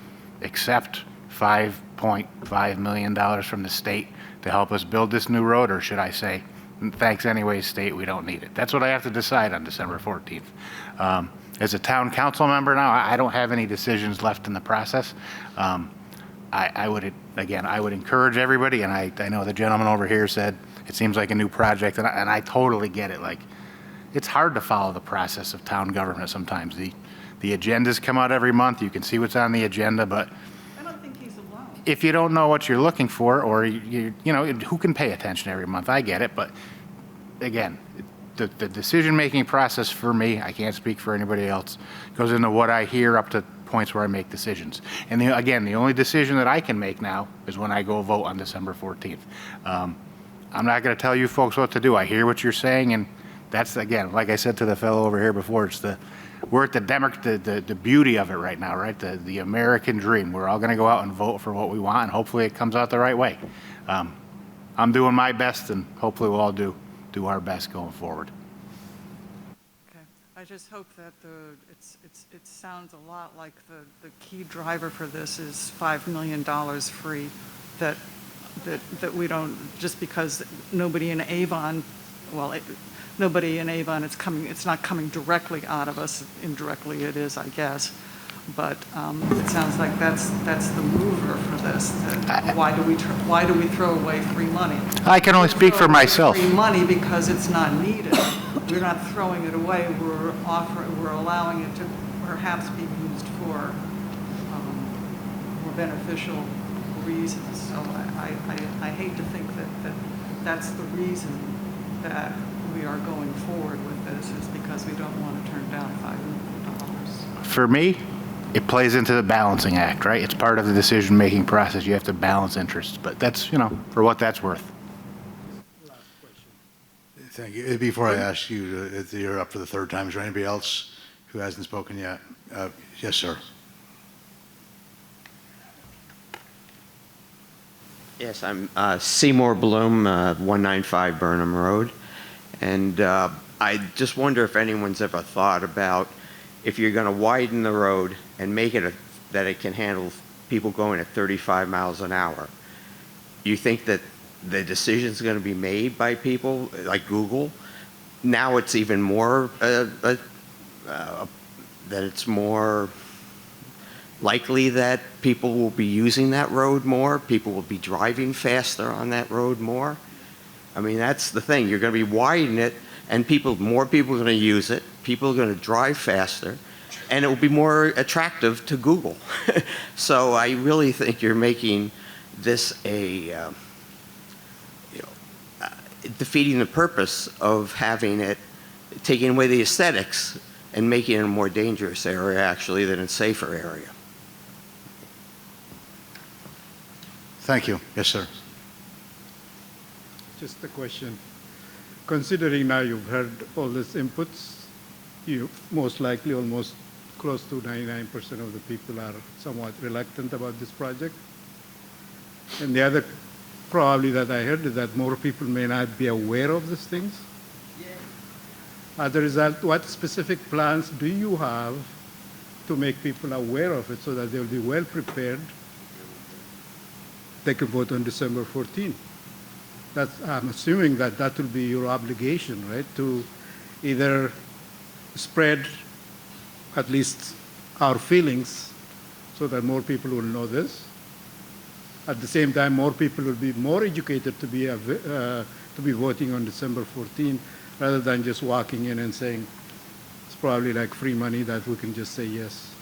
Speaker 5: accept $5.5 million from the state to help us build this new road, or should I say, thanks anyway, state, we don't need it? That's what I have to decide on December 14th. As a town council member now, I don't have any decisions left in the process. I would encourage everybody, and I know the gentleman over here said it seems like a new project, and I totally get it. Like, it's hard to follow the process of town government sometimes. The agendas come out every month. You can see what's on the agenda, but if you don't know what you're looking for, or who can pay attention every month? I get it, but again, the decision-making process for me, I can't speak for anybody else, goes into what I hear up to points where I make decisions. And again, the only decision that I can make now is when I go vote on December 14th. I'm not going to tell you folks what to do. I hear what you're saying, and that's, again, like I said to the fellow over here before, we're at the beauty of it right now, right? The American dream. We're all going to go out and vote for what we want, and hopefully it comes out the right way. I'm doing my best, and hopefully we'll all do our best going forward.
Speaker 21: Okay. I just hope that it sounds a lot like the key driver for this is $5 million free, that we don't, just because nobody in Avon, nobody in Avon, it's not coming directly out of us. Indirectly it is, I guess. But it sounds like that's the mover for this. Why do we throw away free money?
Speaker 5: I can only speak for myself.
Speaker 21: Free money because it's not needed. We're not throwing it away. We're allowing it to perhaps be used for more beneficial reasons. So I hate to think that that's the reason that we are going forward with this, is because we don't want to turn down $5 million.
Speaker 5: For me, it plays into the balancing act, right? It's part of the decision-making process. You have to balance interests, but that's, for what that's worth.
Speaker 3: Thank you. Before I ask you, you're up for the third time. Is there anybody else who hasn't spoken yet? Yes, sir.
Speaker 1: Yes, I'm Seymour Bloom, 195 Burnham Road. And I just wonder if anyone's ever thought about, if you're going to widen the road and make it that it can handle people going at 35 miles an hour, you think that the decision's going to be made by people like Google? Now it's even more, that it's more likely that people will be using that road more, people will be driving faster on that road more. I mean, that's the thing. You're going to be widening it, and more people are going to use it, people are going to drive faster, and it will be more attractive to Google. So I really think you're making this defeating the purpose of having it, taking away the aesthetics and making it a more dangerous area, actually, than a safer area.
Speaker 3: Thank you. Yes, sir.
Speaker 17: Just a question. Considering now you've heard all these inputs, you most likely almost close to 99% of the people are somewhat reluctant about this project. And the other probably that I heard is that more people may not be aware of these things. As a result, what specific plans do you have to make people aware of it so that they'll be well prepared? They can vote on December 14th. I'm assuming that that will be your obligation, right? To either spread at least our feelings so that more people will know this. At the same time, more people will be more educated to be voting on December 14th rather than just walking in and saying it's probably like free money that we can just say yes.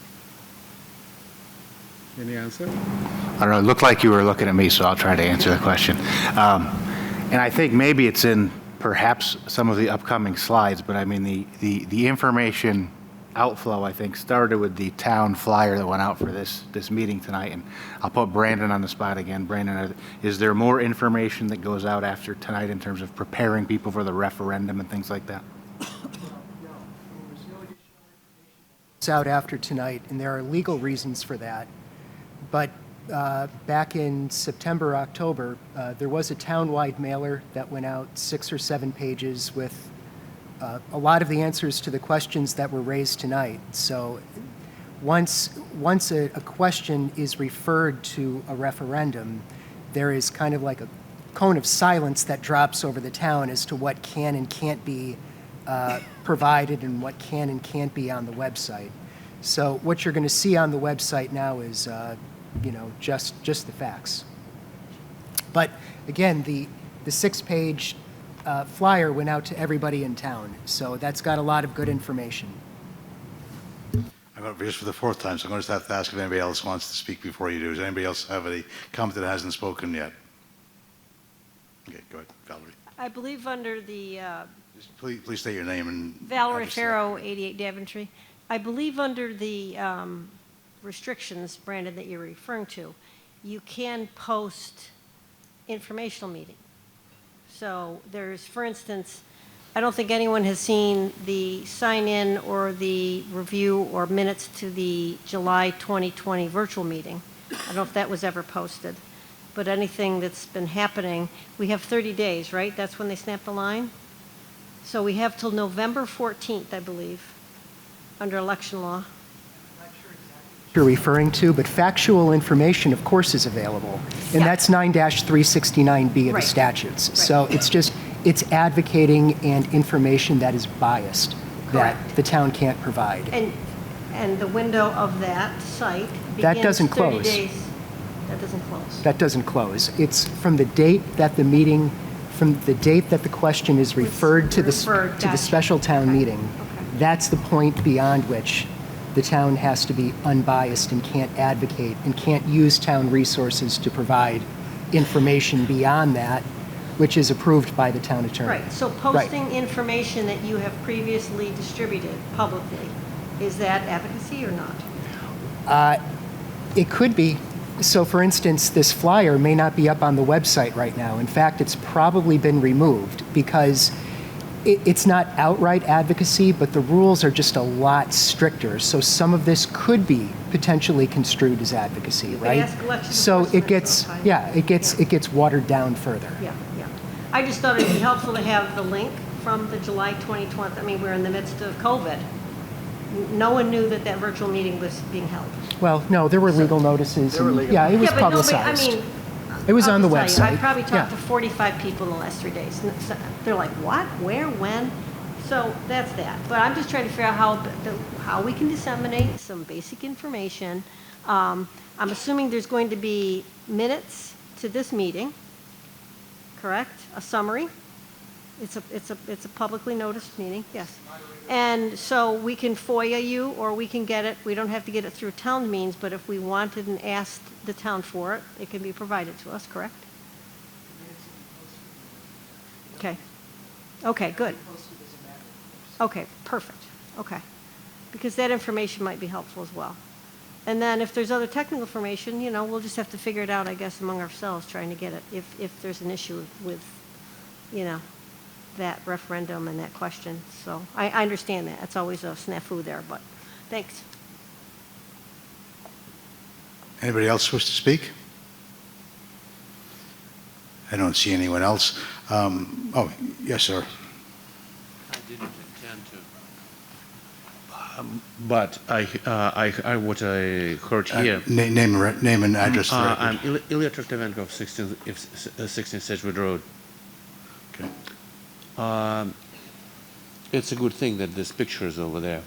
Speaker 17: Any answer?
Speaker 5: I don't know, it looked like you were looking at me, so I'll try to answer the question. And I think maybe it's in perhaps some of the upcoming slides, but I mean, the information outflow, I think, started with the town flyer that went out for this meeting tonight. And I'll put Brandon on the spot again. Brandon, is there more information that goes out after tonight in terms of preparing people for the referendum and things like that?
Speaker 9: It's out after tonight, and there are legal reasons for that. But back in September, October, there was a town-wide mailer that went out 6 or 7 pages with a lot of the answers to the questions that were raised tonight. So once a question is referred to a referendum, there is kind of like a cone of silence that drops over the town as to what can and can't be provided and what can and can't be on the website. So what you're going to see on the website now is just the facts. But again, the 6-page flyer went out to everybody in town, so that's got a lot of good information.
Speaker 3: I'm going to just for the 4th time, so I'm going to have to ask if anybody else wants to speak before you do. Does anybody else have a comment that hasn't spoken yet? Okay, go ahead, Valerie.
Speaker 12: I believe under the
Speaker 3: Please state your name and
Speaker 12: Valerie
Speaker 3: address.
Speaker 12: Farrow, 88 Daventry. I believe under the restrictions, Brandon, that you're referring to, you can post informational meeting. So there's, for instance, I don't think anyone has seen the sign-in or the review or minutes to the July 2020 virtual meeting. I don't know if that was ever posted. But anything that's been happening, we have 30 days, right? That's when they snap the line? So we have till November 14th, I believe, under election law.
Speaker 9: You're referring to, but factual information, of course, is available. And that's 9-369B of the
Speaker 12: Right.
Speaker 9: statutes.
Speaker 12: Right.
Speaker 9: So it's advocating and information that is biased that the town can't provide.
Speaker 12: And the window of that site
Speaker 9: That
Speaker 12: begins
Speaker 9: doesn't
Speaker 12: 30
Speaker 9: close.
Speaker 12: days. That doesn't close.
Speaker 9: That doesn't close. It's from the date that the question is referred to the
Speaker 12: gotcha.
Speaker 9: special town meeting. That's the point beyond which the town has to be unbiased and can't advocate and can't use town resources to provide information beyond that, which is approved by the town attorney.
Speaker 12: Right, so posting information that you have previously distributed publicly, is that advocacy or not?
Speaker 9: It could be. So for instance, this flyer may not be up on the website right now. In fact, it's probably been removed because it's not outright advocacy, but the rules are just a lot stricter. So some of this could be potentially construed as advocacy, right?
Speaker 12: ask election
Speaker 9: So it
Speaker 12: enforcement,
Speaker 9: gets,
Speaker 12: so
Speaker 9: yeah, it gets watered down further.
Speaker 12: Yeah. I just thought it'd be helpful to have the link from the July 2020, I mean, we're in the midst of COVID. No one knew that that virtual meeting was being held.
Speaker 9: Well, no, there were legal notices. Yeah, it was
Speaker 12: Yeah, but nobody,
Speaker 9: publicized.
Speaker 12: I mean,
Speaker 9: It was
Speaker 12: I'll
Speaker 9: on the
Speaker 12: just tell you,
Speaker 9: website.
Speaker 12: I probably talked
Speaker 9: Yeah.
Speaker 12: to 45 people in the last 3 days. And they're like, what, where, when? So that's that. But I'm just trying to figure out how we can disseminate some basic information. I'm assuming there's going to be minutes to this meeting, correct? A summary? It's a publicly noticed meeting, yes. And so we can FOIA you, or we can get it, we don't have to get it through town means, but if we wanted and asked the town for it, it can be provided to us, correct? Okay. Okay, good. Okay, perfect. Okay. Because that information might be helpful as well. And then if there's other technical information, we'll just have to figure it out, I guess, among ourselves, trying to get it, if there's an issue with you know, that referendum and that question. So I understand that. It's always a snafu there, but thanks.
Speaker 3: Anybody else wish to speak? I don't see anyone else. Oh, yes, sir.
Speaker 14: I didn't intend to. But I what I heard here.
Speaker 3: Name and address.
Speaker 14: I'm Ilya Traktovenko of 16 Sedgwood Road.
Speaker 3: Okay.
Speaker 14: It's a good thing that this picture is over there.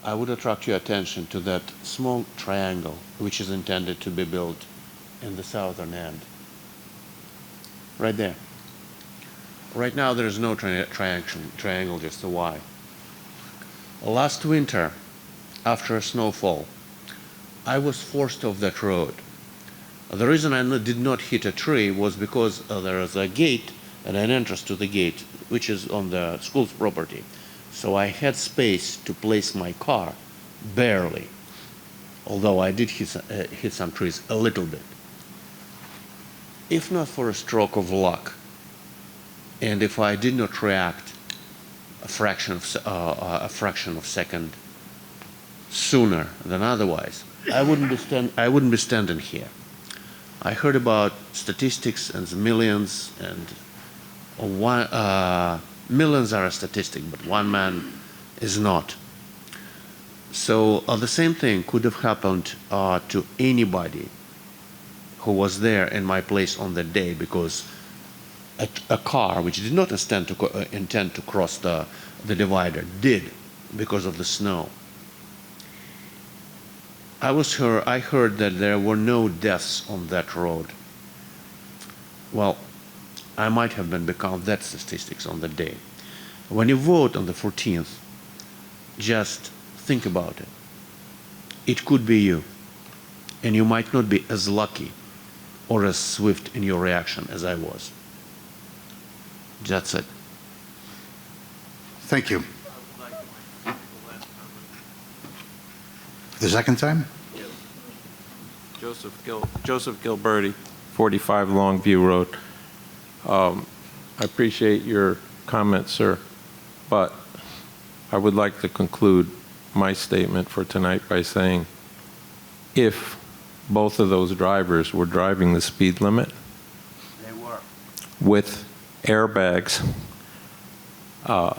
Speaker 14: I would attract your attention to that small triangle which is intended to be built in the southern end. Right there. Right now there is no triangle, just a Y. Last winter, after a snowfall, I was forced off that road. The reason I did not hit a tree was because there is a gate and an entrance to the gate, which is on the school's property. So I had space to place my car, barely, although I did hit some trees a little bit. If not for a stroke of luck, and if I did not react a fraction of second sooner than otherwise, I wouldn't be standing here. I heard about statistics and the millions, and millions are a statistic, but one man is not. So the same thing could have happened to anybody who was there in my place on that day, because a car which did not intend to cross the divider did, because of the snow. I heard that there were no deaths on that road. Well, I might have been become that statistics on the day. When you vote on the 14th, just think about it. It could be you, and you might not be as lucky or as swift in your reaction as I was. That's it.
Speaker 3: Thank you. The second time?
Speaker 16: Yes. Joseph Gilberti, 45 Longview Road. I appreciate your comments, sir, but I would like to conclude my statement for tonight by saying, if both of those drivers were driving the speed limit,
Speaker 14: They were.
Speaker 16: with airbags,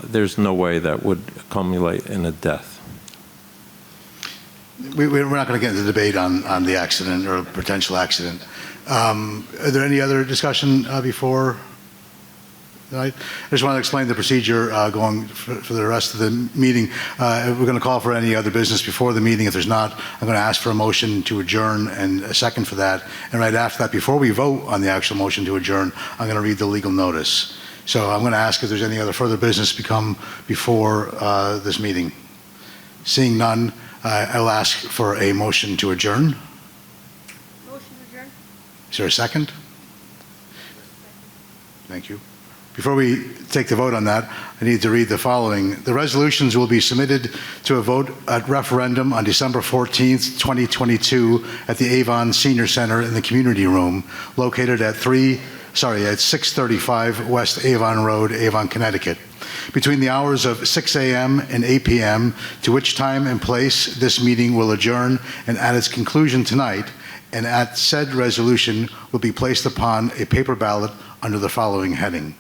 Speaker 16: there's no way that would accumulate in a death.
Speaker 3: We're not going to get into the debate on the accident or potential accident. Are there any other discussion before tonight? I just want to explain the procedure going for the rest of the meeting. We're going to call for any other business before the meeting. If there's not, I'm going to ask for a motion to adjourn and a second for that. And right after that, before we vote on the actual motion to adjourn, I'm going to read the legal notice. So I'm going to ask if there's any other further business to come before this meeting. Seeing none, I'll ask for a motion to adjourn.
Speaker 12: Motion to adjourn?
Speaker 3: Is there a second? Thank you. Before we take the vote on that, I need to read the following. The resolutions will be submitted to a vote at referendum on December 14th, 2022 at the Avon Senior Center in the Community Room, located at 635 West Avon Road, Avon, Connecticut, between the hours of 6 a.m. and 8 p.m., to which time and place this meeting will adjourn, and at its conclusion tonight, and at said resolution will be placed upon a paper ballot under the following heading.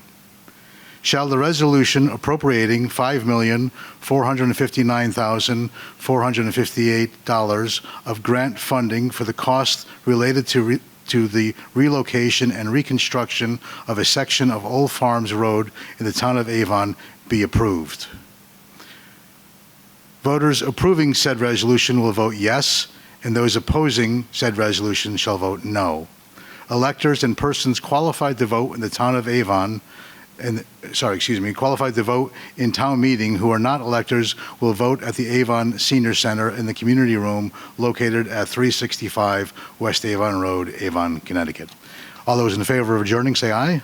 Speaker 3: Shall the resolution appropriating $5,459,458 of grant funding for the costs related to the relocation and reconstruction of a section of Old Farms Road in the town of Avon be approved? Voters approving said resolution will vote yes, and those opposing said resolution shall vote no. Electors and persons qualified to vote in the town of Avon qualified to vote in town meeting who are not electors will vote at the Avon Senior Center in the Community Room located at 365 West Avon Road, Avon, Connecticut. All those in favor of adjourning say aye.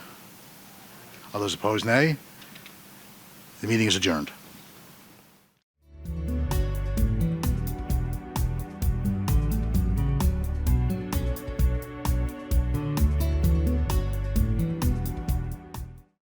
Speaker 3: All those opposed, nay. The meeting is adjourned.